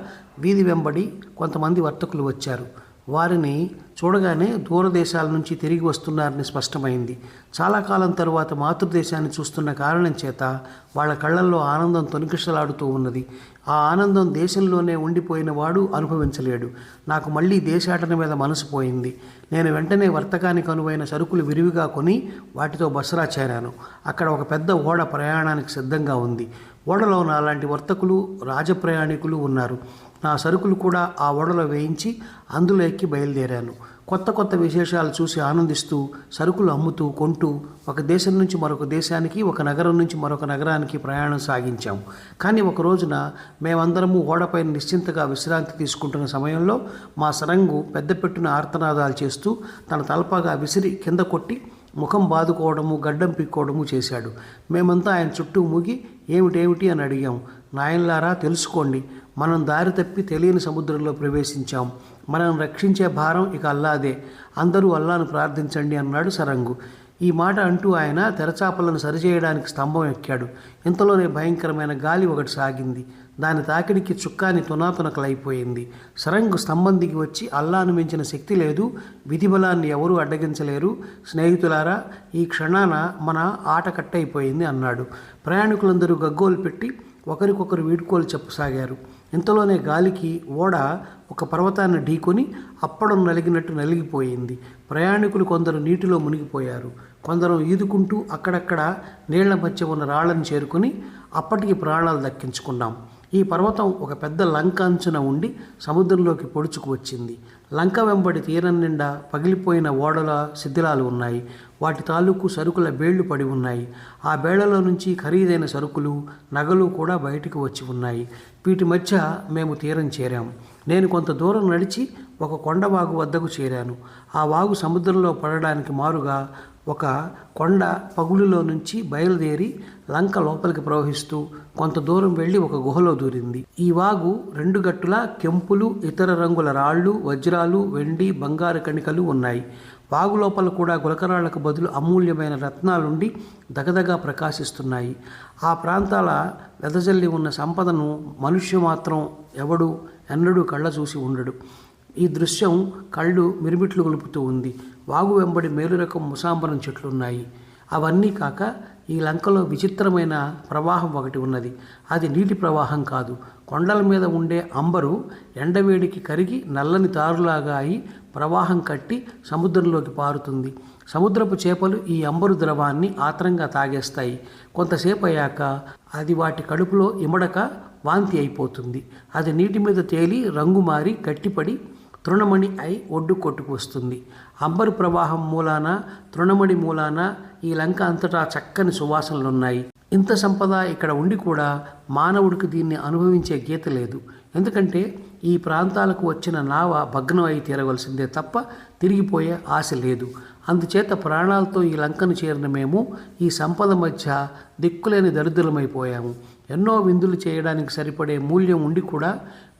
వీధి వెంబడి కొంతమంది వర్తకులు వచ్చారు. వారిని చూడగానే దూరదేశాల నుంచి తిరిగి వస్తున్నారని స్పష్టమైంది. చాలా కాలం తరువాత మాతృదేశాన్ని చూస్తున్న కారణం చేత వాళ్ళ కళ్ళల్లో ఆనందం తొణికిసలాడుతూ ఉన్నది. ఆ ఆనందం దేశంలోనే ఉండిపోయిన వాడు అనుభవించలేడు. నాకు మళ్ళీ దేశాటన మీద మనసు పోయింది. నేను వెంటనే వర్తకానికి అనువైన సరుకులు విరివిగా కొని వాటితో బస్రా చేరాను. అక్కడ ఒక పెద్ద ఓడ ప్రయాణానికి సిద్ధంగా ఉంది. ఓడలో నాలాంటి వర్తకులు రాజప్రయాణికులు ఉన్నారు. నా సరుకులు కూడా ఆ ఓడలో వేయించి అందులో ఎక్కి బయలుదేరాను. కొత్త కొత్త విశేషాలు చూసి ఆనందిస్తూ సరుకులు అమ్ముతూ కొంటూ ఒక దేశం నుంచి మరొక దేశానికి, ఒక నగరం నుంచి మరొక నగరానికి ప్రయాణం సాగించాం. కానీ ఒక రోజున మేమందరము ఓడపైన నిశ్చింతగా విశ్రాంతి తీసుకుంటున్న సమయంలో మా సరంగు పెద్ద పెట్టున ఆర్తనాదాలు చేస్తూ తన తలపాగా విసిరి కింద కొట్టి ముఖం బాదుకోవడము, గడ్డం పిక్కోవడము చేశాడు. మేమంతా ఆయన చుట్టూ మూగి ఏమిటేమిటి అని అడిగాం. నాయనలారా, తెలుసుకోండి, మనం దారి తప్పి తెలియని సముద్రంలో ప్రవేశించాం. మనం రక్షించే భారం ఇక అల్లాదే. అందరూ అల్లాను ప్రార్థించండి అన్నాడు సరంగు. ఈ మాట అంటూ ఆయన తెరచాపలను సరిచేయడానికి స్తంభం ఎక్కాడు. ఇంతలోనే భయంకరమైన గాలి ఒకటి సాగింది. దాని తాకిడికి చుక్కాని తునాతునకలైపోయింది. సరంగు స్తంభం దిగి వచ్చి అల్లాను మించిన శక్తి లేదు, విధి బలాన్ని ఎవరూ అడ్డగించలేరు, స్నేహితులారా ఈ క్షణాన మన ఆట కట్టయిపోయింది అన్నాడు. ప్రయాణికులందరూ గగ్గోలు పెట్టి ఒకరికొకరు వీడ్కోలు చెప్పసాగారు. ఇంతలోనే గాలికి ఓడ ఒక పర్వతాన్ని ఢీకొని అప్పడం నలిగినట్టు నలిగిపోయింది. ప్రయాణికులు కొందరు నీటిలో మునిగిపోయారు. కొందరు ఈదుకుంటూ అక్కడక్కడ నీళ్ల మధ్య ఉన్న రాళ్లను చేరుకుని అప్పటికి ప్రాణాలు దక్కించుకున్నాం. ఈ పర్వతం ఒక పెద్ద లంక అంచున ఉండి సముద్రంలోకి పొడుచుకు వచ్చింది. లంక వెంబడి తీరం నిండా పగిలిపోయిన ఓడల శిథిలాలు ఉన్నాయి. వాటి తాలూకు సరుకుల బేళ్లు పడి ఉన్నాయి. ఆ బేళ్లలో నుంచి ఖరీదైన సరుకులు, నగలు కూడా బయటకు వచ్చి ఉన్నాయి. వీటి మధ్య మేము తీరం చేరాం. నేను కొంత దూరం నడిచి ఒక కొండవాగు వద్దకు చేరాను. ఆ వాగు సముద్రంలో పడడానికి మారుగా ఒక కొండ పగులులో నుంచి బయలుదేరి లంక లోపలికి ప్రవహిస్తూ కొంత దూరం వెళ్ళి ఒక గుహలో దూరింది. ఈ వాగు 2 గట్టుల కెంపులు, ఇతర రంగుల రాళ్ళు, వజ్రాలు, వెండి, బంగారు కణికలు ఉన్నాయి. వాగు లోపల కూడా గులకరాళ్లకు బదులు అమూల్యమైన రత్నాలుండి దగదగా ప్రకాశిస్తున్నాయి. ఆ ప్రాంతాల వెదజల్లి ఉన్న సంపదను మనుష్య మాత్రం ఎవడు ఎన్నడూ కళ్ళ చూసి ఉండడు. ఈ దృశ్యం కళ్ళు మిరుమిట్లు గొలుపుతూ ఉంది. వాగు వెంబడి మేలురకం ముసాంబరం చెట్లున్నాయి. అవన్నీ కాక ఈ లంకలో విచిత్రమైన ప్రవాహం ఒకటి ఉన్నది. అది నీటి ప్రవాహం కాదు. కొండల మీద ఉండే అంబరు ఎండవేడికి కరిగి నల్లని తారులాగా అయి ప్రవాహం కట్టి సముద్రంలోకి పారుతుంది. సముద్రపు చేపలు ఈ అంబరు ద్రవాన్ని ఆత్రంగా తాగేస్తాయి. కొంతసేపు అయ్యాక అది వాటి కడుపులో ఇమడక వాంతి అయిపోతుంది. అది నీటి మీద తేలి రంగు మారి గట్టిపడి తృణమణి అయి ఒడ్డు కొట్టుకు వస్తుంది. అంబరు ప్రవాహం మూలాన, తృణమణి మూలాన ఈ లంక అంతటా చక్కని సువాసనలున్నాయి. ఇంత సంపద ఇక్కడ ఉండి కూడా మానవుడికి దీన్ని అనుభవించే గీత లేదు. ఎందుకంటే ఈ ప్రాంతాలకు వచ్చిన నావ భగ్నం అయి తీరవలసిందే తప్ప తిరిగిపోయే ఆశ లేదు. అందుచేత ప్రాణాలతో ఈ లంకను చేరిన మేము ఈ సంపద మధ్య దిక్కులేని దరిద్రమైపోయాము. ఎన్నో విందులు చేయడానికి సరిపడే మూల్యం ఉండి కూడా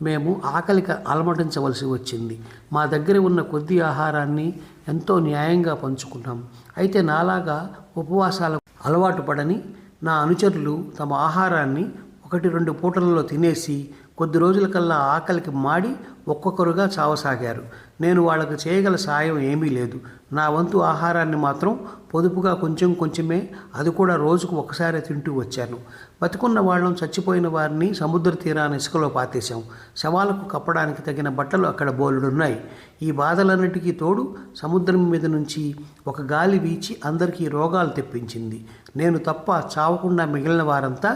మేము ఆకలికి అలమటించవలసి వచ్చింది. మా దగ్గర ఉన్న కొద్ది ఆహారాన్ని ఎంతో న్యాయంగా పంచుకున్నాం. అయితే నాలాగా ఉపవాసాలకు అలవాటు పడని నా అనుచరులు తమ ఆహారాన్ని 1-2 పూటలలో తినేసి కొద్ది రోజులకల్లా ఆకలికి మాడి ఒక్కొక్కరుగా చావసాగారు. నేను వాళ్లకు చేయగల సాయం ఏమీ లేదు. నా వంతు ఆహారాన్ని మాత్రం పొదుపుగా కొంచెం కొంచెమే, అది కూడా రోజుకు ఒకసారి తింటూ వచ్చాను. బతికున్న వాళ్ళం చచ్చిపోయిన వారిని సముద్ర తీరాన ఇసుకలో పాతేశాం. శవాలకు కప్పడానికి తగిన బట్టలు అక్కడ బోలెడున్నాయి. ఈ బాధలన్నిటికీ తోడు సముద్రం మీద నుంచి ఒక గాలి వీచి అందరికీ రోగాలు తెప్పించింది. నేను తప్ప చావకుండా మిగిలిన వారంతా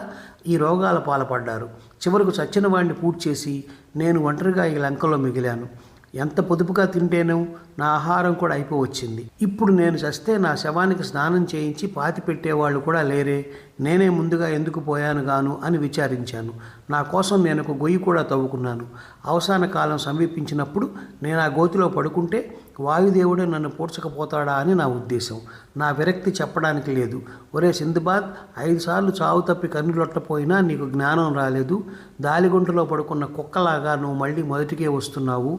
ఈ రోగాల పాల్పడ్డారు. చివరకు చచ్చిన వాడిని పూడ్చేసి నేను ఒంటరిగా ఈ లంకలో మిగిలాను. ఎంత పొదుపుగా తింటేనో నా ఆహారం కూడా అయిపోవచ్చింది. ఇప్పుడు నేను చస్తే నా శవానికి స్నానం చేయించి పాతి పెట్టేవాళ్ళు కూడా లేరే, నేనే ముందుగా ఎందుకు పోయాను గాను అని విచారించాను. నా కోసం నేను ఒక గొయ్యి కూడా తవ్వుకున్నాను. అవసాన కాలం సమీపించినప్పుడు నేను ఆ గోతిలో పడుకుంటే వాయుదేవుడే నన్ను పూడ్చకపోతాడా అని నా ఉద్దేశం. నా విరక్తి చెప్పడానికి లేదు. ఒరే సింధుబాద్, 5 సార్లు చావు తప్పి కన్నులొట్టపోయినా నీకు జ్ఞానం రాలేదు. దాలిగుంటలో పడుకున్న కుక్కలాగా నువ్వు మళ్ళీ మొదటికే వస్తున్నావు.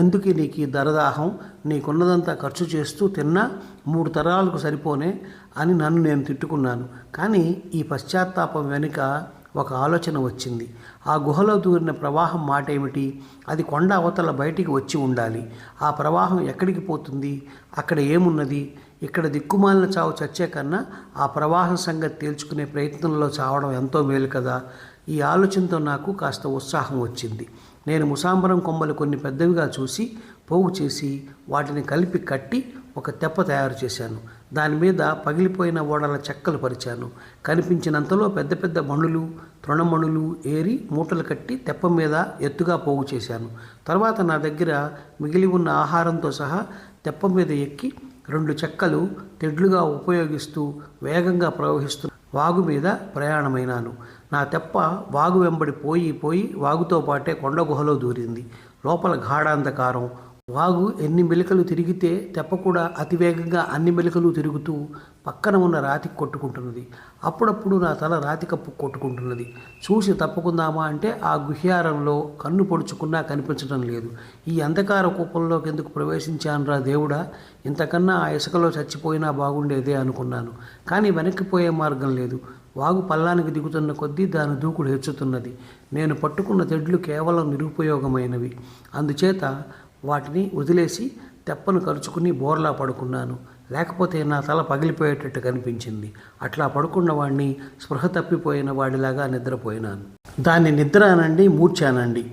అందుకే నీకు ఈ దరదాహం. నీకున్నదంతా ఖర్చు చేస్తూ తిన్నా 3 తరాలకు సరిపోనే అని నన్ను నేను తిట్టుకున్నాను. కానీ ఈ పశ్చాత్తాపం వెనుక ఒక ఆలోచన వచ్చింది. ఆ గుహలో దూరిన ప్రవాహం మాట ఏమిటి? అది కొండ అవతల బయటికి వచ్చి ఉండాలి. ఆ ప్రవాహం ఎక్కడికి పోతుంది? అక్కడ ఏమున్నది? ఇక్కడ దిక్కుమాలిన చావు చచ్చే కన్నా ఆ ప్రవాహం సంగతి తేల్చుకునే ప్రయత్నంలో చావడం ఎంతో మేలు కదా. ఈ ఆలోచనతో నాకు కాస్త ఉత్సాహం వచ్చింది. నేను ముసాంబరం కొమ్మలు కొన్ని పెద్దవిగా చూసి పోగు చేసి వాటిని కలిపి కట్టి ఒక తెప్ప తయారు చేశాను. దాని మీద పగిలిపోయిన ఓడల చెక్కలు పరిచాను. కనిపించినంతలో పెద్ద పెద్ద మణులు, తృణమణులు ఏరి మూటలు కట్టి తెప్ప మీద ఎత్తుగా పోగు చేశాను. తర్వాత నా దగ్గర మిగిలి ఉన్న ఆహారంతో సహా తెప్ప మీద ఎక్కి 2 చెక్కలు తెడ్లుగా ఉపయోగిస్తూ వేగంగా ప్రవహిస్తూ వాగు మీద ప్రయాణమైనాను. నా తెప్ప వాగు వెంబడి పోయి వాగుతో పాటే కొండ గుహలో దూరింది. లోపల గాఢాంధకారం. వాగు ఎన్ని మెలికలు తిరిగితే తెప్ప కూడా అతివేగంగా అన్ని మెలికలు తిరుగుతూ పక్కన ఉన్న రాతికి కొట్టుకుంటున్నది. అప్పుడప్పుడు నా తల రాతి కప్పు కొట్టుకుంటున్నది. చూసి తప్పుకుందామా అంటే ఆ గుహ్యారంలో కన్ను పొడుచుకున్నా కనిపించడం లేదు. ఈ అంధకార కూపంలోకి ఎందుకు ప్రవేశించానురా దేవుడా, ఇంతకన్నా ఆ ఇసుకలో చచ్చిపోయినా బాగుండేదే అనుకున్నాను. కానీ వెనక్కిపోయే మార్గం లేదు. వాగు పల్లానికి దిగుతున్న కొద్దీ దాని దూకుడు హెచ్చుతున్నది. నేను పట్టుకున్న తెడ్లు కేవలం నిరుపయోగమైనవి. అందుచేత వాటిని వదిలేసి తెప్పను కరుచుకుని బోర్లా పడుకున్నాను. లేకపోతే నా తల పగిలిపోయేటట్టు కనిపించింది. అట్లా పడుకున్న వాడిని స్పృహ తప్పిపోయిన వాడిలాగా నిద్రపోయినాను. దాన్ని నిద్ర అనండి, మూర్ఛానండి,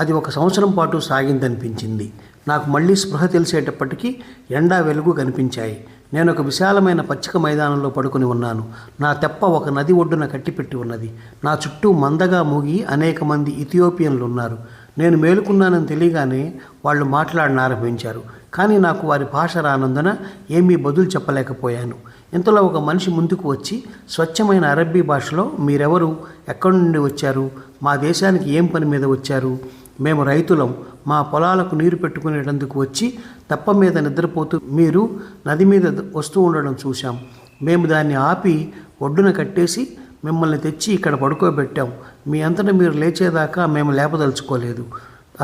అది 1 సంవత్సరం పాటు సాగిందనిపించింది. నాకు మళ్ళీ స్పృహ తెలిసేటప్పటికీ ఎండా వెలుగు కనిపించాయి. నేను ఒక విశాలమైన పచ్చిక మైదానంలో పడుకుని ఉన్నాను. నా తెప్ప ఒక నది ఒడ్డున కట్టిపెట్టి ఉన్నది. నా చుట్టూ మందగా మూగి అనేక మంది ఇథియోపియన్లు ఉన్నారు. నేను మేలుకున్నానని తెలియగానే వాళ్ళు మాట్లాడనారంభించారు. కానీ నాకు వారి భాష రానందున ఏమీ బదులు చెప్పలేకపోయాను. ఇంతలో ఒక మనిషి ముందుకు వచ్చి స్వచ్ఛమైన అరబ్బీ భాషలో, మీరెవరు, ఎక్కడి నుండి వచ్చారు, మా దేశానికి ఏం పని మీద వచ్చారు? మేము రైతులం, మా పొలాలకు నీరు పెట్టుకునేటందుకు వచ్చి తెప్ప మీద నిద్రపోతూ మీరు నది మీద వస్తూ ఉండడం చూశాం. మేము దాన్ని ఆపి ఒడ్డున కట్టేసి మిమ్మల్ని తెచ్చి ఇక్కడ పడుకోబెట్టాం. మీ అంతటా మీరు లేచేదాకా మేము లేపదలుచుకోలేదు.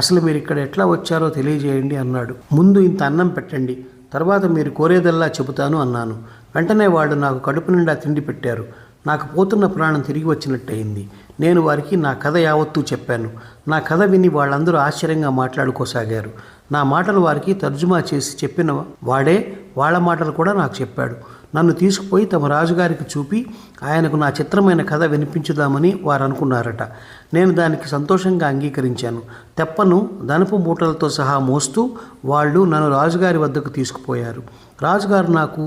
అసలు మీరు ఇక్కడ ఎట్లా వచ్చారో తెలియజేయండి అన్నాడు. ముందు ఇంత అన్నం పెట్టండి, తర్వాత మీరు కోరేదల్లా చెబుతాను అన్నాను. వెంటనే వాళ్ళు నాకు కడుపు నిండా తిండి పెట్టారు. నాకు పోతున్న ప్రాణం తిరిగి వచ్చినట్టయింది. నేను వారికి నా కథ యావత్తూ చెప్పాను. నా కథ విని వాళ్ళందరూ ఆశ్చర్యంగా మాట్లాడుకోసాగారు. నా మాటలు వారికి తర్జుమా చేసి చెప్పిన వాడే వాళ్ళ మాటలు కూడా నాకు చెప్పాడు. నన్ను తీసుకుపోయి తమ రాజుగారికి చూపి ఆయనకు నా చిత్రమైన కథ వినిపించుదామని వారు అనుకున్నారట. నేను దానికి సంతోషంగా అంగీకరించాను. తెప్పను ధనపు మూటలతో సహా మోస్తూ వాళ్ళు నన్ను రాజుగారి వద్దకు తీసుకుపోయారు. రాజుగారు నాకు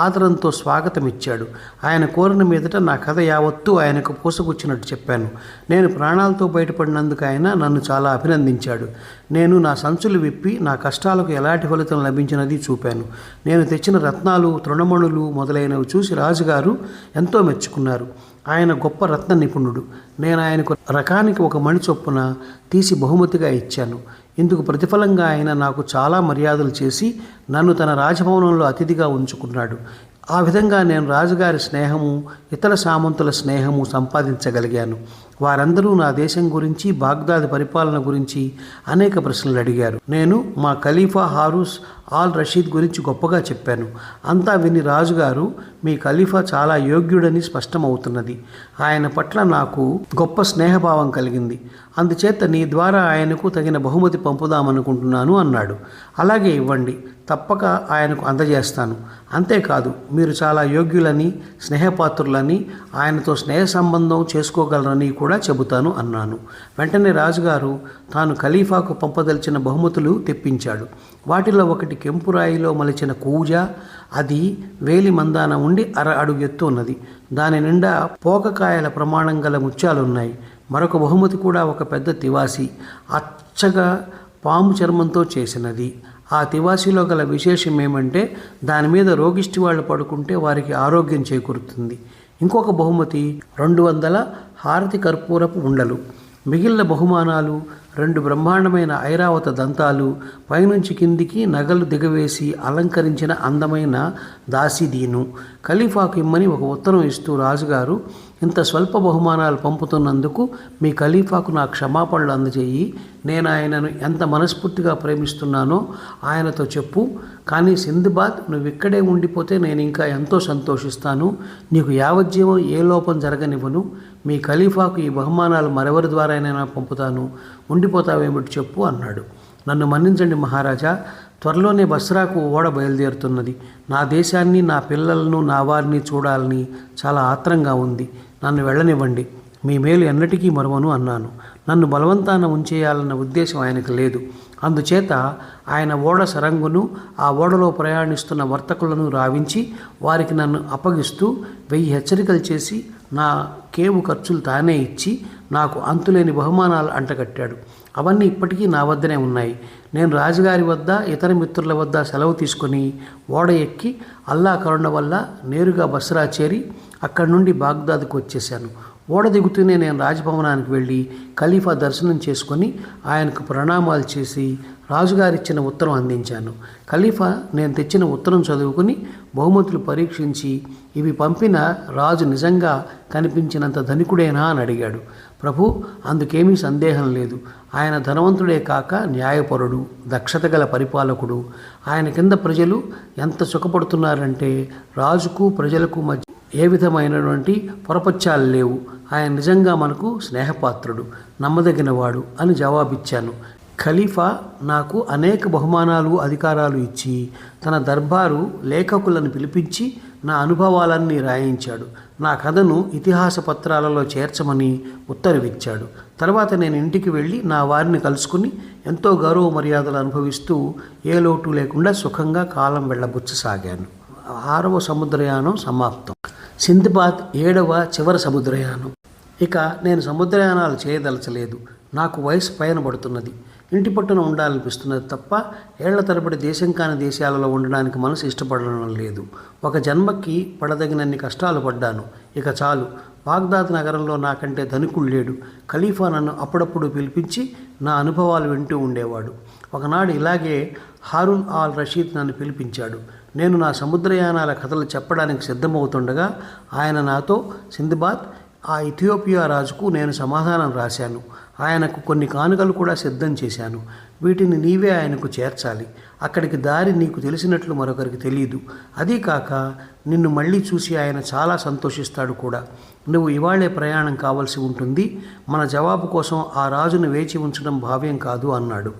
ఆదరంతో స్వాగతం ఇచ్చాడు. ఆయన కోరిన మీదట నా కథ యావత్తూ ఆయనకు పూసగుచ్చినట్టు చెప్పాను. నేను ప్రాణాలతో బయటపడినందుకు ఆయన నన్ను చాలా అభినందించాడు. నేను నా సంచులు విప్పి నా కష్టాలకు ఎలాంటి ఫలితం లభించినది చూపాను. నేను తెచ్చిన రత్నాలు, తృణమణులు మొదలైనవి చూసి రాజుగారు ఎంతో మెచ్చుకున్నారు. ఆయన గొప్ప రత్న నిపుణుడు. నేను ఆయనకు రకానికి 1 మణి చొప్పున తీసి బహుమతిగా ఇచ్చాను. ఇందుకు ప్రతిఫలంగా ఆయన నాకు చాలా మర్యాదలు చేసి నన్ను తన రాజభవనంలో అతిథిగా ఉంచుకున్నాడు. ఆ విధంగా నేను రాజుగారి స్నేహము, ఇతర సామంతుల స్నేహము సంపాదించగలిగాను. వారందరూ నా దేశం గురించి, బాగ్దాద్ పరిపాలన గురించి అనేక ప్రశ్నలు అడిగారు. నేను మా ఖలీఫా హారూస్ ఆల్ రషీద్ గురించి గొప్పగా చెప్పాను. అంతా విని రాజుగారు, మీ ఖలీఫా చాలా యోగ్యుడని స్పష్టమవుతున్నది. ఆయన పట్ల నాకు గొప్ప స్నేహభావం కలిగింది. అందుచేత నీ ద్వారా ఆయనకు తగిన బహుమతి పంపుదామనుకుంటున్నాను అన్నాడు. అలాగే ఇవ్వండి, తప్పక ఆయనకు అందజేస్తాను. అంతేకాదు, మీరు చాలా యోగ్యులని, స్నేహపాత్రులని, ఆయనతో స్నేహ సంబంధం చేసుకోగలరని కూడా చెబుతాను అన్నాను. వెంటనే రాజుగారు తాను ఖలీఫాకు పంపదలిచిన బహుమతులు తెప్పించాడు. వాటిలో ఒకటి కెంపు రాయిలో మలిచిన కూజ. అది వేలి మందాన ఉండి 1/2 అడుగు ఎత్తు ఉన్నది. దాని నిండా పోకకాయల ప్రమాణం గల ముత్యాలున్నాయి. మరొక బహుమతి కూడా ఒక పెద్ద తివాసి, అచ్చగా పాము చర్మంతో చేసినది. ఆ తివాసీలో గల విశేషం ఏమంటే దాని మీద రోగిష్టి వాళ్ళు పడుకుంటే వారికి ఆరోగ్యం చేకూరుతుంది. ఇంకొక బహుమతి 200 హారతి కర్పూరపు ఉండలు. మిగిలిన బహుమానాలు 2 బ్రహ్మాండమైన ఐరావత దంతాలు, పైనుంచి కిందికి నగలు దిగవేసి అలంకరించిన అందమైన దాసీదీను. ఖలీఫాకు ఇమ్మని ఒక ఉత్తరం ఇస్తూ రాజుగారు, ఇంత స్వల్ప బహుమానాలు పంపుతున్నందుకు మీ ఖలీఫాకు నా క్షమాపణలు అందజేయి. నేను ఆయనను ఎంత మనస్ఫూర్తిగా ప్రేమిస్తున్నానో ఆయనతో చెప్పు. కానీ సింద్బాద్, నువ్వు ఇక్కడే ఉండిపోతే నేను ఇంకా ఎంతో సంతోషిస్తాను. నీకు యావజ్జీవం ఏ లోపం జరగనివ్వను. మీ ఖలీఫాకు ఈ బహుమానాలు మరెవరి ద్వారానైనా పంపుతాను. ఉండిపోతావేమిటి చెప్పు అన్నాడు. నన్ను మన్నించండి మహారాజా, త్వరలోనే బస్రాకు ఓడ బయలుదేరుతున్నది. నా దేశాన్ని, నా పిల్లలను, నా వారిని చూడాలని చాలా ఆత్రంగా ఉంది. నన్ను వెళ్ళనివ్వండి. మీ మేలు ఎన్నటికీ మరువను అన్నాను. నన్ను బలవంతాన ఉంచేయాలన్న ఉద్దేశం ఆయనకు లేదు. అందుచేత ఆయన ఓడ సరంగును, ఆ ఓడలో ప్రయాణిస్తున్న వర్తకులను రావించి వారికి నన్ను అప్పగిస్తూ 1000 హెచ్చరికలు చేసి నా కేవు ఖర్చులు తానే ఇచ్చి నాకు అంతులేని బహుమానాలు అంటగట్టాడు. అవన్నీ ఇప్పటికీ నా వద్దనే ఉన్నాయి. నేను రాజుగారి వద్ద, ఇతర మిత్రుల వద్ద సెలవు తీసుకొని ఓడ ఎక్కి అల్లా కరుణ వల్ల నేరుగా బస్రా చేరి అక్కడి నుండి బాగ్దాద్కు వచ్చేశాను. ఓడ దిగుతూనే నేను రాజభవనానికి వెళ్ళి ఖలీఫా దర్శనం చేసుకొని ఆయనకు ప్రణామాలు చేసి రాజుగారిచ్చిన ఉత్తరం అందించాను. ఖలీఫా నేను తెచ్చిన ఉత్తరం చదువుకుని బహుమతులు పరీక్షించి ఇవి పంపిన రాజు నిజంగా కనిపించినంత ధనికుడేనా అని అడిగాడు. ప్రభు, అందుకేమీ సందేహం లేదు. ఆయన ధనవంతుడే కాక న్యాయపరుడు, దక్షత గల పరిపాలకుడు. ఆయన కింద ప్రజలు ఎంత సుఖపడుతున్నారంటే రాజుకు ప్రజలకు మధ్య ఏ విధమైనటువంటి పొరపచ్చాలు లేవు. ఆయన నిజంగా మనకు స్నేహపాత్రుడు, నమ్మదగినవాడు అని జవాబిచ్చాను. ఖలీఫా నాకు అనేక బహుమానాలు, అధికారాలు ఇచ్చి తన దర్బారు లేఖకులను పిలిపించి నా అనుభవాలన్నీ రాయించాడు. నా కథను ఇతిహాస పత్రాలలో చేర్చమని ఉత్తర్విచ్చాడు. తర్వాత నేను ఇంటికి వెళ్ళి నా వారిని కలుసుకుని ఎంతో గౌరవ మర్యాదలు అనుభవిస్తూ ఏ లోటు లేకుండా సుఖంగా కాలం వెళ్ళబుచ్చసాగాను. 6వ సముద్రయానం సమాప్తం. సింద్బాద్ 7వ చివరి సముద్రయానం. ఇక నేను సముద్రయానాలు చేయదలచలేదు. నాకు వయసు పైన పడుతున్నది. ఇంటి పట్టున ఉండాలనిపిస్తున్నది తప్ప ఏళ్ల తరబడి దేశం కాని దేశాలలో ఉండడానికి మనసు ఇష్టపడడం లేదు. ఒక జన్మకి పడదగినన్ని కష్టాలు పడ్డాను. ఇక చాలు. బాగ్దాద్ నగరంలో నాకంటే ధనికుడు లేడు. ఖలీఫా నన్ను అప్పుడప్పుడు పిలిపించి నా అనుభవాలు వింటూ ఉండేవాడు. ఒకనాడు ఇలాగే హారూన్ ఆల్ రషీద్ నన్ను పిలిపించాడు. నేను నా సముద్రయానాల కథలు చెప్పడానికి సిద్ధమవుతుండగా ఆయన నాతో, సింద్బాద్, ఆ ఇథియోపియా రాజుకు నేను సమాధానం రాశాను. ఆయనకు కొన్ని కానుకలు కూడా సిద్ధం చేశాను. వీటిని నీవే ఆయనకు చేర్చాలి. అక్కడికి దారి నీకు తెలిసినట్లు మరొకరికి తెలియదు. అదీ కాక నిన్ను మళ్ళీ చూసి ఆయన చాలా సంతోషిస్తాడు కూడా. నువ్వు ఇవాళే ప్రయాణం కావలసి ఉంటుంది. మన జవాబు కోసం ఆ రాజును వేచి ఉంచడం భావ్యం కాదు అన్నాడు.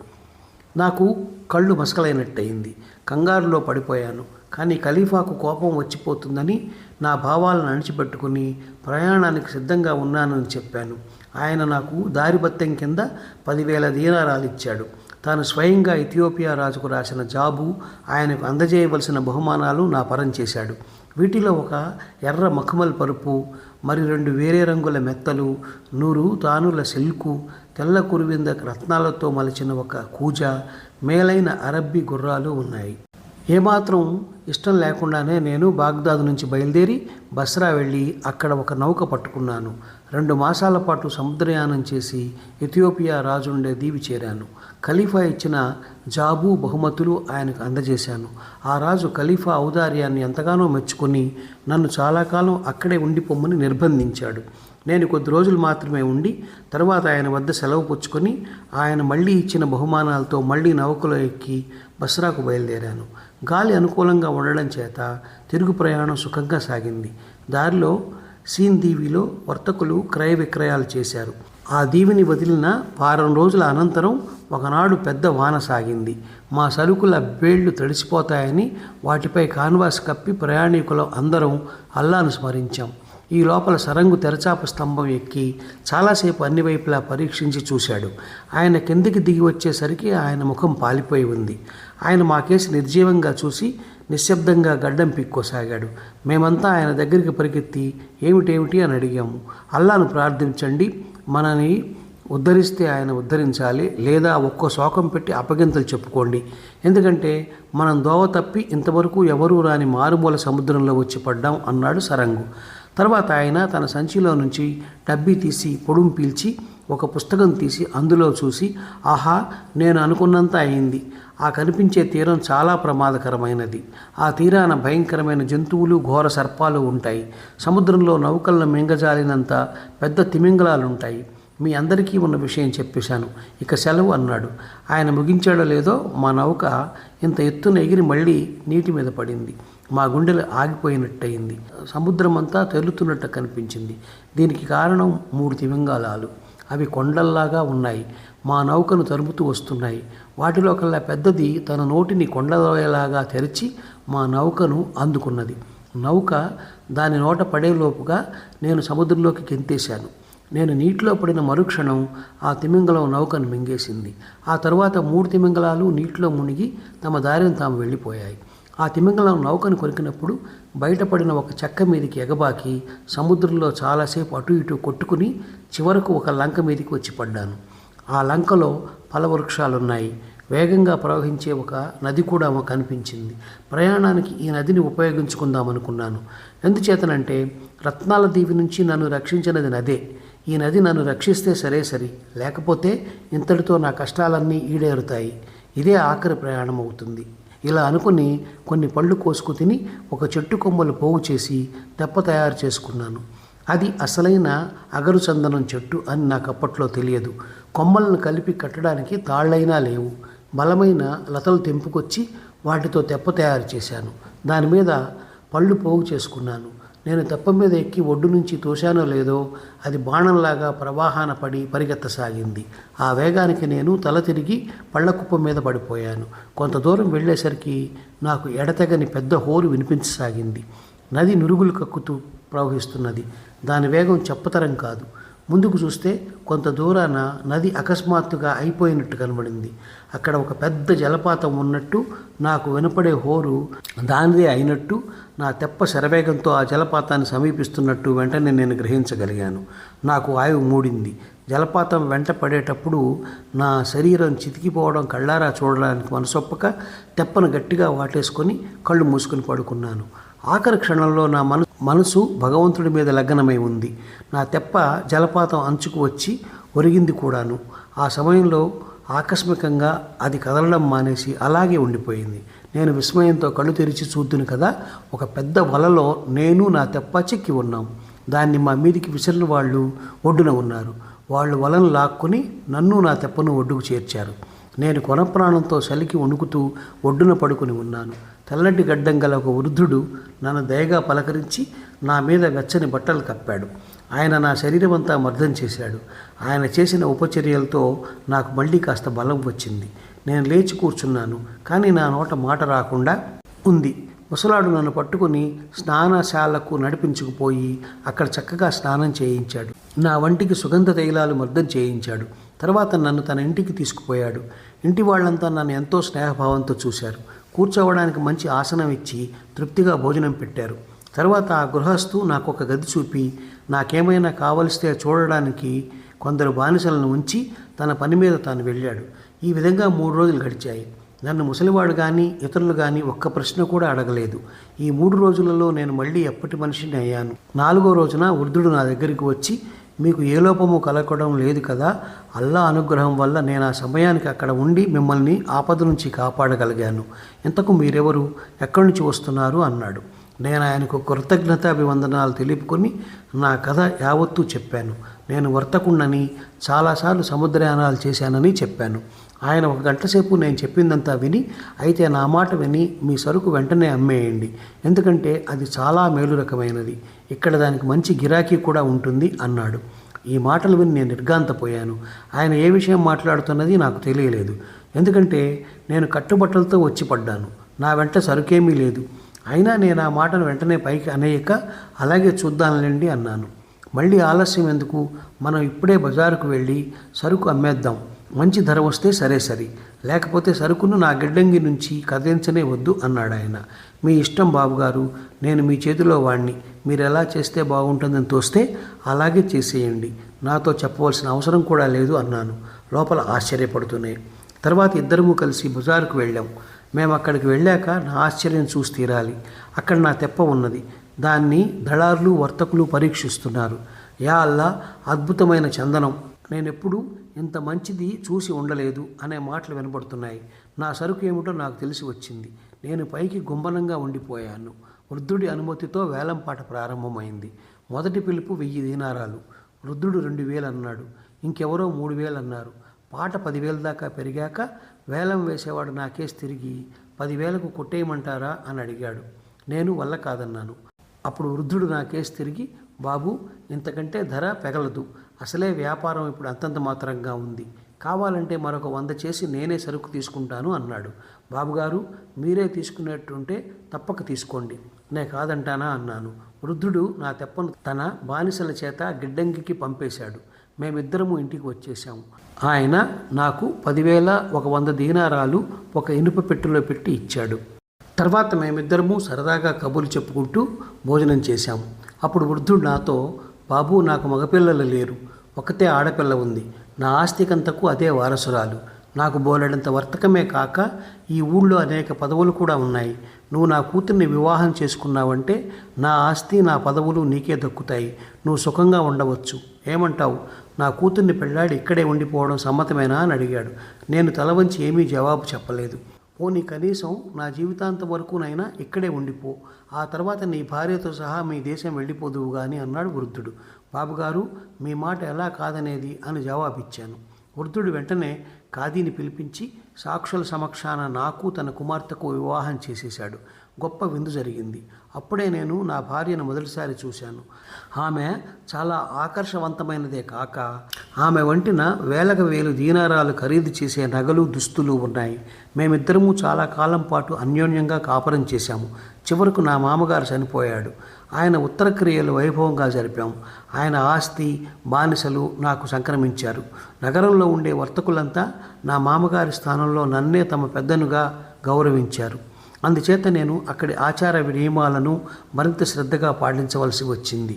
నాకు కళ్ళు మసకలైనట్టయింది. కంగారులో పడిపోయాను. కానీ ఖలీఫాకు కోపం వచ్చిపోతుందని నా భావాలను అణిచిపెట్టుకుని ప్రయాణానికి సిద్ధంగా ఉన్నానని చెప్పాను. ఆయన నాకు దారిబత్తెం కింద 10,000 దీనారాలు ఇచ్చాడు. తాను స్వయంగా ఇథియోపియా రాజుకు రాసిన జాబు, ఆయనకు అందజేయవలసిన బహుమానాలు నా పరం చేశాడు. వీటిలో ఒక ఎర్ర మఖమల్ పరుపు, మరి 2 వేరే రంగుల మెత్తలు, 100 తానుల సిల్కు, తెల్ల కురువింద రత్నాలతో మలిచిన ఒక కూజ, మేలైన అరబ్బీ గుర్రాలు ఉన్నాయి. ఏమాత్రం ఇష్టం లేకుండానే నేను బాగ్దాద్ నుంచి బయలుదేరి బస్రా వెళ్ళి అక్కడ ఒక నౌక పట్టుకున్నాను. 2 మాసాల పాటు సముద్రయానం చేసి ఇథియోపియా రాజుండే దీవి చేరాను. ఖలీఫా ఇచ్చిన జాబు, బహుమతులు ఆయనకు అందజేశాను. ఆ రాజు ఖలీఫా ఔదార్యాన్ని ఎంతగానో మెచ్చుకొని నన్ను చాలా కాలం అక్కడే ఉండిపోమ్మని నిర్బంధించాడు. నేను కొద్ది రోజులు మాత్రమే ఉండి తర్వాత ఆయన వద్ద సెలవు పుచ్చుకొని ఆయన మళ్ళీ ఇచ్చిన బహుమానాలతో మళ్ళీ నౌకలో ఎక్కి బస్రాకు బయలుదేరాను. గాలి అనుకూలంగా ఉండడం చేత తిరుగు ప్రయాణం సుఖంగా సాగింది. దారిలో సీన్ దీవిలో వర్తకులు క్రయ విక్రయాలు చేశారు. ఆ దీవిని వదిలిన 10 రోజుల అనంతరం ఒకనాడు పెద్ద వాన సాగింది. మా సరుకుల బేళ్లు తడిసిపోతాయని వాటిపై కాన్వాస్ కప్పి ప్రయాణికులు అందరం అల్లాను స్మరించాం. ఈ లోపల సరంగు తెరచాప స్తంభం ఎక్కి చాలాసేపు అన్ని వైపులా పరీక్షించి చూశాడు. ఆయన కిందికి దిగి వచ్చేసరికి ఆయన ముఖం పాలిపోయి ఉంది. ఆయన మా కేసు నిర్జీవంగా చూసి నిశ్శబ్దంగా గడ్డం పిక్కోసాగాడు. మేమంతా ఆయన దగ్గరికి పరిగెత్తి ఏమిటేమిటి అని అడిగాము. అల్లాను ప్రార్థించండి, మనని ఉద్ధరిస్తే ఆయన ఉద్ధరించాలి, లేదా ఒక్కో శోకం పెట్టి అప్పగింతలు చెప్పుకోండి. ఎందుకంటే మనం దోవ తప్పి ఇంతవరకు ఎవరూ రాని మారుమూల సముద్రంలో వచ్చి పడ్డాం అన్నాడు సరంగు. తర్వాత ఆయన తన సంచిలో నుంచి డబ్బీ తీసి పొడుం పీల్చి ఒక పుస్తకం తీసి అందులో చూసి, ఆహా, నేను అనుకున్నంత అయింది. ఆ కనిపించే తీరం చాలా ప్రమాదకరమైనది. ఆ తీరాన భయంకరమైన జంతువులు, ఘోర సర్పాలు ఉంటాయి. సముద్రంలో నౌకలను మింగజాలినంత పెద్ద తిమింగలాలుంటాయి. మీ అందరికీ ఉన్న విషయం చెప్పేశాను, ఇక సెలవు అన్నాడు. ఆయన ముగించాడో లేదో మా నౌక ఇంత ఎత్తున ఎగిరి మళ్ళీ నీటి మీద పడింది. మా గుండెలు ఆగిపోయినట్టయింది. సముద్రం అంతా తెరులుతున్నట్టు కనిపించింది. దీనికి కారణం 3 తిమింగలాలు. అవి కొండల్లాగా ఉన్నాయి. మా నౌకను తరుముతూ వస్తున్నాయి. వాటిలో కల్లా పెద్దది తన నోటిని కొండలోయలాగా తెరిచి మా నౌకను అందుకున్నది. నౌక దాని నోట పడేలోపుగా నేను సముద్రంలోకి గెంతేశాను. నేను నీటిలో పడిన మరుక్షణం ఆ తిమింగలం నౌకను మింగేసింది. ఆ తరువాత 3 తిమింగలాలు నీటిలో మునిగి తమ దారిని తాము వెళ్ళిపోయాయి. ఆ తిమింగలం నౌకను కొరికినప్పుడు బయటపడిన ఒక చెక్క మీదకి ఎగబాకి సముద్రంలో చాలాసేపు అటు ఇటు కొట్టుకుని చివరకు ఒక లంక మీదకి వచ్చి పడ్డాను. ఆ లంకలో ఫలవృక్షాలున్నాయి. వేగంగా ప్రవహించే ఒక నది కూడా కనిపించింది. ప్రయాణానికి ఈ నదిని ఉపయోగించుకుందామనుకున్నాను. ఎందుచేతనంటే రత్నాల దీవి నుంచి నన్ను రక్షించినది నదే. ఈ నది నన్ను రక్షిస్తే సరే, లేకపోతే ఇంతటితో నా కష్టాలన్నీ ఈడేరుతాయి. ఇదే ఆఖరి ప్రయాణం అవుతుంది. ఇలా అనుకుని కొన్ని పళ్ళు కోసుకు తిని ఒక చెట్టు కొమ్మలు పోగు చేసి తెప్ప తయారు చేసుకున్నాను. అది అసలైన అగరు చందనం చెట్టు అని నాకు అప్పట్లో తెలియదు. కొమ్మలను కలిపి కట్టడానికి తాళ్ళైనా లేవు. బలమైన లతలు తెంపుకొచ్చి వాటితో తెప్ప తయారు చేశాను. దాని మీద పళ్ళు పోగు చేసుకున్నాను. నేను తెప్ప మీద ఎక్కి ఒడ్డు నుంచి తోశానో లేదో అది బాణంలాగా ప్రవాహాన పడి పరిగెత్తసాగింది. ఆ వేగానికి నేను తల తిరిగి పళ్ళకుప్ప మీద పడిపోయాను. కొంత దూరం వెళ్ళేసరికి నాకు ఎడతెగని పెద్ద హోరు వినిపించసాగింది. నది నురుగులు కక్కుతూ ప్రవహిస్తున్నది. దాని వేగం చెప్పతరం కాదు. ముందుకు చూస్తే కొంత దూరాన నది అకస్మాత్తుగా అయిపోయినట్టు కనబడింది. అక్కడ ఒక పెద్ద జలపాతం ఉన్నట్టు నాకు వినపడే హోరు దానిదే అయినట్టు, నా తెప్ప శరవేగంతో ఆ జలపాతాన్ని సమీపిస్తున్నట్టు వెంటనే నేను గ్రహించగలిగాను. నాకు ఆయువు మూడింది. జలపాతం వెంట పడేటప్పుడు నా శరీరం చితికిపోవడం కళ్ళారా చూడడానికి మనసొప్పక తెప్పను గట్టిగా వాటేసుకొని కళ్ళు మూసుకొని పడుకున్నాను. ఆఖరి క్షణంలో నా మనసు భగవంతుడి మీద లగ్నమై ఉంది. నా తెప్ప జలపాతం అంచుకు వచ్చి ఒరిగింది కూడాను. ఆ సమయంలో ఆకస్మికంగా అది కదలడం మానేసి అలాగే ఉండిపోయింది. నేను విస్మయంతో కళ్ళు తెరిచి చూద్దును కదా, ఒక పెద్ద వలలో నేను నా తెప్ప చిక్కి ఉన్నాం. దాన్ని మా మీదికి విసిరిన వాళ్ళు ఒడ్డున ఉన్నారు. వాళ్ళు వలను లాక్కుని నన్ను నా తెప్పను ఒడ్డుకు చేర్చారు. నేను కొనప్రాణంతో చలికి వణుకుతూ ఒడ్డున పడుకుని ఉన్నాను. తెల్లటి గడ్డం గల ఒక వృద్ధుడు నన్ను దయగా పలకరించి నా మీద వెచ్చని బట్టలు కప్పాడు. ఆయన నా శరీరం అంతా మర్దం చేశాడు. ఆయన చేసిన ఉపచర్యలతో నాకు మళ్ళీ కాస్త బలం వచ్చింది. నేను లేచి కూర్చున్నాను. కానీ నా నోట మాట రాకుండా ఉంది. ముసలాడు నన్ను పట్టుకుని స్నానశాలకు నడిపించుకుపోయి అక్కడ చక్కగా స్నానం చేయించాడు. నా వంటికి సుగంధ తైలాలు మర్దం చేయించాడు. తర్వాత నన్ను తన ఇంటికి తీసుకుపోయాడు. ఇంటి వాళ్ళంతా నన్ను ఎంతో స్నేహభావంతో చూశారు. కూర్చోవడానికి మంచి ఆసనం ఇచ్చి తృప్తిగా భోజనం పెట్టారు. తర్వాత ఆ గృహస్థు నాకు ఒక గది చూపి నాకేమైనా కావలిస్తే చూడడానికి కొందరు బానిసలను ఉంచి తన పని మీద తాను వెళ్ళాడు. ఈ విధంగా 3 రోజులు గడిచాయి. నన్ను ముసలివాడు కానీ ఇతరులు కానీ ఒక్క ప్రశ్న కూడా అడగలేదు. ఈ 3 రోజులలో నేను మళ్ళీ ఎప్పటి మనిషిని అయ్యాను. 4వ రోజున వృద్ధుడు నా దగ్గరికి వచ్చి, మీకు ఏ లోపము కలగడం లేదు కదా, అల్లా అనుగ్రహం వల్ల నేను ఆ సమయానికి అక్కడ ఉండి మిమ్మల్ని ఆపద నుంచి కాపాడగలిగాను. ఇంతకు మీరెవరు, ఎక్కడి నుంచి వస్తున్నారు అన్నాడు. నేను ఆయనకు కృతజ్ఞతాభివందనాలు తెలుపుకొని నా కథ యావత్తూ చెప్పాను. నేను వర్తకుండని, చాలాసార్లు సముద్రయానాలు చేశానని చెప్పాను. ఆయన 1 గంట సేపు నేను చెప్పిందంతా విని, అయితే నా మాట విని మీ సరుకు వెంటనే అమ్మేయండి, ఎందుకంటే అది చాలా మేలు రకమైనది, ఇక్కడ దానికి మంచి గిరాకీ కూడా ఉంటుంది అన్నాడు. ఈ మాటలు విని నేను నిర్ఘాంతపోయాను. ఆయన ఏ విషయం మాట్లాడుతున్నది నాకు తెలియలేదు. ఎందుకంటే నేను కట్టుబట్టలతో వచ్చి పడ్డాను. నా వెంట సరుకేమీ లేదు. అయినా నేను ఆ మాటను వెంటనే పైకి అనేయక అలాగే చూద్దాంలేండి అన్నాను. మళ్ళీ ఆలస్యం ఎందుకు, మనం ఇప్పుడే బజారుకు వెళ్ళి సరుకు అమ్మేద్దాం. మంచి ధర వస్తే సరే, లేకపోతే సరుకును నా గిడ్డంగి నుంచి కదిలించనే వద్దు అన్నాడు ఆయన. మీ ఇష్టం బాబుగారు, నేను మీ చేతిలో వాణ్ణి. మీరు ఎలా చేస్తే బాగుంటుందని తోస్తే అలాగే చేసేయండి. నాతో చెప్పవలసిన అవసరం కూడా లేదు అన్నాను, లోపల ఆశ్చర్యపడుతూనే. తర్వాత ఇద్దరము కలిసి బజారుకు వెళ్ళాం. మేము అక్కడికి వెళ్ళాక నా ఆశ్చర్యం చూసి తీరాలి. అక్కడ నా తెప్ప ఉన్నది. దాన్ని దళారులు వర్తకులు పరీక్షిస్తున్నారు. యా అల్లా, అద్భుతమైన చందనం, నేనెప్పుడు ఇంత మంచిది చూసి ఉండలేదు అనే మాటలు వినబడుతున్నాయి. నా సరుకు ఏమిటో నాకు తెలిసి వచ్చింది. నేను పైకి గుంబనంగా ఉండిపోయాను. వృద్ధుడి అనుమతితో వేలంపాట ప్రారంభమైంది. మొదటి పిలుపు 1000 దీనారాలు. వృద్ధుడు 2000 అన్నాడు. ఇంకెవరో 3000 అన్నారు. పాట 10,000 దాకా పెరిగాక వేలం వేసేవాడు నా కేసు తిరిగి 10,000కు కొట్టేయమంటారా అని అడిగాడు. నేను వల్ల కాదన్నాను. అప్పుడు వృద్ధుడు నా కేసు తిరిగి, బాబు, ఇంతకంటే ధర పెగలదు. అసలే వ్యాపారం ఇప్పుడు అంతంత మాత్రంగా ఉంది. కావాలంటే మరొక 100 చేసి నేనే సరుకు తీసుకుంటాను అన్నాడు. బాబుగారు, మీరే తీసుకునేట్టుంటే తప్పక తీసుకోండి, నే కాదంటానా అన్నాను. వృద్ధుడు నా తెప్పను తన బానిసల చేత గిడ్డంగికి పంపేశాడు. మేమిద్దరము ఇంటికి వచ్చేసాము. ఆయన నాకు 10,000 ఒక 100 దీనారాలు ఒక ఇనుప పెట్టెలో పెట్టి ఇచ్చాడు. తర్వాత మేమిద్దరము సరదాగా కబుర్లు చెప్పుకుంటూ భోజనం చేశాము. అప్పుడు వృద్ధుడు నాతో, బాబు, నాకు మగపిల్లలు లేరు, ఒకతే ఆడపిల్ల ఉంది. నా ఆస్తికంతకు అదే వారసురాలు. నాకు బోలెడంత వర్తకమే కాక ఈ ఊళ్ళో అనేక పదవులు కూడా ఉన్నాయి. నువ్వు నా కూతుర్ని వివాహం చేసుకున్నావంటే నా ఆస్తి, నా పదవులు నీకే దక్కుతాయి. నువ్వు సుఖంగా ఉండవచ్చు. ఏమంటావు? నా కూతుర్ని పెళ్ళాడి ఇక్కడే ఉండిపోవడం సమ్మతమేనా అని అడిగాడు. నేను తల వంచి ఏమీ జవాబు చెప్పలేదు. పోనీ కనీసం నా జీవితాంతం వరకునైనా ఇక్కడే ఉండిపో, ఆ తర్వాత నీ భార్యతో సహా మీ దేశం వెళ్ళిపోదువు కానీ అన్నాడు వృద్ధుడు. బాబుగారు, మీ మాట ఎలా కాదనేది అని జవాబిచ్చాను. వృద్ధుడు వెంటనే ఖాదీని పిలిపించి సాక్షుల సమక్షాన నాకు తన కుమార్తెకు వివాహం చేసేశాడు. గొప్ప విందు జరిగింది. అప్పుడే నేను నా భార్యను మొదటిసారి చూశాను. ఆమె చాలా ఆకర్షవంతమైనదే కాక ఆమె వంటిన వేలకు వేలు దీనారాలు ఖరీదు చేసే నగలు, దుస్తులు ఉన్నాయి. మేమిద్దరము చాలా కాలం పాటు అన్యోన్యంగా కాపురం చేశాము. చివరకు నా మామగారు చనిపోయాడు. ఆయన ఉత్తర క్రియలు వైభవంగా జరిపాం. ఆయన ఆస్తి, బానిసలు నాకు సంక్రమించారు. నగరంలో ఉండే వర్తకులంతా నా మామగారి స్థానంలో నన్నే తమ పెద్దనుగా గౌరవించారు. అందుచేత నేను అక్కడి ఆచార నియమాలను మరింత శ్రద్ధగా పాటించవలసి వచ్చింది.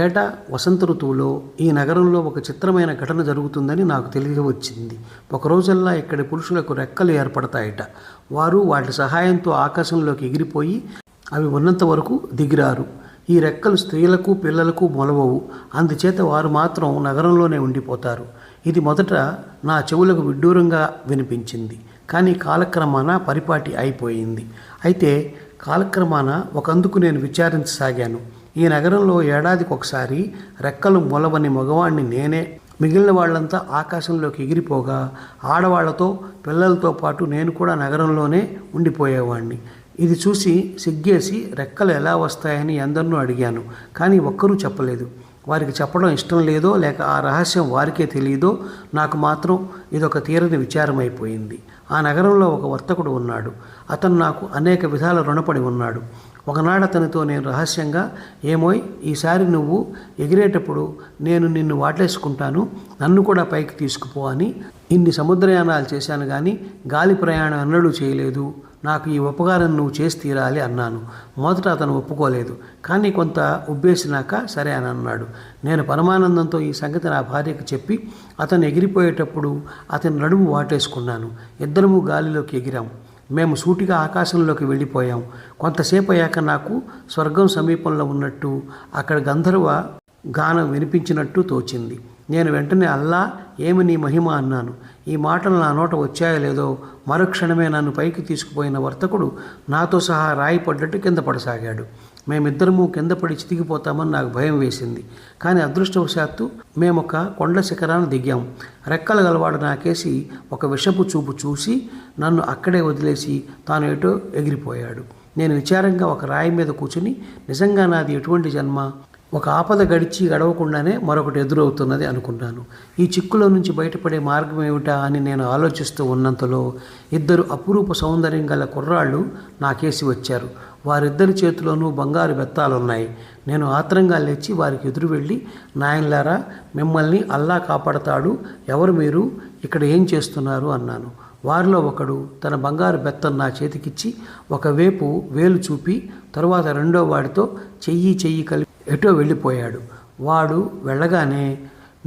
ఏటా వసంత ఋతువులో ఈ నగరంలో ఒక చిత్రమైన ఘటన జరుగుతుందని నాకు తెలియవచ్చింది. ఒక రోజల్లా ఇక్కడి పురుషులకు రెక్కలు ఏర్పడతాయట. వారు వాటి సహాయంతో ఆకాశంలోకి ఎగిరిపోయి అవి ఉన్నంత వరకు దిగిరారు. ఈ రెక్కలు స్త్రీలకు, పిల్లలకు మొలవవు. అందుచేత వారు మాత్రం నగరంలోనే ఉండిపోతారు. ఇది మొదట నా చెవులకు విడ్డూరంగా వినిపించింది. కానీ కాలక్రమాన పరిపాటి అయిపోయింది. అయితే కాలక్రమాన ఒకందుకు నేను విచారించసాగాను. ఈ నగరంలో ఏడాదికి ఒకసారి రెక్కలు మొలవని మగవాణ్ణి నేనే. మిగిలిన వాళ్ళంతా ఆకాశంలోకి ఎగిరిపోగా ఆడవాళ్లతో, పిల్లలతో పాటు నేను కూడా నగరంలోనే ఉండిపోయేవాడిని. ఇది చూసి సిగ్గేసి రెక్కలు ఎలా వస్తాయని ఎందరినో అడిగాను. కానీ ఒక్కరూ చెప్పలేదు. వారికి చెప్పడం ఇష్టం లేదో లేక ఆ రహస్యం వారికే తెలియదో నాకు మాత్రం ఇదొక తీరని విచారం అయిపోయింది. ఆ నగరంలో ఒక వర్తకుడు ఉన్నాడు. అతను నాకు అనేక విధాల రుణపడి ఉన్నాడు. ఒకనాడు అతనితో నేను రహస్యంగా, ఏమోయ్, ఈసారి నువ్వు ఎగిరేటప్పుడు నేను నిన్ను వాటేసుకుంటాను, నన్ను కూడా పైకి తీసుకుపో అని. ఇన్ని సముద్రయానాలు చేశాను కానీ గాలి ప్రయాణం ఎన్నడూ చేయలేదు. నాకు ఈ ఉపకారం నువ్వు చేసి తీరాలి అన్నాను. మొదట అతను ఒప్పుకోలేదు. కానీ కొంత ఉబ్బేసినాక సరే అని అన్నాడు. నేను పరమానందంతో ఈ సంగతి నా భార్యకు చెప్పి అతను ఎగిరిపోయేటప్పుడు అతని నడుము వాటేసుకున్నాను. ఇద్దరము గాలిలోకి ఎగిరాం. మేము సూటిగా ఆకాశంలోకి వెళ్ళిపోయాం. కొంతసేపు అయ్యాక నాకు స్వర్గం సమీపంలో ఉన్నట్టు, అక్కడ గంధర్వ గానం వినిపించినట్టు తోచింది. నేను వెంటనే, అల్లా, ఏమి నీ మహిమ అన్నాను. ఈ మాటలు నా నోట వచ్చాయో లేదో మరుక్షణమే నన్ను పైకి తీసుకుపోయిన వర్తకుడు నాతో సహా రాయి పడ్డట్టు కింద పడసాగాడు. మేమిద్దరము కింద పడి చితికిపోతామని నాకు భయం వేసింది. కానీ అదృష్టవశాత్తు మేమొక కొండ శిఖరాన్ని దిగాం. రెక్కలు గలవాడు నాకేసి ఒక విషపు చూపు చూసి నన్ను అక్కడే వదిలేసి తాను ఏటో ఎగిరిపోయాడు. నేను విచారంగా ఒక రాయి మీద కూర్చుని, నిజంగా నాది ఎటువంటి జన్మ, ఒక ఆపద గడవకుండానే మరొకటి ఎదురవుతున్నది అనుకున్నాను. ఈ చిక్కులో నుంచి బయటపడే మార్గం ఏమిటా అని నేను ఆలోచిస్తూ ఉన్నంతలో ఇద్దరు అపురూప సౌందర్యం గల కుర్రాళ్ళు నాకేసి వచ్చారు. వారిద్దరి చేతిలోనూ బంగారు బెత్తాలున్నాయి. నేను ఆత్రంగా లేచి వారికి ఎదురు వెళ్ళి, నాయనలారా, మిమ్మల్ని అల్లా కాపాడతాడు, ఎవరు మీరు, ఇక్కడ ఏం చేస్తున్నారు అన్నాను. వారిలో ఒకడు తన బంగారు బెత్తం నా చేతికిచ్చి ఒకవైపు వేలు చూపి తరువాత రెండో వాడితో చెయ్యి కలిపి ఎటో వెళ్ళిపోయాడు. వాడు వెళ్ళగానే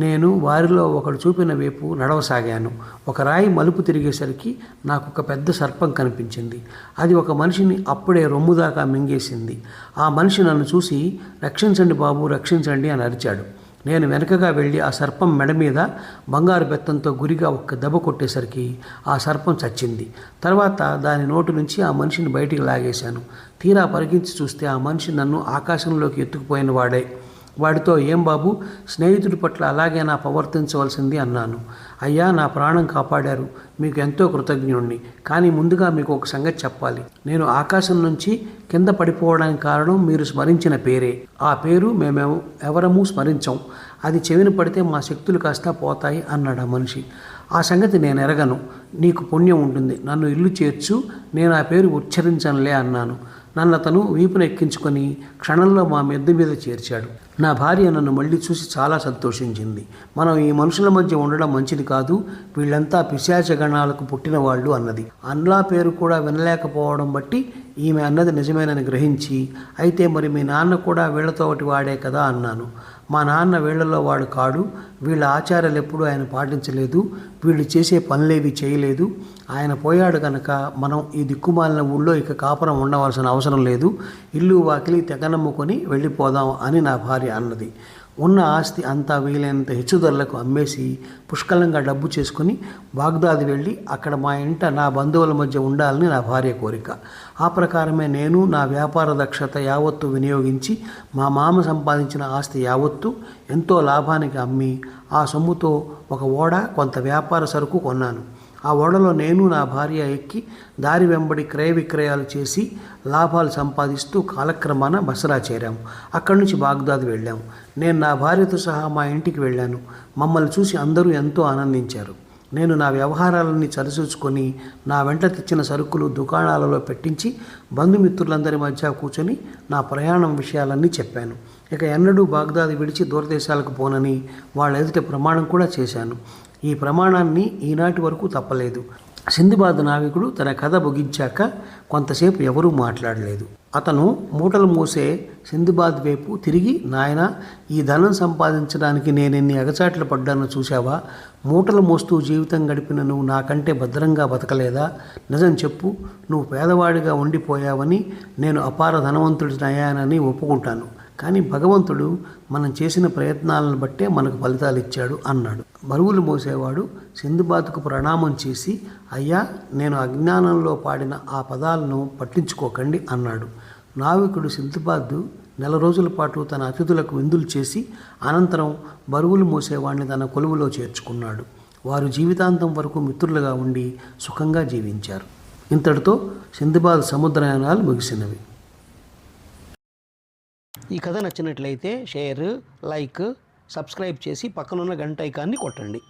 నేను వారిలో ఒకడు చూపిన వైపు నడవసాగాను. ఒక రాయి మలుపు తిరిగేసరికి నాకు ఒక పెద్ద సర్పం కనిపించింది. అది ఒక మనిషిని అప్పుడే రొమ్ము దాకా మింగేసింది. ఆ మనిషి నన్ను చూసి రక్షించండి బాబు, రక్షించండి అని అరిచాడు. నేను వెనకగా వెళ్ళి ఆ సర్పం మెడ మీద బంగారు బెత్తంతో గురిగా ఒక్క దెబ్బ కొట్టేసరికి ఆ సర్పం చచ్చింది. తర్వాత దాని నోటి నుంచి ఆ మనిషిని బయటికి లాగేశాను. తీరా పరిగించి చూస్తే ఆ మనిషి నన్ను ఆకాశంలోకి ఎత్తుకుపోయిన వాడే. వాడితో, ఏం బాబు, స్నేహితుడి పట్ల అలాగేనా ప్రవర్తించవలసింది అన్నాను. అయ్యా, నా ప్రాణం కాపాడారు, మీకు ఎంతో కృతజ్ఞుణ్ణి. కానీ ముందుగా మీకు ఒక సంగతి చెప్పాలి. నేను ఆకాశం నుంచి కింద పడిపోవడానికి కారణం మీరు స్మరించిన పేరే. ఆ పేరు ఎవరమూ స్మరించం. అది చెవిన పడితే మా శక్తులు కాస్త పోతాయి అన్నాడు ఆ మనిషి. ఆ సంగతి నేను ఎరగను, నీకు పుణ్యం ఉంటుంది, నన్ను ఇల్లు చేర్చు, నేను ఆ పేరు ఉచ్చరించనులే అన్నాను. నన్ను అతను వీపును ఎక్కించుకొని క్షణంలో మా మెద్ద మీద చేర్చాడు. నా భార్య నన్ను మళ్ళీ చూసి చాలా సంతోషించింది. మనం ఈ మనుషుల మధ్య ఉండడం మంచిది కాదు, వీళ్ళంతా పిశాచ గణాలకు పుట్టిన వాళ్ళు అన్నది. అన్లా పేరు కూడా వినలేకపోవడం బట్టి ఈమె అన్నది నిజమేనని గ్రహించి, అయితే మరి మీ నాన్న కూడా వీళ్లతో ఒకటి వాడే కదా అన్నాను. మా నాన్న వీళ్లలో వాడు కాడు, వీళ్ళ ఆచారాలు ఎప్పుడూ ఆయన పాటించలేదు, వీళ్ళు చేసే పనులేవి చేయలేదు. ఆయన పోయాడు కనుక మనం ఈ దిక్కుమాలిన ఊళ్ళో ఇక కాపురం ఉండవలసిన అవసరం లేదు, ఇల్లు వాకిలి తెగనమ్ముకొని వెళ్ళిపోదాం అని నా భార్య అన్నది. ఉన్న ఆస్తి అంతా వీలైనంత హెచ్చు ధరలకు అమ్మేసి పుష్కలంగా డబ్బు చేసుకుని బాగ్దాద్ వెళ్ళి అక్కడ మా ఇంట నా బంధువుల మధ్య ఉండాలని నా భార్య కోరిక. ఆ ప్రకారమే నేను నా వ్యాపార దక్షత యావత్తు వినియోగించి మా మామ సంపాదించిన ఆస్తి యావత్తు ఎంతో లాభానికి అమ్మి ఆ సొమ్ముతో ఒక ఓడ, కొంత వ్యాపార సరుకు కొన్నాను. ఆ ఓడలో నేను నా భార్య ఎక్కి దారి వెంబడి క్రయ విక్రయాలు చేసి లాభాలు సంపాదిస్తూ కాలక్రమాన బసరా చేరాము. అక్కడి నుంచి బాగ్దాద్ వెళ్ళాము. నేను నా భార్యతో సహా మా ఇంటికి వెళ్ళాను. మమ్మల్ని చూసి అందరూ ఎంతో ఆనందించారు. నేను నా వ్యవహారాలన్నీ సరిచూచుకొని నా వెంట తెచ్చిన సరుకులు దుకాణాలలో పెట్టించి బంధుమిత్రులందరి మధ్య కూర్చొని నా ప్రయాణం విషయాలన్నీ చెప్పాను. ఇక ఎన్నడూ బాగ్దాద్ విడిచి దూరదేశాలకు పోనని వాళ్ళ ఎదుట ప్రమాణం కూడా చేశాను. ఈ ప్రమాణాన్ని ఈనాటి వరకు తప్పలేదు. సింధుబాద్ నావికుడు తన కథ ముగించాక కొంతసేపు ఎవరూ మాట్లాడలేదు. అతను మూటలు మోసే సింధుబాద్ వైపు తిరిగి, నాయనా, ఈ ధనం సంపాదించడానికి నేనెన్ని అగచాట్లు పడ్డానో చూశావా? మూటలు మోస్తూ జీవితం గడిపిన నువ్వు నాకంటే భద్రంగా బతకలేదా? నిజం చెప్పు, నువ్వు పేదవాడిగా ఉండిపోయావని, నేను అపార ధనవంతుడినయ్యానని ఒప్పుకుంటాను. కానీ భగవంతుడు మనం చేసిన ప్రయత్నాలను బట్టే మనకు ఫలితాలు ఇచ్చాడు అన్నాడు. బరువులు మోసేవాడు సింధుబాద్కు ప్రణామం చేసి, అయ్యా, నేను అజ్ఞానంలో పాడిన ఆ పదాలను పట్టించుకోకండి అన్నాడు. నావికుడు సింధుబాద్ 4 రోజుల పాటు తన అతిథులకు విందులు చేసి అనంతరం బరువులు మోసేవాడిని తన కొలువులో చేర్చుకున్నాడు. వారు జీవితాంతం వరకు మిత్రులుగా ఉండి సుఖంగా జీవించారు. ఇంతటితో సింధుబాద్ సముద్రయానాలు ముగిసినవి. ఈ కథ నచ్చినట్లయితే షేర్, లైక్, సబ్స్క్రైబ్ చేసి పక్కనున్న గంట ఐకాన్ని కొట్టండి.